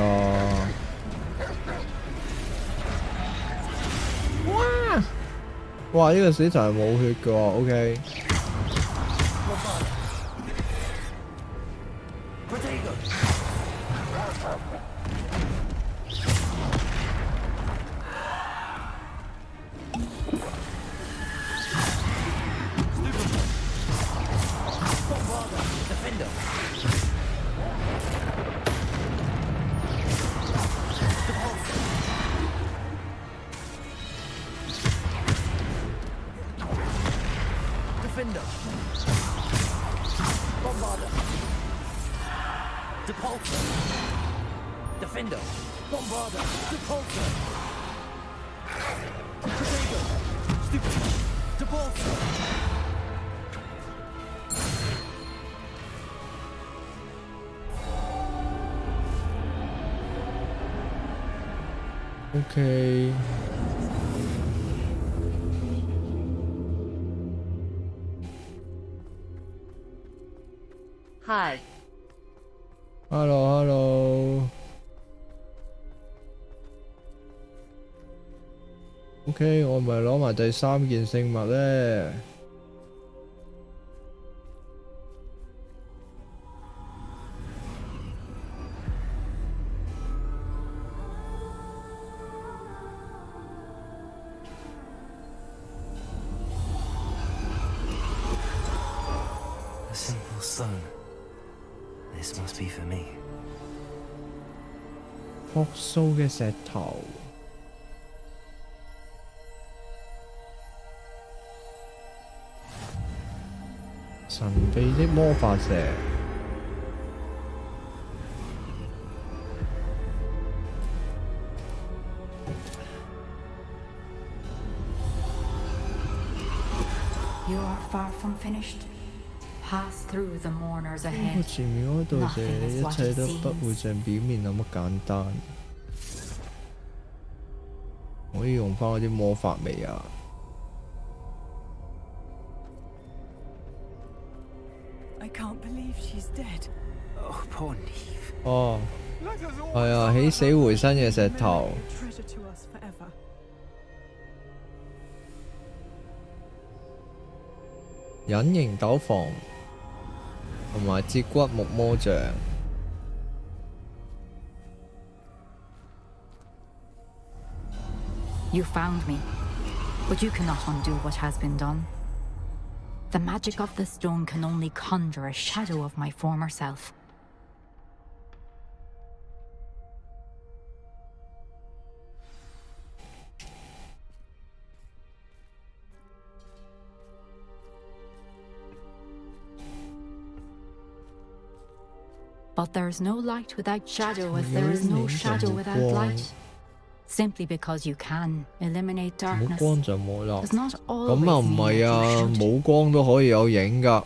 哇！呢個死神係冇血㗎喎 ，OK。OK。Hi。Hello。OK， 我咪攞埋第三件聖物咧。A simple stone. This must be for me. 樸素嘅石頭。神秘的魔法石。You are far from finished. Pass through the mourners ahead. 前面嗰度嘅一切都不會像表面那麼簡單。可以用翻嗰啲魔法未啊？ I can't believe she's dead. Oh, poor Neve. 哦，係啊，起死回生嘅石頭。 Treasure to us forever. 隱形斗篷同埋節骨木魔杖。 You found me, but you cannot undo what has been done. The magic of the stone can only conjure a shadow of my former self. But there is no light without shadow, as there is no shadow without light. Simply because you can eliminate darkness 冇光就冇啦。 does not 咁 always 啊唔 mean 係 that 啊， you should. 冇光都可以有影㗎。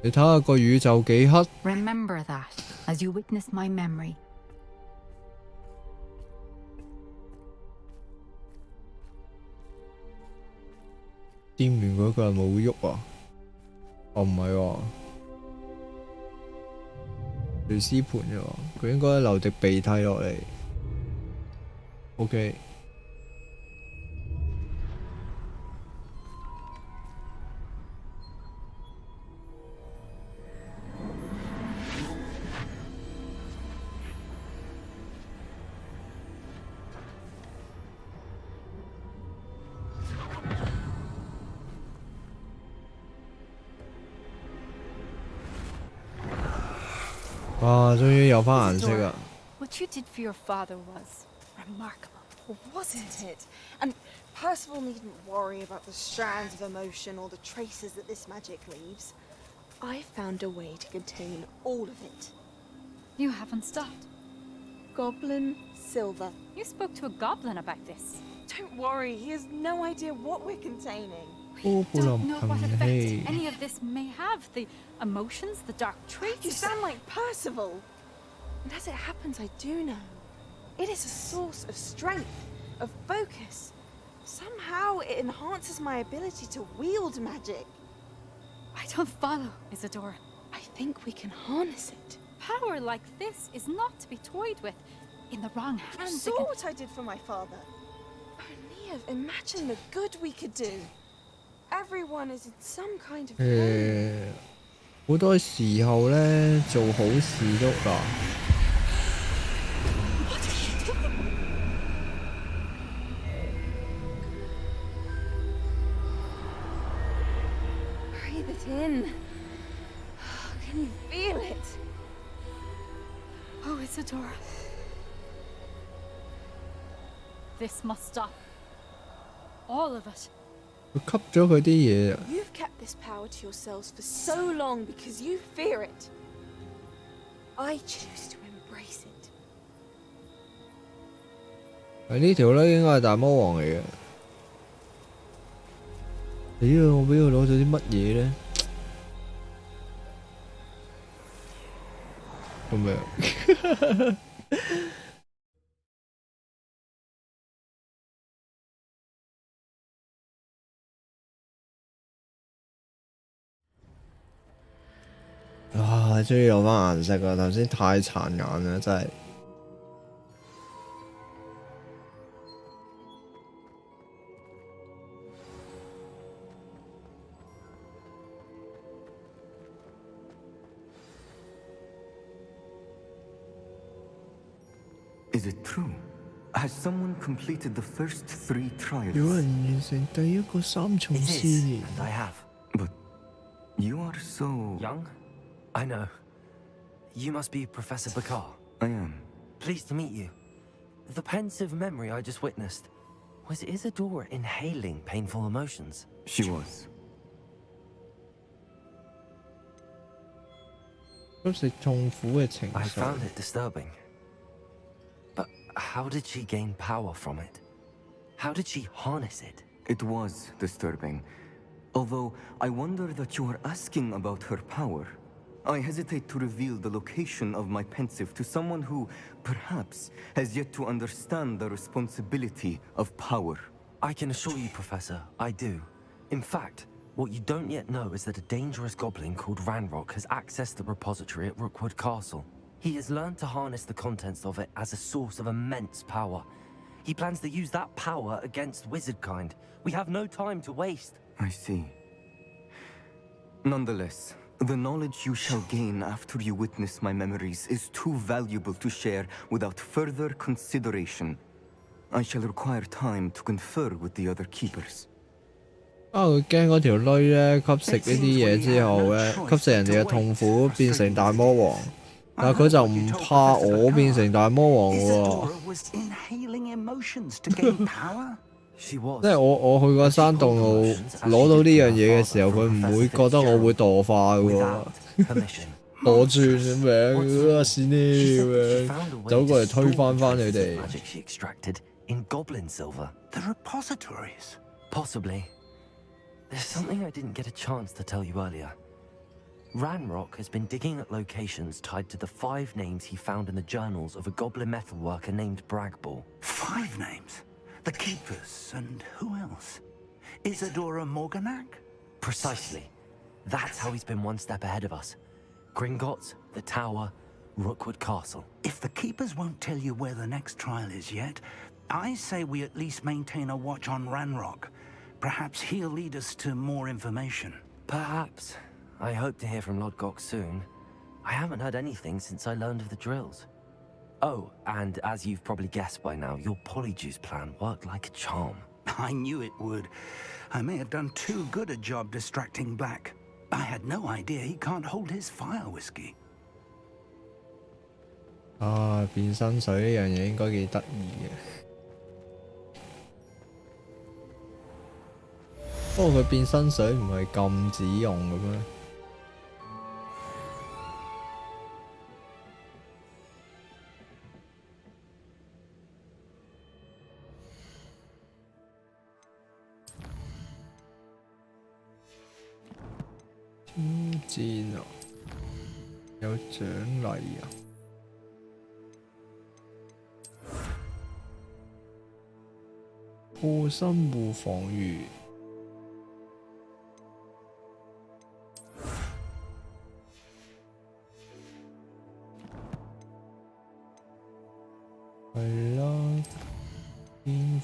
你睇下個宇宙幾黑。 Remember that as you witness my memory. 掂完嗰個係冇喐啊？哦唔係喎，條絲盤啫喎，佢應該流滴鼻涕落嚟。OK。 哇！終於有返顏色啦！ What you did for your father was remarkable, wasn't it? And Percival needn't worry about the strands of emotion or the traces that this magic leaves. I found a way to contain all of it. You haven't stopped. Goblin Silver. You spoke to a goblin about this. Don't worry, he has no idea what we're containing. Don't know what effect any of this may have. The emotions, the dark traits. You sound like Percival. And as it happens, I do know. It is a source of strength, of focus. Somehow it enhances my ability to wield magic. I don't follow, Isadora. I think we can harness it. Power like this is not to be toyed with. In the wrong You hands, saw what I did for my father. Oh, Neve, imagine the good we could do. Everyone is in some kind of pain. 好多時候呢，做好事都嗱。 Breathe it in. Can you feel it? Oh, Isadora. This must stop. All of it. 佢吸咗佢啲嘢啊！ You've kept this power to yourselves for so long because you fear it. I choose to embrace it. 呢條咧應該係大魔王嚟嘅。咦啊！我俾佢攞咗啲乜嘢咧？咁樣。哇！終於有返顏色啦！頭先太殘眼啦，真係。Is it true? Has someone completed the first 3 trials? 有人完成第一個3重試驗。 And I have. But you are so young. I know. You must be Professor Bakar. I am. Pleased to meet you. The pensive memory I just witnessed. Was Isadora inhaling painful emotions? She was. 吸食痛苦嘅情 I 緒。 found it disturbing. But how did she gain power from it? How did she harness it? It was disturbing. Although I wonder that you are asking about her power. I hesitate to reveal the location of my pensive to someone who, perhaps, has yet to understand the responsibility of power. I can assure you, Professor, I do. In fact, what you don't yet know is that a dangerous goblin called Ranrock has accessed the repository at Rookwood Castle. He has learned to harness the contents of it as a source of immense power. He plans to use that power against wizardkind. We have no time to waste. I see. Nonetheless, the knowledge you shall gain after you witness my memories is too valuable to share without further consideration. I shall require time to confer with the other keepers. 佢驚嗰條女咧吸食呢啲嘢之後咧，吸食人哋嘅痛苦，變成大魔王。但係佢就唔怕我變成大魔王喎。即係我去個山洞度攞到呢樣嘢嘅時候，佢唔會覺得我會墮化嘅喎，墮轉咁樣，先呢咁樣走過嚟推翻佢哋。In goblin silver. The repositories? Possibly. There's something I didn't get a chance to tell you earlier. Ranrock has been digging at locations tied to the 5 names he found in the journals of a goblin metalworker named Bragball. 5 names? The Keepers, and who else? Isadora Morganac? Precisely. That's how he's been one step ahead of us. Gringotts, the Tower, Rookwood Castle. If the Keepers won't tell you where the next trial is yet, I say we at least maintain a watch on Ranrock. Perhaps he'll lead us to more information. Perhaps. I hope to hear from Lodgok soon. I haven't heard anything since I learned of the drills. Oh, and as you've probably guessed by now, your Polyjuice plan worked like a charm. I knew it would. I may have done too good a job distracting Black. I had no idea he can't hold his fire whiskey. 變身水呢樣嘢應該幾得意嘅。不過佢變身水唔係禁止用嘅咩？挑戰啊！有獎勵啊！破身護防禦。係啦，天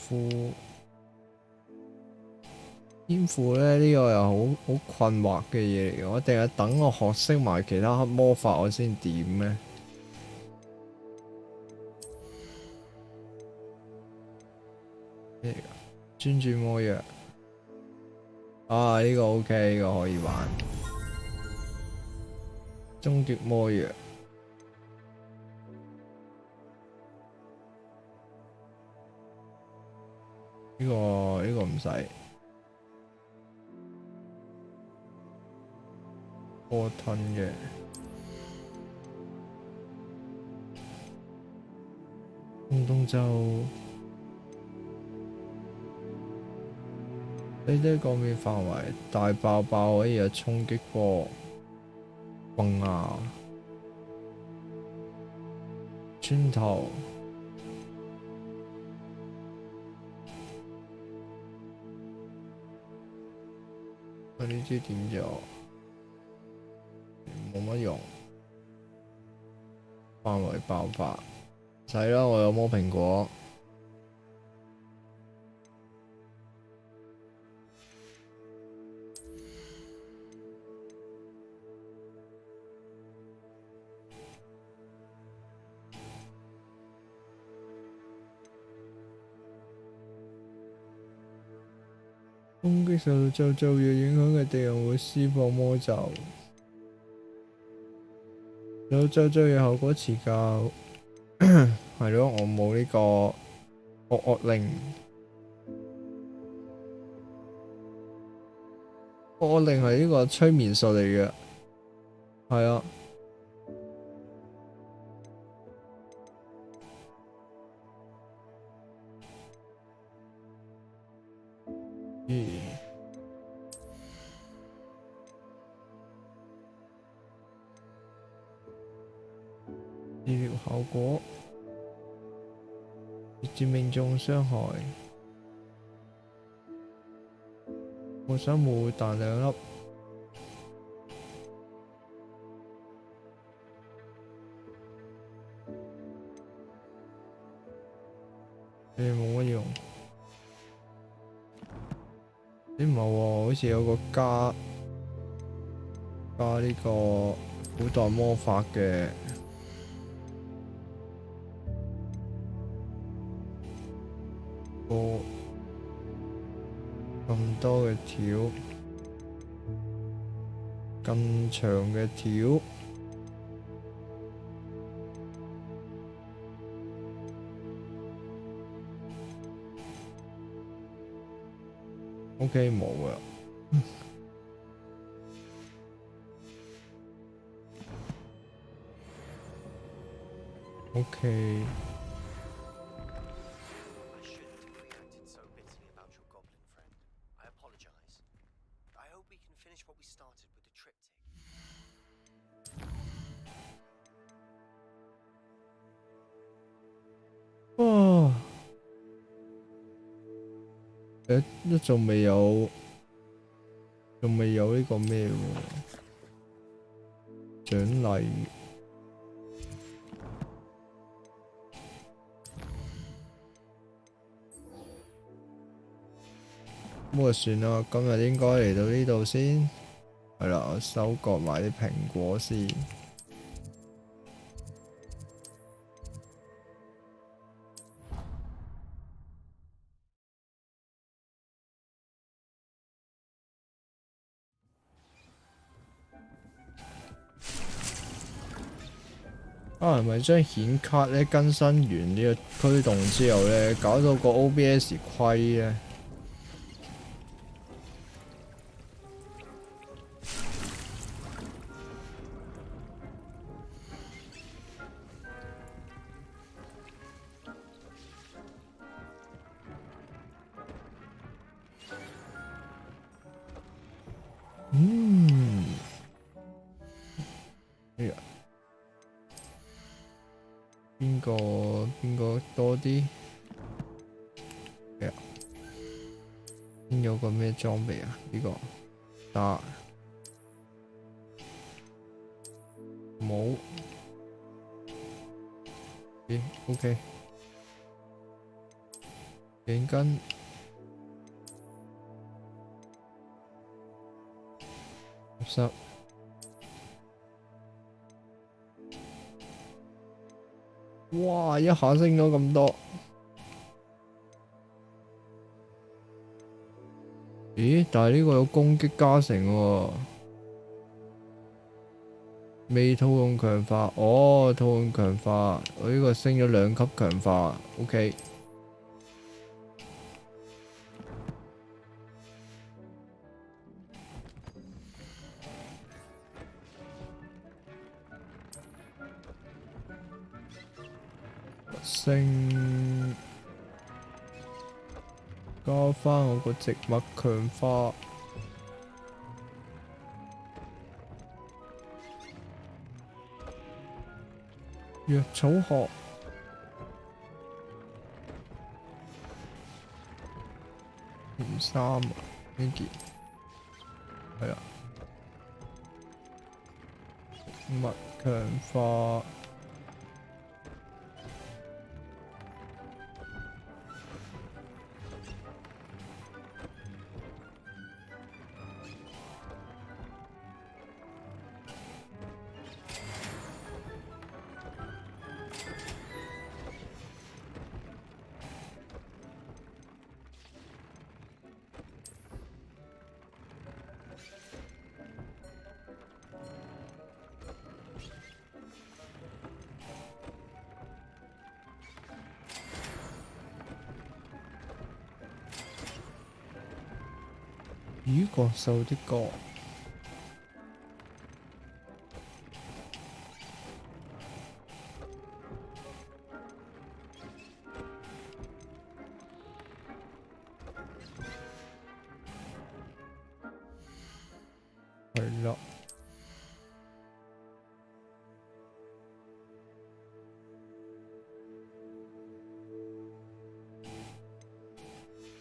賦咧呢個又好困惑嘅嘢嚟嘅，我定係等我學識埋其他黑魔法我先點咧？咩嚟㗎？專注魔藥啊！呢個 OK， 呢個可以玩。終極魔藥。呢個唔使，波吞嘅，東州，你啲光面範圍大爆爆可以有衝擊波，崩啊，磚頭。呢支點就冇乜用，範圍爆發，使啦！我有魔蘋果，攻擊受到咒語影響嘅敵人會施放魔咒，有咒語效果持久。係咯，我冇呢個惡令。惡令係呢個催眠術嚟嘅，係啊。效果，直接命中傷害。我想會彈2粒。冇乜用。唔係喎，好似有個加呢個古代魔法嘅咁多嘅條，咁長嘅條。OK 冇啊。OK。哇！仲未有呢個咩喎？獎勵。咁就算啦，今日應該嚟到呢度先。係啦，我收割埋啲蘋果先。係咪將顯卡咧更新完呢個驅動之後咧，搞到個 OBS 虧咧？哎呀！邊個多啲？邊有個咩裝備啊？呢個得冇？咦 ？OK， 頸巾。垃圾。哇！一下升咗咁多，咦？但係呢個有攻擊加成喎，未套用強化，哦，套用強化，我呢個升咗2級強化 ，OK。升加返我個植物強化，藥草學件衫啊，呢件係啊，植物強化。魚角獸的角，係啦。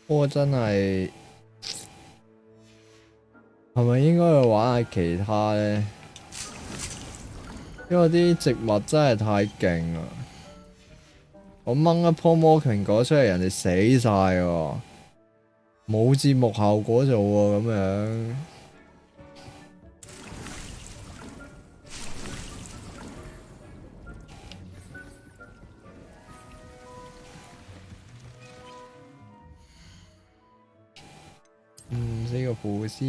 不過真係係咪應該去玩下其他咧？因為啲植物真係太勁啦！我掹一棵魔蘋果出嚟，人哋死晒喎，冇節目效果做喎咁樣。死個符先。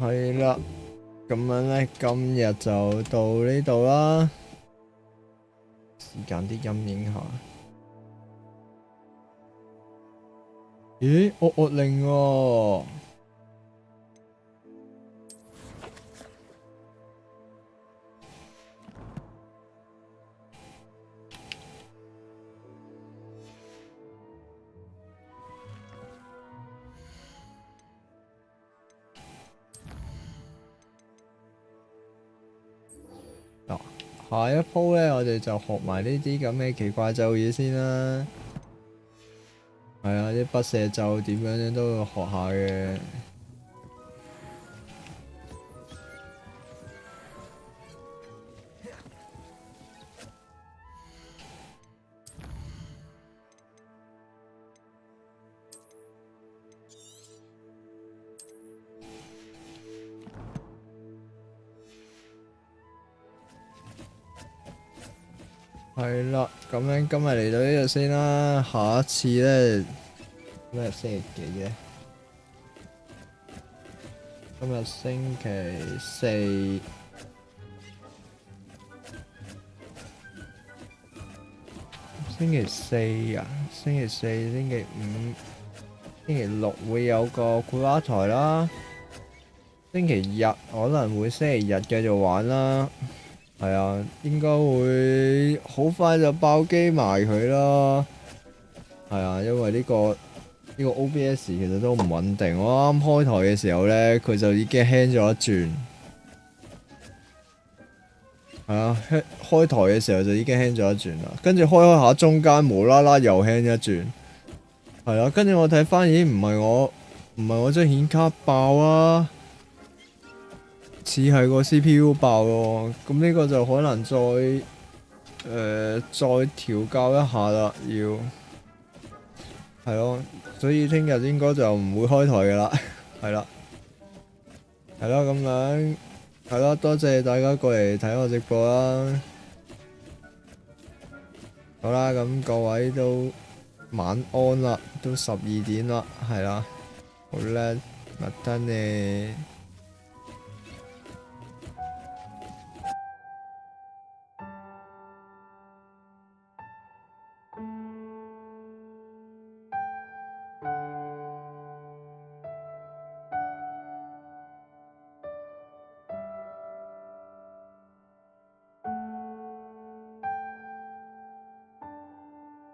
係啦，咁樣咧，今日就到呢度啦。時間啲陰影下。咦，惡令喎！下一鋪咧，我哋就學埋呢啲咁嘅奇怪咒語先啦。係啊，啲不射咒點樣都要學下嘅。係啦，咁樣今日嚟到呢度先啦，下一次咧，今日星期幾嘅？今日星期四，星期四啊，星期四、星期五、星期六會有個繪畫台啦，星期日可能會星期日繼續玩啦。係啊，應該會好快就爆機埋佢啦。係啊，因為呢個 OBS 其實都唔穩定。我啱開台嘅時候咧，佢就已經輕咗一轉。係啊，開台嘅時候就已經輕咗一轉啦。跟住開下中間無啦啦又輕一轉。係啊，跟住我睇翻，咦，唔係我張顯卡爆啊！似係個 CPU 爆喎，咁呢個就可能再調校一下啦，要係咯，所以聽日應該就唔會開台噶啦，係啦，係咯，咁樣係咯，多謝大家過嚟睇我直播啦，好啦，咁各位都晚安啦，都12點啦，係啦，好啦，またね。